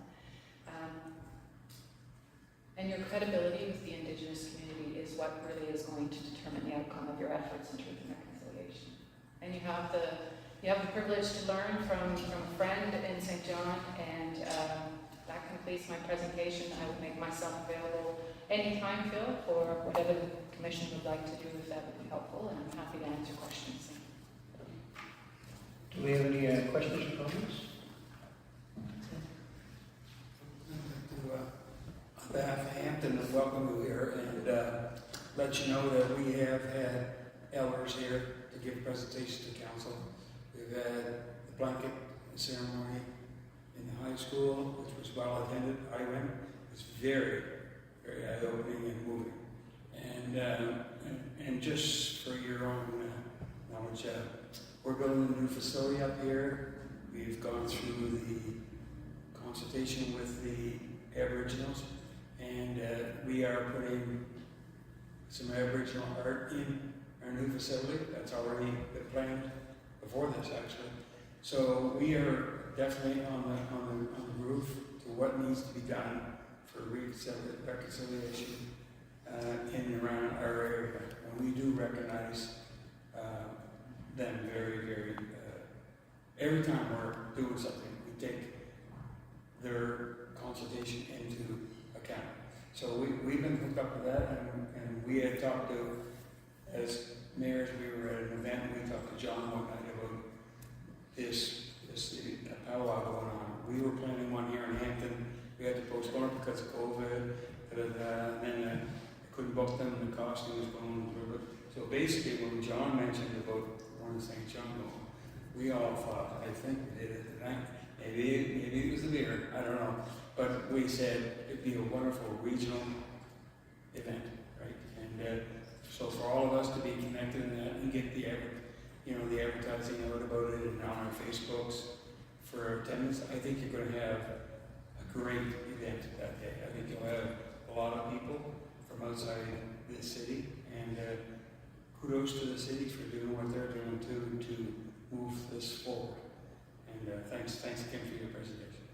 And your credibility with the Indigenous community is what really is going to determine the outcome of your efforts in truth and reconciliation. And you have the privilege to learn from a friend in St. John, and that completes my presentation. I would make myself available anytime, Phil, for whatever the Commission would like to do, if that would be helpful, and I'm happy to answer questions. Do we have any questions or comments? On behalf of Hampton, I welcome you here and let you know that we have had elders here to give presentations to council. We've had the blanket ceremony in the high school, which was well attended. I went. It was very, very eye-opening and moving. And just for your own knowledge, we're building a new facility up here. We've gone through the consultation with the Aboriginals, and we are putting some Aboriginal art in our new facility. That's already been planned before this, actually. So we are definitely on the roof to what needs to be done for reconciliation in and around our area. And we do recognize them very, very, every time we're doing something, we take their consultation into account. So we've been hooked up to that, and we had talked to, as mayors, we were at an event, and we talked to John one night about this powwow going on. We were planning one here in Hampton. We had to postpone it because of COVID, and then I couldn't book them, and the costume was going over. So basically, when John mentioned about one in St. John, we all thought, I think we did it tonight. Maybe it was the beer, I don't know. But we said it'd be a wonderful regional event, right? And so for all of us to be connected in that and get the advertising out about it and on our Facebooks for attendance, I think you're going to have a great event that day. I think you'll have a lot of people from outside the city, and kudos to the city for doing what they're doing to move this forward. And thanks again for your presentation.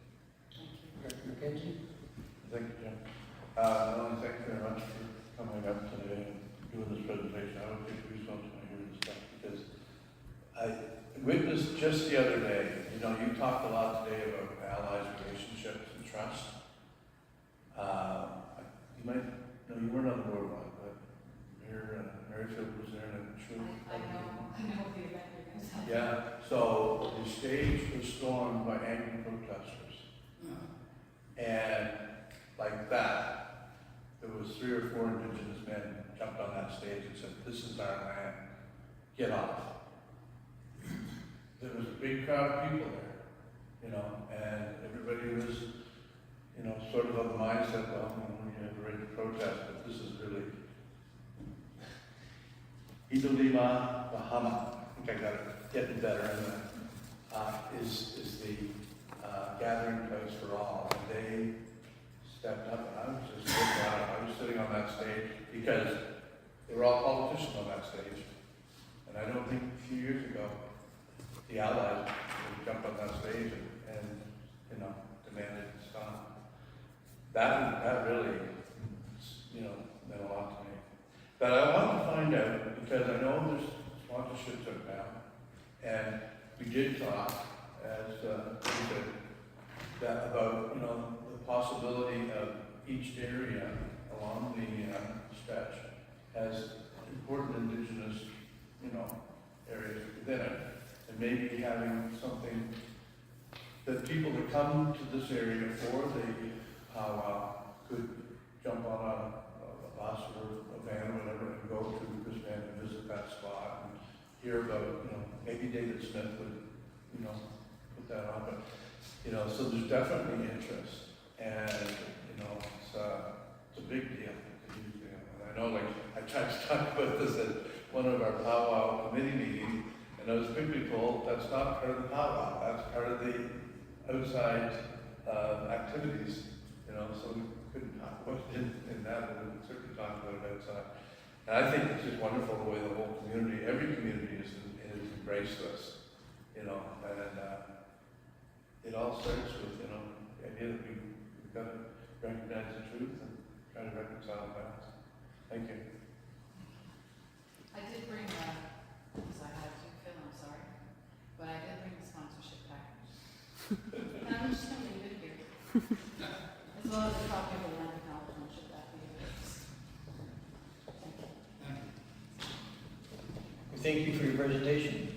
Director McKenzie? Thank you, Jim. Melanie, thank you very much for coming up today and doing this presentation. I would take goosebumps when I hear this stuff, because I witnessed just the other day, you talked a lot today about allies, relationships, and trust. You might, no, you weren't on the board one, but Maryfield was there, and I'm sure. I know the event you're going to tell. Yeah, so the stage was stormed by angry protesters. And like that, there was 3 or 4 Indigenous men jumped on that stage and said, "This is our land, get off." There was a big crowd of people there, and everybody was, sort of the mindset, well, you have a right to protest, but this is really Idolima Bahama, I think I got it getting better in that, is the gathering place for all. And they stepped up, and I was just so proud. I was sitting on that stage because they were all politicians on that stage. And I don't think a few years ago, the allies jumped on that stage and demanded to stop. That really, meant a lot to me. But I want to find out, because I know there's sponsorships out now, and we did talk, as we said, that about the possibility of each area along the stretch has important Indigenous areas within it, and maybe having something that people that come to this area for the powwow could jump on a bus or a van or whatever and go to this van and visit that spot and hear about, maybe David Smith would, put that on, but, so there's definitely interest, and, it's a big deal. And I know, I tried to talk about this at one of our powwow committee meetings, and I was quickly told that's not part of the powwow, that's part of the outside activities, so we couldn't talk about it in that, but we could certainly talk about it outside. And I think it's just wonderful the way the whole community, every community has embraced this, and it all starts with, the idea that we've got to recognize the truth and try to reconcile that. Thank you. I did bring because I had to fill, I'm sorry, but I did bring the sponsorship package. And I'm just going to leave it here. As well as a copy of the land acknowledgement, should that be of interest. Thank you. We thank you for your presentation.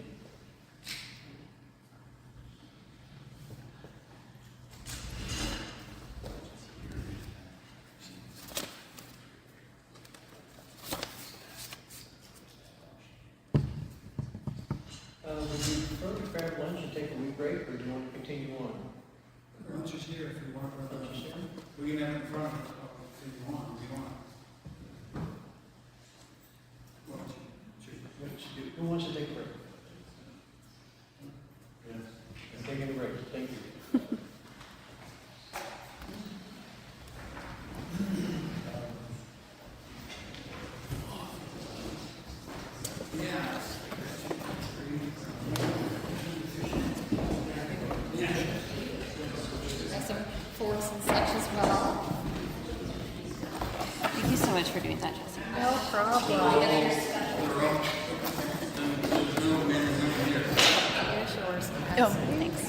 Would you prefer to grab lunch and take a wee break, or do you want to continue on? Lunch is here if you want. Lunch is here? We can have it in front of us if you want. Who wants to take a break? Yes. I'm taking a break, thank you. There's some forks and such as well. Thank you so much for doing that, Jessica. No problem. Here's yours. Oh, thanks.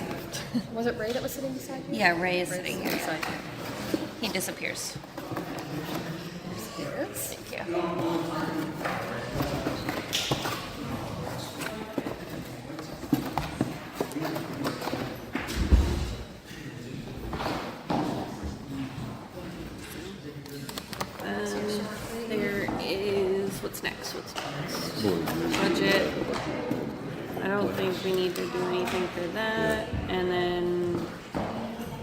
Was it Ray that was sitting beside you? Yeah, Ray is Ray's sitting here. beside you. He disappears. Here's. Thank you. There is, what's next? Budget. I don't think we need to do anything for that. And then,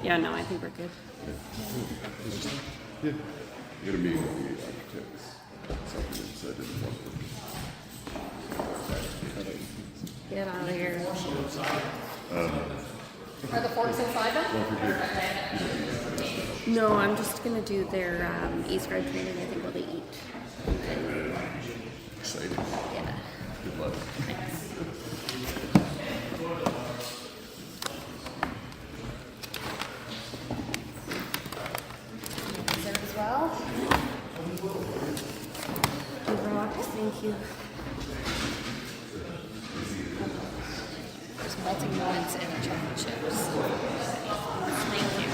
yeah, no, I think we're good. Yeah, you gotta meet with the architects. Something that said it Get out of here. wasn't. Are the forks inside them? No, I'm just gonna do their East Guard training, I think, while they eat. Exciting. Yeah. Good luck. Dessert as well. The rocks, thank you. There's melting nuts and the chocolate chips. Thank you.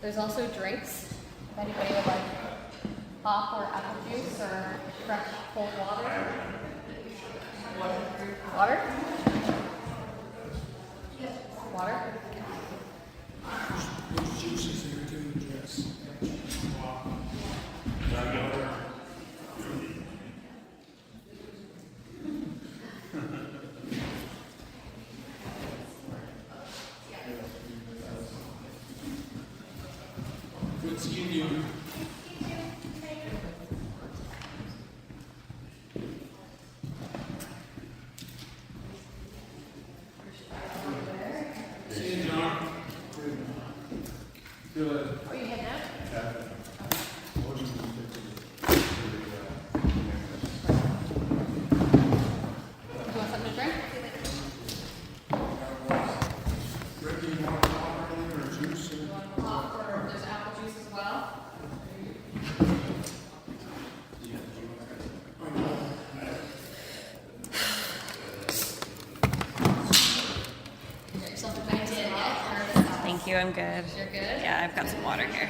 There's also drinks. If anybody would like pop or apple juice or fresh cold water. Water? Water? Which juices are you doing, Jess? Good seeing you. See you, John. Good. Are you heading out? Do you want something to drink? Ricky, you want pop or juice? Pop or there's apple juice as well. You got yourself a nice yet? Thank you, I'm good. You're good? Yeah, I've got some water here.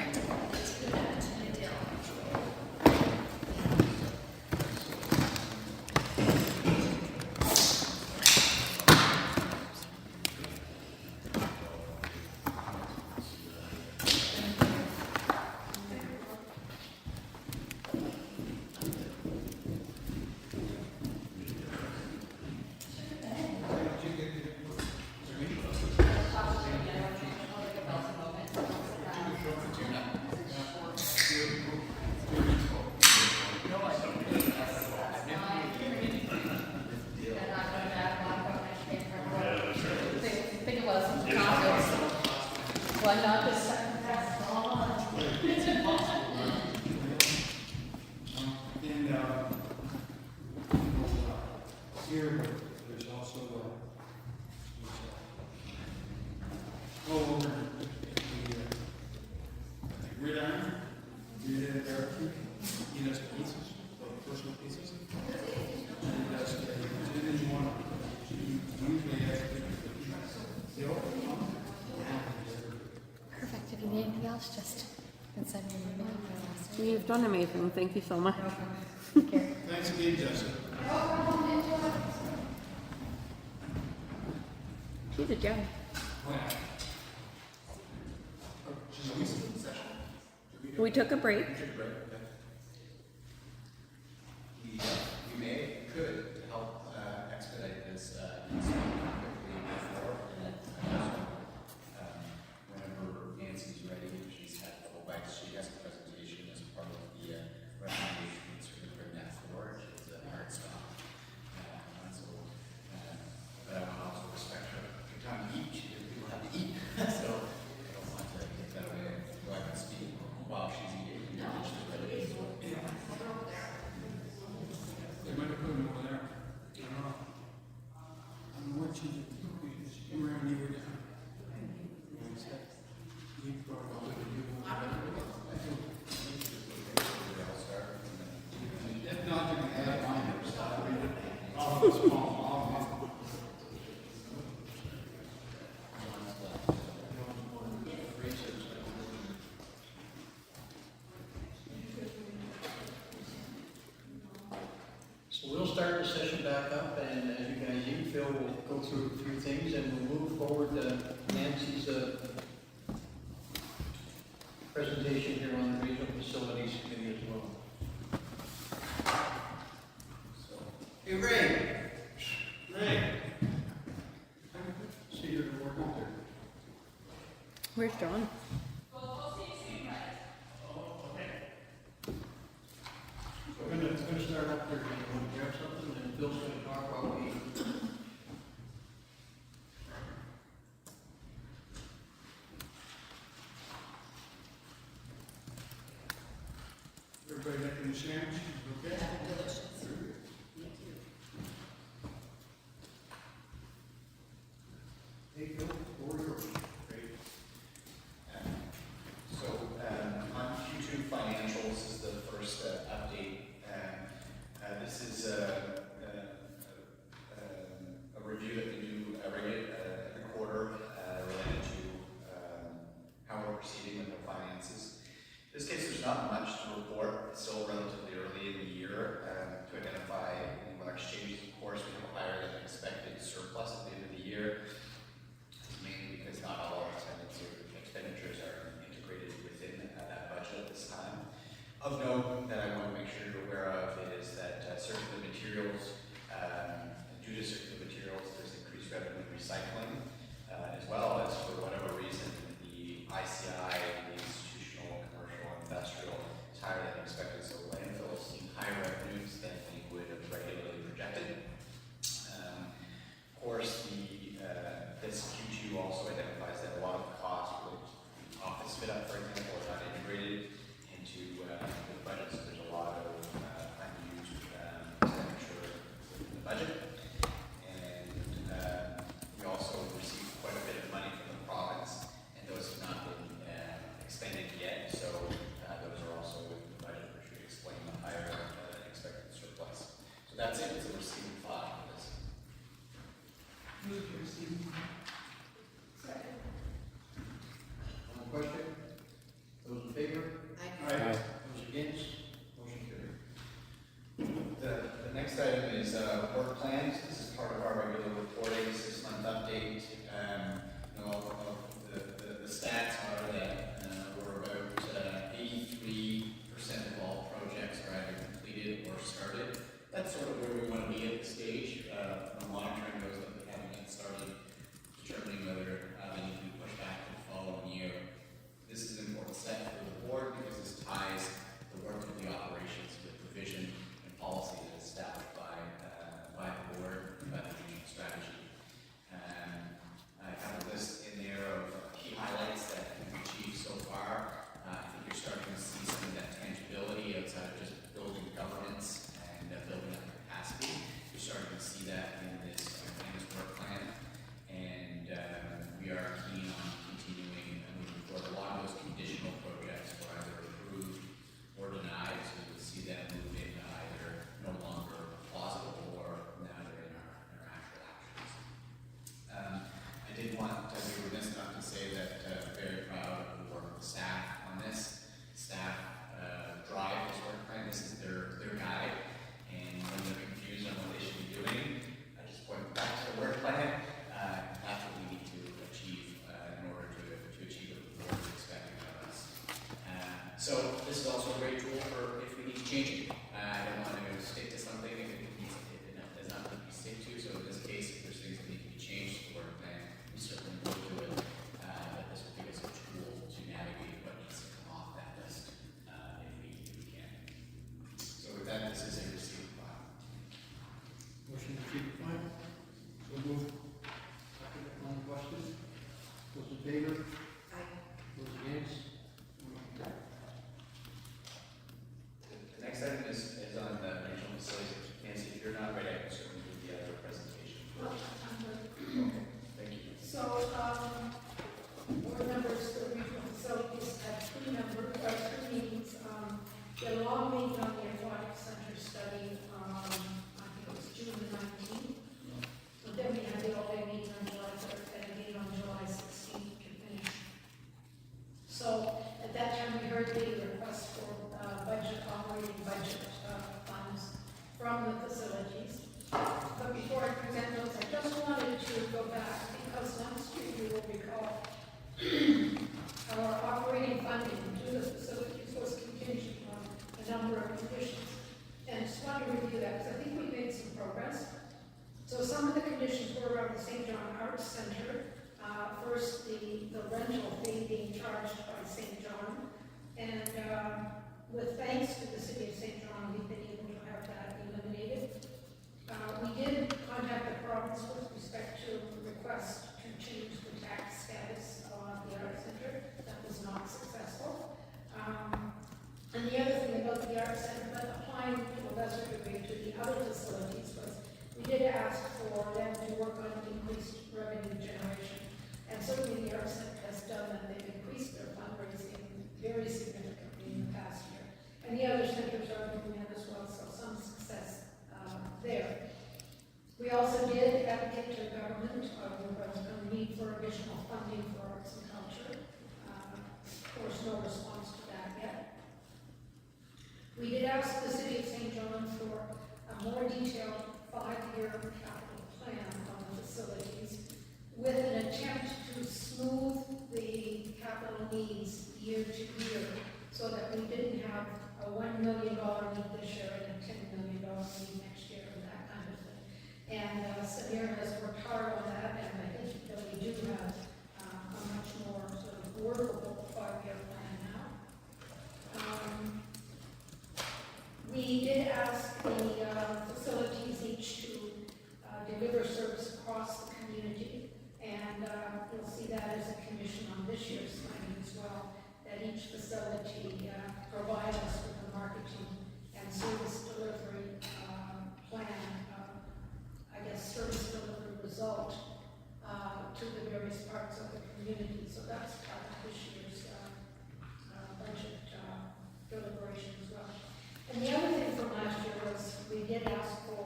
topics. Well, not this time. And here, there's also over the gridiron. You did it there. He does pizzas, like personal pizzas. And he does, anything you want. Usually, Perfect. If you need anything else, just send me an email. You've done amazing. Thank you so much. Take care. thanks again, Jessica. She's a gem. We took a break. We could help expedite this quickly before, and whenever Nancy's ready, she's had a couple bites, she has a presentation as part of the recommendation, so we bring that forward. It's a hard stop. But I want to also respect her time to eat. People have to eat, so I don't want to get that away. So I can speak while she's eating. She's ready. They might have put him over there. I don't know. I'm watching you. You were on your down. You brought all the if not, they can have mine. All of us, all. So we'll start the session back up, and as you guys eat, Phil will go through a few things, and we'll move forward to Nancy's presentation here on the Regional Facilities Committee as well. Hey, Ray. Ray. See you at work out there. Where's John? We're gonna start up here, you want to grab something, and Phil's gonna talk about the Everybody making the sandwich? Okay? Delicious. Hey, Phil, over yours. Great. So, on Q2 financials is the first update. This is a review that we do every quarter related to how we're proceeding with our finances. In this case, there's not much to report. It's still relatively early in the year to identify any large changes. Of course, we have a higher than expected surplus at the end of the year, mainly because not all our expenditures are integrated within that budget at this time. Of note that I want to make sure you're aware of is that circular materials, due to circular materials, there's increased revenue in recycling, as well as for whatever reason, the ICI, the institutional, commercial, industrial, is higher than expected. So landfills see higher revenues than we would have regularly projected. Of course, this Q2 also identifies that a lot of the costs for the office fit up, for example, are not integrated into the budget, so there's a lot of unused expenditure in the budget. And we also received quite a bit of money from the province, and those have not been expended yet, so those are also in the budget, which should explain the higher expected surplus. So that's it, it's a receiving file for this. Move to receive. Question? Those in favor? Aye. Those against? Motion carried. The next item is work plans. This is part of our regular reporting, 6-month update. The stats are that we're about 83% of all projects are either completed or started. That's sort of where we want to be at this stage. Monitoring those that we haven't yet started to try did want to be remiss not to say that very proud of the work of the staff on this. Staff drive this work plan. This is their guide, and when they're confused on what they should be doing, I just point them back to the work plan. That's what we need to achieve in order to achieve what the board is expecting of us. So this is also a great tool for if we need to change it. I don't want to stick to something if it does not need to be stick to. So in this case, if there's things that need to be changed to the work plan, we certainly will do it. But this will give us a tool to navigate what needs to come off that list if we can. So with that, this is a received file. Motion to receive the file. So moved. Second. On the question? Those in favor? Aye. Those against? The next item is on the regional facilities. Nancy, if you're not ready, I can certainly do the other presentation. Okay, thank you. So, board members for the regional facilities had three meetings. We had a long meeting on the aquatic center study, I think it was June the 19th. And then we had the all-day meeting on July 3rd and again on July 16th to finish. So, at that time, we heard the request for operating budget funds from the facilities. But before I present those, I just wanted to go back because last year you will recall our operating funding to the facilities was contingent on a number of conditions. And just want to review that because I think we made some progress. So some of the conditions were around the St. John Arts Center. First, the rental fee being charged by St. John. And with thanks to the city of St. John, we've been able to have that eliminated. We did contact the province with respect to a request to change the tax status of the Art Center. That was not successful. And the other thing about the Art Center, but applying to a lesser degree to the other facilities, was we did ask for them to work on increased revenue generation. And certainly the Art Center has done that. They've increased their fundraising very significantly in the past year. And the other centers are doing that as well, so some success there. We also did advocate to the government of the need for additional funding for arts and culture. Of course, no response to that yet. We did ask the city of St. John for a more detailed 5-year capital plan on the facilities with an attempt to smooth the capital needs year to year so that we didn't have a $1 million need this year and a $10 million need next year and that kind of thing. And Samir has worked hard on that, and I think that we do have a much more sort of workable 5-year plan now. We did ask the facilities each to deliver service across the community, and you'll see that as a condition on this year's planning as well, that each facility provide us with a marketing and service delivery plan, I guess service delivery result to the various parts of the community. So that's part of this year's budget deliberation as well. And the other thing from last year was we did ask for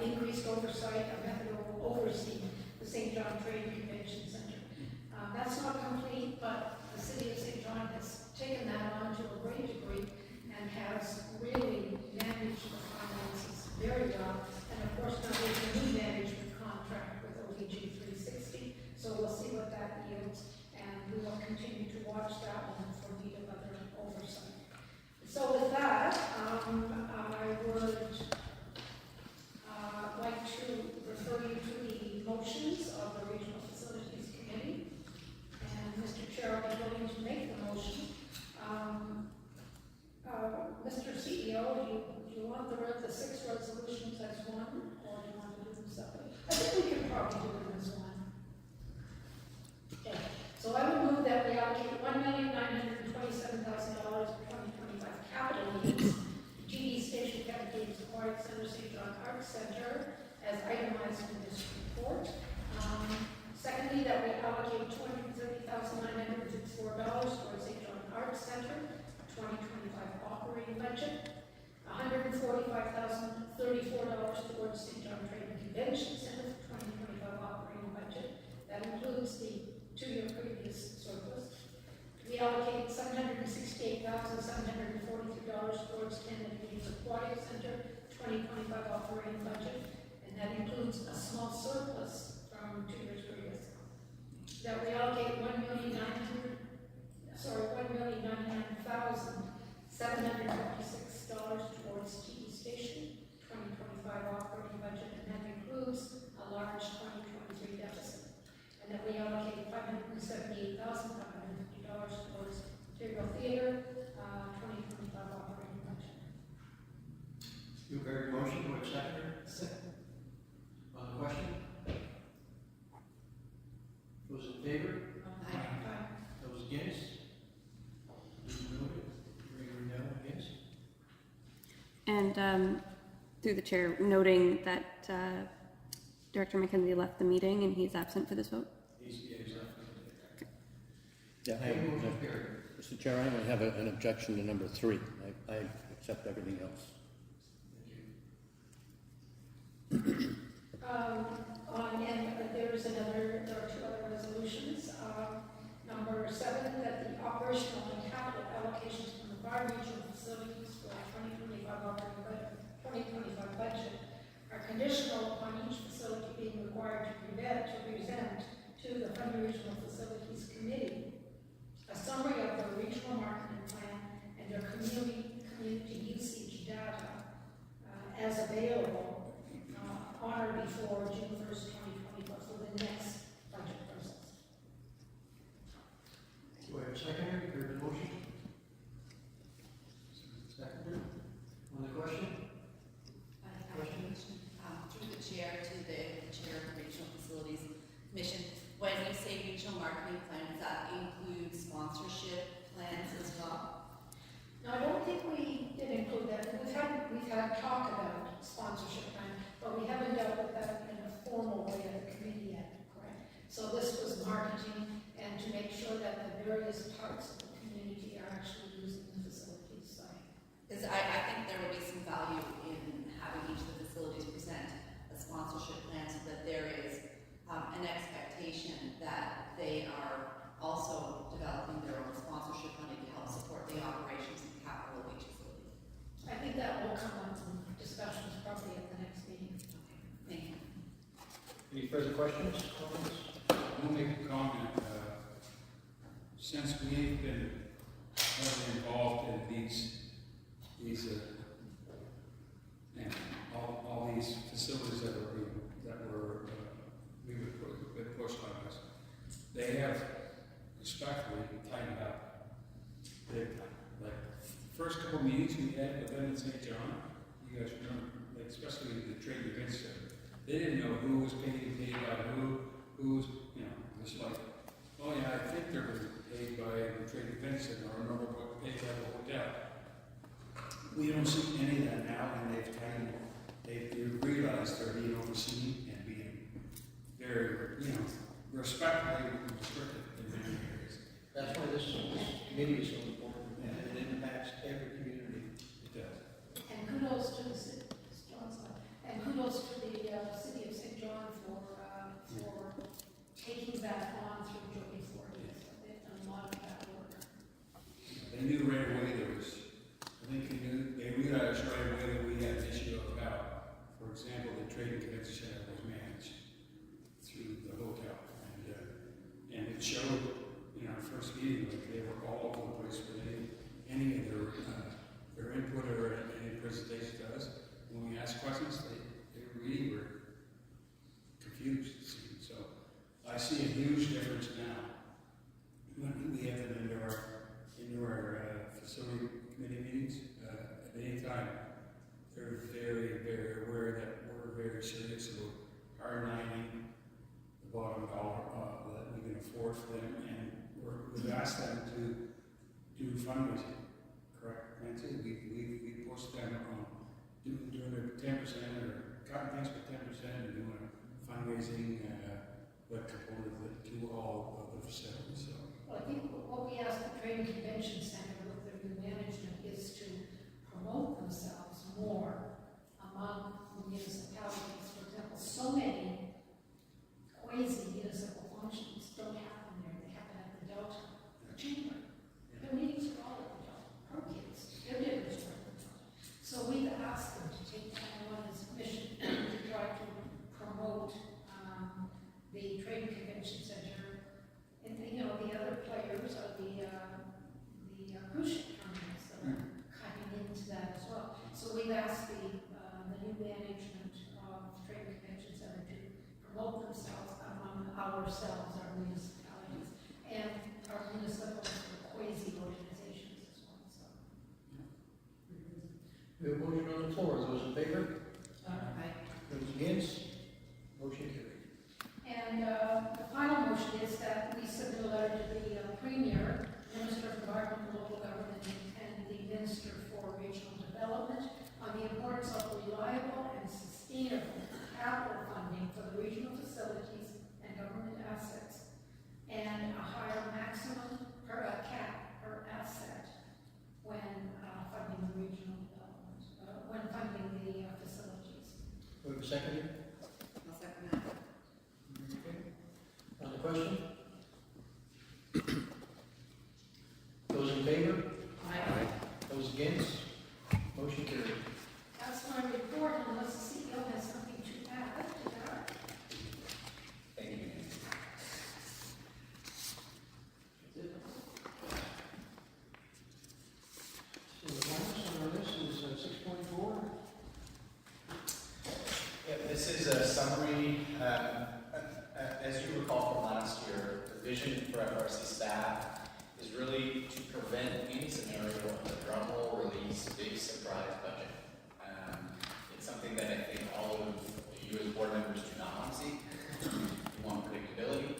increased oversight of having to oversee the St. John Trade and Convention Center. That's not complete, but the city of St. John has taken that on to a great degree and has really managed the finances very well. And of course, now there's a new management contract with ODG 360, so we'll see what that yields, and we will continue to watch that one for need of other oversight. So with that, I would like to refer you to the motions of the Regional Facilities Committee. And Mr. Chair, I'll be willing to make the motion. Mr. CEO, do you want the 6 resolutions as one, or do you want to do them separately? I think we can probably do them as one. Okay. So I would move that we allocate $1,927,000 for 2025 capital needs. GD Station Games Aquatic Center, St. John Arts Center, as itemized in this report. Secondly, that we allocate $230,964 towards St. John Arts Center, 2025 operating budget. $145,034 towards St. John Trade and Convention Center, 2025 operating budget. previous surplus. We allocate $768,743 towards Canada Games Aquatic Center 2025 operating budget, and that includes a small surplus from 2 years previous. That we allocate $1,099,756 towards TV station 2025 operating budget, and that includes a large 2023 deficit. And that we allocate $578,550 towards Ontario Theatre 2025 operating budget. You heard the motion, do I second it? Second. On the question? Those in favor? Aye. Those against? Duly noted. Three no against. And through the chair, noting that Director McKenzie left the meeting and he's absent for this vote. He's left. Yeah, Motion carried. Mr. Chair, I only have an objection to number 3. I accept everything else. There are 2 other resolutions. Number 7, that the operational and capital allocations from the fire regional facilities for 2025 budget are conditional upon each facility being required to present to the Fund Regional Facilities Committee a summary of their regional marketing plan and their community usage data as available on or before June 1st, 2024, for the next budget process. Do I have a seconder? You heard the motion? Seconder? On the question? Through the chair to the chair of the Regional Facilities Commission, when you say regional marketing plan, does that include sponsorship plans as well? No, I don't think we did include that. We've had talk about sponsorship plan, but we haven't dealt with that in a formal way at the committee yet, correct? So this was marketing and to make sure that the various parts of the community are actually using the facilities site. Because I think there would be some value in having each of the facilities present a sponsorship plan so that there is an expectation that they are also developing their own sponsorship money to help support the operations and capital of each facility. I think that will come up in discussions probably at the next meeting. Thank you. Any further questions, comments? I'll make a comment. Since we've been heavily involved in these and all these facilities that were pushed on us, they have respectfully tightened up. Big time. Like first couple meetings we had with them in St. John, you guys remember, like especially the trade events center, they didn't know who was paid by who's, it's like, oh yeah, I think they're paid by the trade events center, or remember what paid by the hotel. We don't see any of that now, and they've tightened. They've realized they're being overseen and being very, respectfully restricted in many areas. That's why this committee is so important, and it impacts every community. It does. And kudos to the city, and kudos to the city of St. John for taking that on through Joey Ford. They've done a lot of that work. They knew right away they realized right away that we had an issue about, for example, the trading convention center was managed through the hotel, and it showed in our first meeting that they were all over the place with any of their input or any presentation to us. When we asked questions, they really were confused. So I see a huge difference now when we have them into our facility committee meetings. At any time, they're very, very aware that we're very serious about hardlining the bottom dollar that we can afford for them, and we've asked them to do fundraising. Correct, Nancy? We pushed them on doing a 10% or cutting things by 10% and doing a fundraising component to all of the facilities. So. Well, I think what we asked the Trade and Convention Center with their new management is to promote themselves more among the municipalities. For example, so many quasi-municipal functions don't happen there. They happen at the ourselves, our municipalities, and our municipal quasi organizations as well, so. We have a motion on the floor. Those in favor? Aye. Those against? Motion carried. And the final motion is that we submit a letter to the Premier, Minister of Environment and Local Government, and the Minister for Regional Development on the importance of reliable and sustainable capital funding for the regional facilities and government assets, and a higher maximum cap per asset when funding the regional development, when funding the facilities. We have a second here? I'll second that. Okay. On the question? Those in favor? Aye. Those against? Motion carried. That's my report, unless the CEO has something to add to that. Thank you, Nancy. So the last on our list is 6.4. Yeah, this is a summary. As you recall from last year, the vision for FRC staff is really to prevent any scenario of a drumroll release, big surprise budget. It's something that I think all of you as board members do not want to see. You want predictability.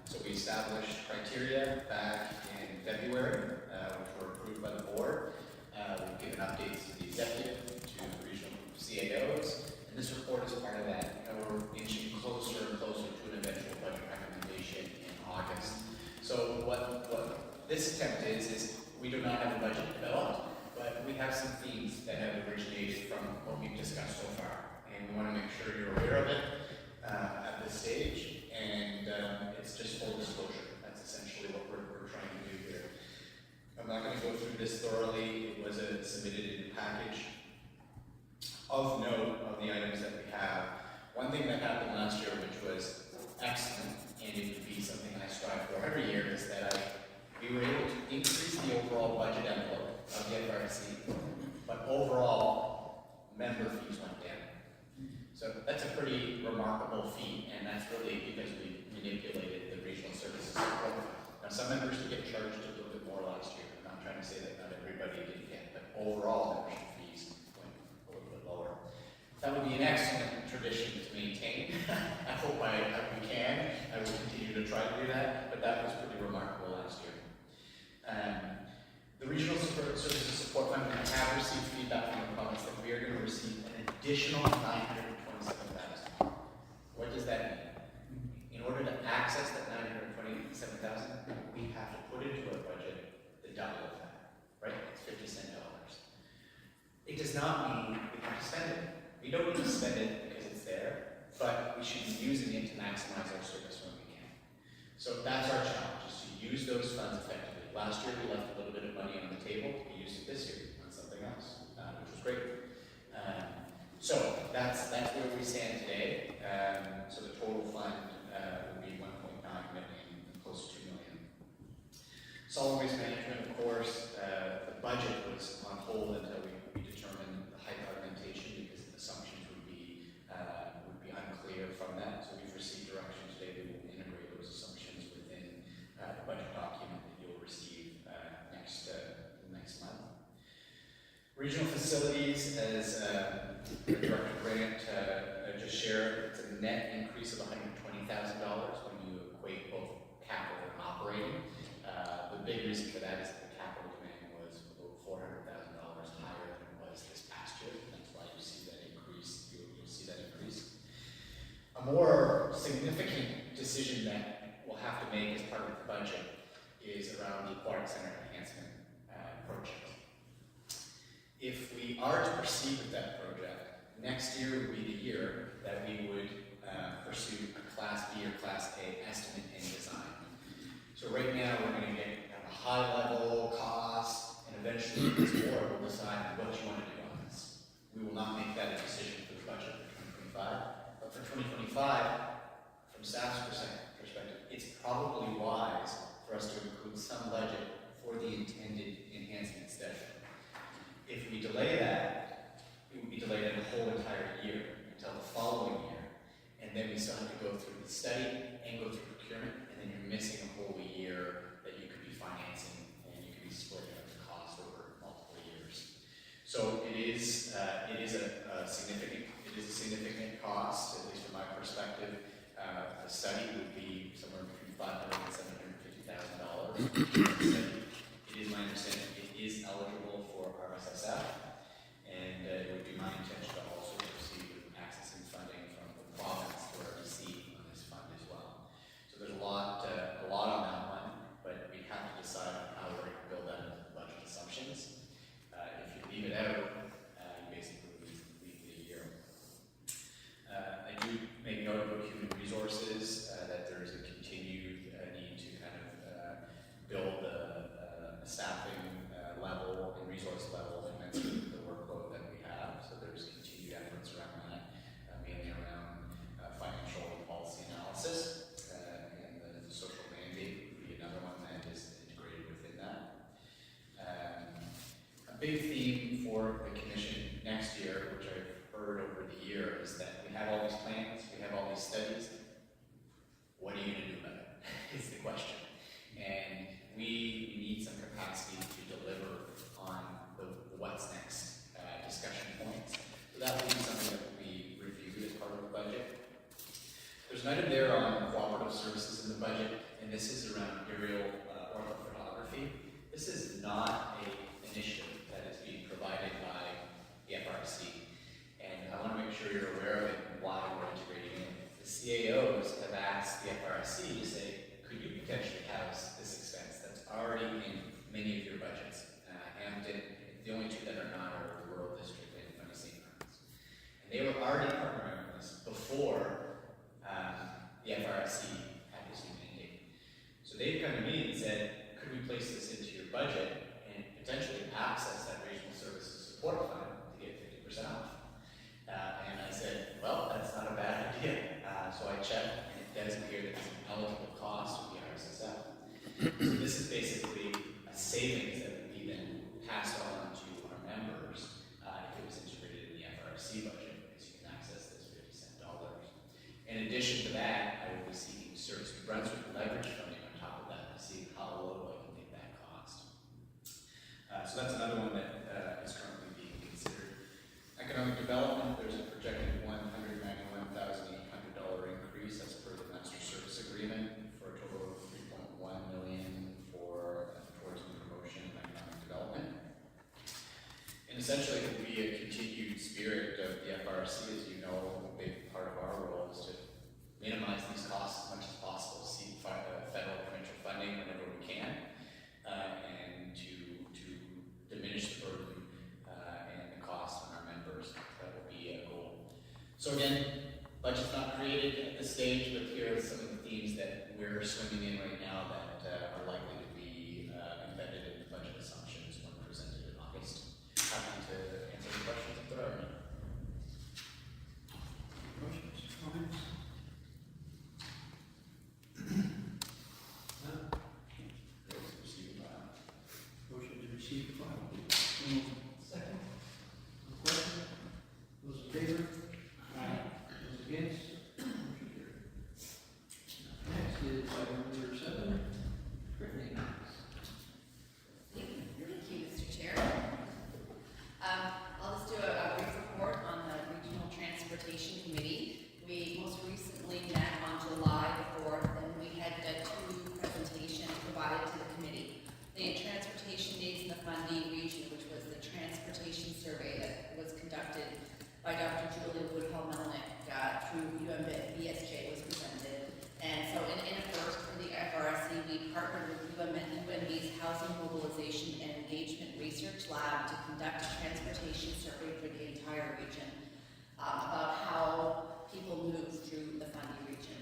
So we established criteria back in February, which were approved by the board. We've given updates to the executive, to the regional CAOs, and this report is part of that. We're inching closer and closer to an eventual budget recommendation in August. So what this attempt is we do not have a budget developed, but we have some themes that have originated from what we've discussed so far. And we want to make sure you're aware of it at this stage, and it's just full disclosure. That's essentially what we're trying to do here. I'm not going to go through this thoroughly. It was submitted in the package. Of note of the items that we have, one thing that happened last year, which was excellent, and it would be something I strive for every year, is that we were able to increase the overall budget envelope of the FRSC, but overall member fees went down. So that's a pretty remarkable feat, and that's really because we manipulated the regional services support. Now, some members did get charged a little bit more last year. I'm not trying to say that not everybody did get, but overall membership fees went a little bit lower. That would be an excellent tradition to maintain. I hope we can. I will continue to try to do that, but that was pretty remarkable last year. The Regional Services Support Fund, I have received feedback from the province that we are going to receive an additional $927,000. What does that mean? In order to access that $927,000, we have to put into our budget the double of that, right? It's 50 cent dollars. It does not mean we have to spend it. We don't need to spend it because it's there, but we should be using it to maximize our service when we can. So that's our challenge, is to use those funds effectively. Last year we left a little bit of money on the table. We used it this year on something else, which was great. So that's where we stand today. So the total fund would be 1.9 million, close to 2 million. Solid waste management, of course, the budget was on hold until we determined the height augmentation, because the assumptions would be unclear from that. So we've received direction today that we will integrate those assumptions within the budget document that you'll receive next month. Regional facilities, as Director Grant just shared, it's a net increase of $120,000 when you equate both capital and operating. The big reason for that is that the capital demand was about $400,000 higher than it was this past year. That's why you see that increase. You'll see that increase. A more significant decision that we'll have to make as part of the budget is around the Aquatic Center Enhancement project. If we are to proceed with that project, next year would be the year that we would pursue a Class B or Class A estimate and design. So right now we're going to get a high level cost, and eventually this board will decide what you want to do on this. We will not make that a decision for the budget for 2025, but for 2025, from staff's perspective, it's probably wise for us to include some budget for the intended enhancement study. If we delay that, it would be delayed in the whole entire year until the following year, and then we still have to go through the study and go through procurement, and then you're missing a whole year that you could be financing, and you could be splitting up the cost over multiple years. So it is a significant cost, at least from my perspective. The study would be somewhere between $500,000 and $750,000. It is my understanding it is eligible for FRSC, and it would be my intention to also proceed with accessing funding from the province for FRSC on this fund as well. So there's a lot on that one, but we have to decide on how we're going to build that into the budget assumptions. If you leave it out, you basically leave the year. I do make note about human resources, that there is a continued need to kind of build a staffing level and resource level commensurate with the workload that we have. So there's continued efforts around that, mainly around financial and policy analysis, and the social mandate would be another one that is integrated within that. A big theme for the commission next year, which I've heard over the year, is that we have all these plans, we have all these studies. What are you going to do about it? Is the question. And we need some capacity to deliver on the what's next discussion points. So that will be something that will be reviewed as part of the budget. There's an item there on cooperative services in the budget, and this is around aerial orthophotography. This is not an initiative that is being provided by the FRSC, and I want to make sure you're aware of it and why we're integrating it. The CAOs have asked the FRSC to say, could you potentially house this expense that's already in many of your budgets? Hampton, the only two that are not are the Rural District and Funny St. Martin's. And they were already partnering on this before the FRSC had this new mandate. So they've come to me and said, could we place this into your budget and potentially access that Regional Services Support Fund to get 50% off? And I said, well, that's not a bad idea. So I checked, and it does appear that it's an eligible cost with the RSSF. So this is basically a savings that would be then passed on to our members if it was integrated in the FRSC budget, because you can access this 50-cent dollars. In addition to that, I will be seeking Service New Brunswick leverage funding on top of that to see how low I can make that cost. So that's another one that is currently being considered. Economic development, there's a projected $191,800 increase as per the Master Service Agreement for a total of $3.1 million for tourism promotion and economic development. And essentially it will be a continued spirit of the FRSC. As you know, a big part of our role is to minimize these costs as much as possible, seek federal provincial funding whenever we can, and to diminish the burden and the cost on our members. That will be a goal. So again, budget's not created at this stage, but here are some of the themes that we're swimming in right now that are likely to be embedded in the budget assumptions when presented in August. Happy to answer any questions if there are any. Questions, comments? Motion to receive the file. Second. Question? Those in favor? Aye. Those against? Motion carried. Next is item number 7. Brittany. Thank you, Mr. Chair. I'll just do a brief report on the Regional Transportation Committee. We most recently met on July the 4th, and we had 2 presentations provided to the committee. The transportation needs in the Fundy region, which was the transportation survey that was conducted by Dr. Julia Woodhull-Melnick through UMBSJ was presented. And so in a first for the FRSC, we partnered with UMB's Housing Mobilization and Engagement Research Lab to conduct a transportation survey for the entire region about how people move through the Fundy region.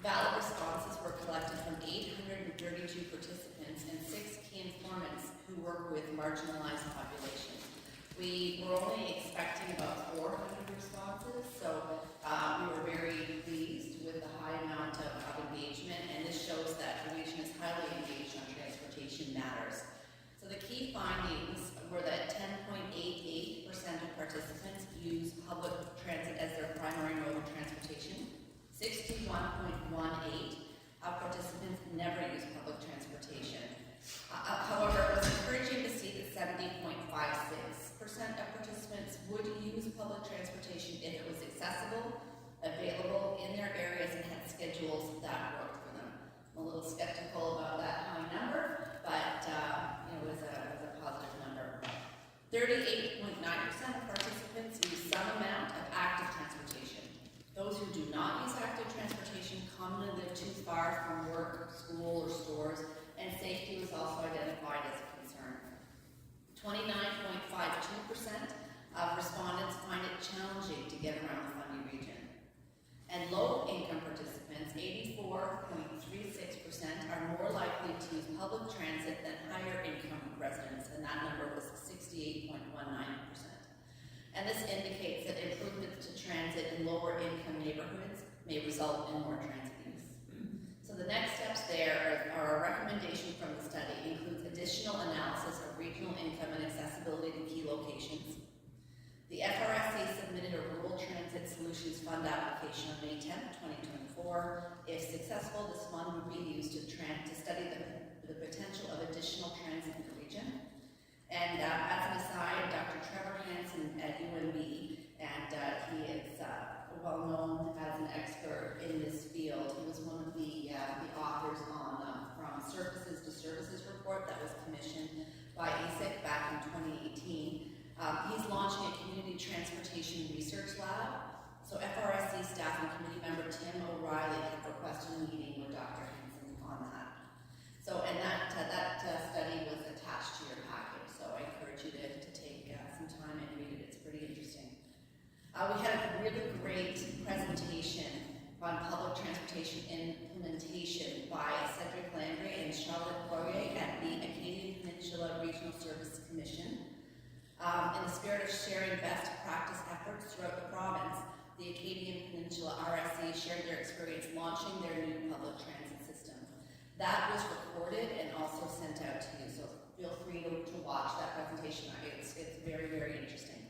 Valid responses were collected from 832 participants and 6 key informants who work with marginalized populations. We were only expecting about 400 responses, so we were very pleased with the high amount of engagement, and this shows that the region is highly engaged on transportation matters. So the key findings were that 10.88% of participants use public transit as their primary mode of transportation. individuals that worked for them. I'm a little skeptical about that high number, but it was a positive number. 38.9% of participants use some amount of active transportation. Those who do not use active transportation commonly live too far from work, school, or stores, and safety was also identified as a concern. 29.52% of respondents find it challenging to get around the Fundy region. And low-income participants, 84.36%, are more likely to use public transit than higher-income residents, and that number was 68.19%. And this indicates that improvements to transit in lower-income neighborhoods may result in more transit use. So the next steps there are a recommendation from the study includes additional analysis of regional income and accessibility to key locations. The FRSC submitted a Rural Transit Solutions Fund application on May 10, 2024. If successful, this fund would be used to study the potential of additional transit in the region. And as an aside, Dr. Trevor Hansen at UNB, and he is well known as an expert in this field. He was one of the authors on From Surfaces to Services report that was commissioned by ASIC back in 2018. He's launching a community transportation research lab. So FRSC staff and committee member Tim O'Reilly have requested a meeting with Dr. Hansen on that. So, and that study was attached to your package, so I encourage you to take some time and read it. It's pretty interesting. We had a really great presentation on public transportation implementation by Cedric Landry and Charlotte Poirier at the Acadian Peninsula Regional Service Commission. In the spirit of sharing best practice efforts throughout the province, the Acadian Peninsula RSC shared their experience launching their new public transit system. That was recorded and also sent out to you, so feel free to watch that presentation. It's very, very interesting.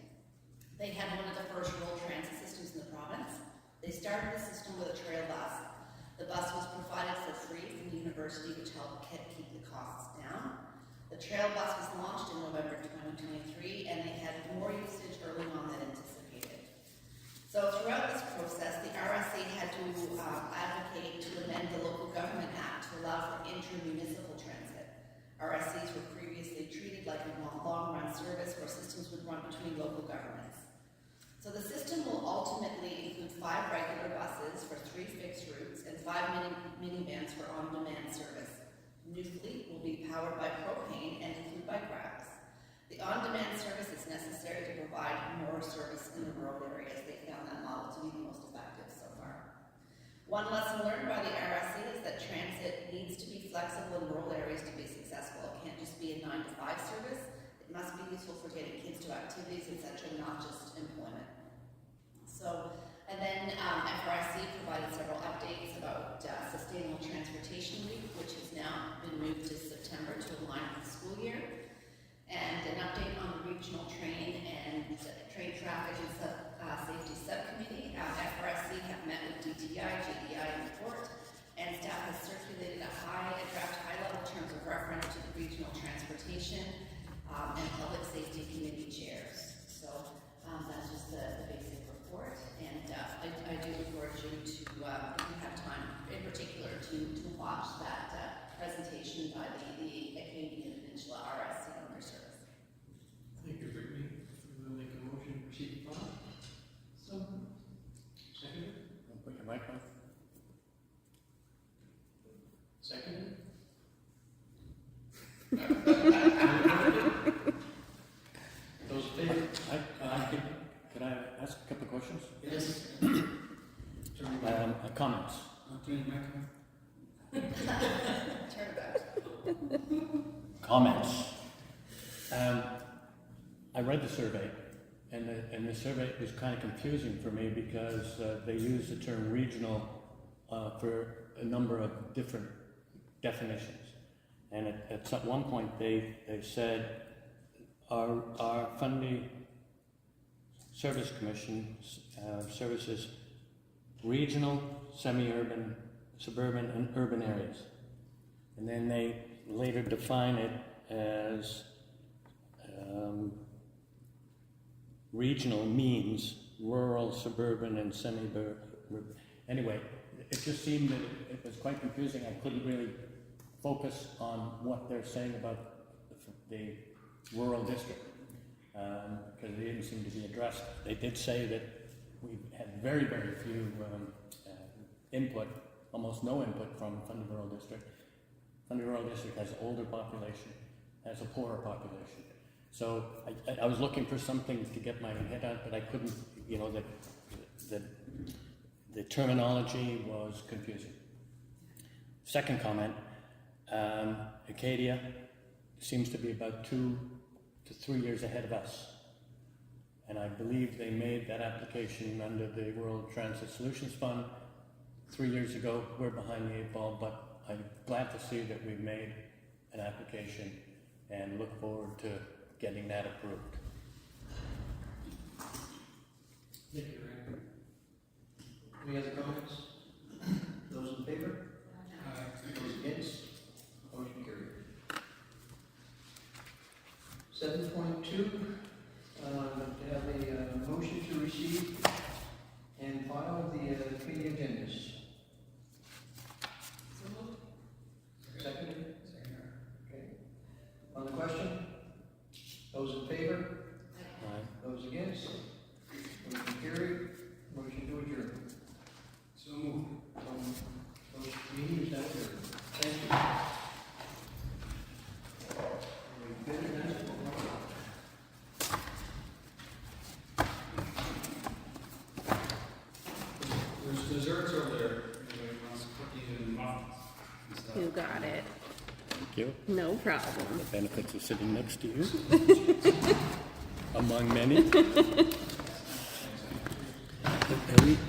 They had one of the first rural transit systems in the province. They started the system with a trail bus. The bus was provided for free from the university, which helped keep the costs down. The trail bus was launched in November 2023, and they had more usage early on than anticipated. So throughout this process, the RSC had to advocate to amend the Local Government Act to allow for inter-municipal transit. RSCs were previously treated like a long-run service where systems would run between local governments. So the system will ultimately include 5 regular buses for 3 fixed routes and 5 minivans for on-demand service. New fleet will be powered by propane and included by grabs. The on-demand service is necessary to provide more service in the rural areas. They found that model to be the most effective so far. One lesson learned by the RSC is that transit needs to be flexible in rural areas to be successful. It can't just be a 9-to-5 service. It must be useful for getting kids to activities, etc., not just employment. So, and then FRSC provided several updates about Sustainable Transportation Week, which has now been moved to September to align with the school year, and an update on the regional train and train traffic and safety subcommittee. FRSC have met with DTI, JDI, and the port, and staff has circulated a draft high-level terms of reference to the regional transportation and public safety committee chairs. So that's just the basic report, and I do encourage you to, if you have time, in particular, to watch that presentation by the Acadian Peninsula RSC on their service. Thank you, Brittany. We'll make a motion to proceed to file. So, second. Put your mic on. Second. Those in favor? Could I ask a couple of questions? Yes. Comments. Turn it back. Comments. I read the survey, and the survey was kind of confusing for me because they use the term regional for a number of different definitions. And at one point they said our Fundy Service Commission services regional, semi-urban, suburban, and urban areas. And then they later define it as regional means rural, suburban, and semi-urban. Anyway, it just seemed that it was quite confusing. I couldn't really focus on what they're saying about the rural district, because they didn't seem to be addressed. They did say that we had very, very few input, almost no input from Fundy Rural District. Fundy Rural District has an older population, has a poorer population. So I was looking for something to get my head on, but I couldn't, you know, the terminology was confusing. Second comment, Acadia seems to be about 2 to 3 years ahead of us. And I believe they made that application under the World Transit Solutions Fund 3 years ago. We're behind the 8 ball, but I'm glad to see that we've made an application and look forward to getting that approved. Thank you, Randy. Any other comments? Those in favor? Those against? Motion carried. 7.2, to have a motion to receive and file the committee agendas. Seconded? Okay. On the question? Those in favor? Aye. Those against? Motion carried. Motion to adjourn. So moved. Motion meeting is now adjourned. Thank you. We've been in that. There's desserts over there. Everybody wants cookies and muffins and stuff. You got it. Thank you. No problem. The benefits of sitting next to you, among many.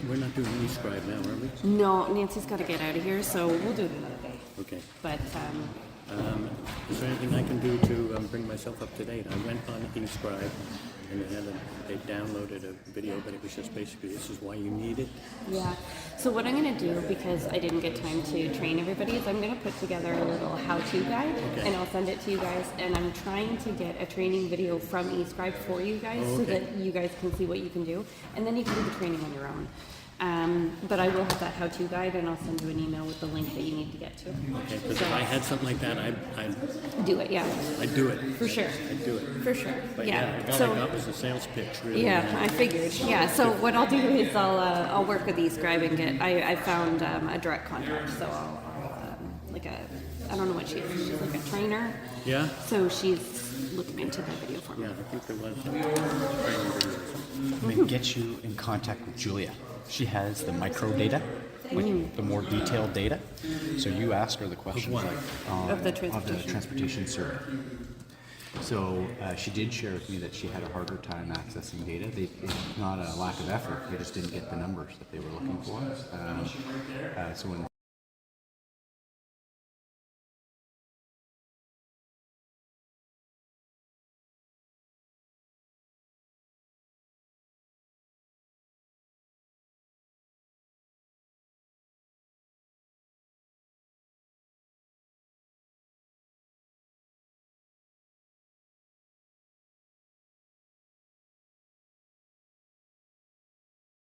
We're not doing e-scribe now, are we? No, Nancy's got to get out of here, so we'll do it another day. Okay. But Is there anything I can do to bring myself up to date? I went on e-scribe and they downloaded a video, but it was just basically, this is why you need it. yeah. So what I'm going to do, because I didn't get time to train everybody, is I'm going to put together a little how-to guide, Okay. and I'll send it to you guys. And I'm trying to get a training video from eScribe for you guys, Oh, so okay. that you guys can see what you can do, and then you can do the training on your own. But I will have that how-to guide, and I'll send you an email with the link that you need to get to. Okay, because if I had something like that, I'd Do it, yeah, do it. for sure, I'd do it. for sure. But Yeah. all So I got was a sales pitch, really. yeah, I figured. Yeah. So what I'll do is I'll work with eScribe and get. I found a direct contact, so I'll like a. I don't know what she is. She's like a trainer. Yeah? So she's looking into the video for me. Yeah, I think there was a training video or something. I'm going to get you in contact with Julia. She has the micro data, like the more detailed data. So you ask her the questions what? like Of the transportation. transportation survey. So she did share with me that she had a harder time accessing data. It's not a lack of effort; they just didn't get the numbers that they were looking for. So when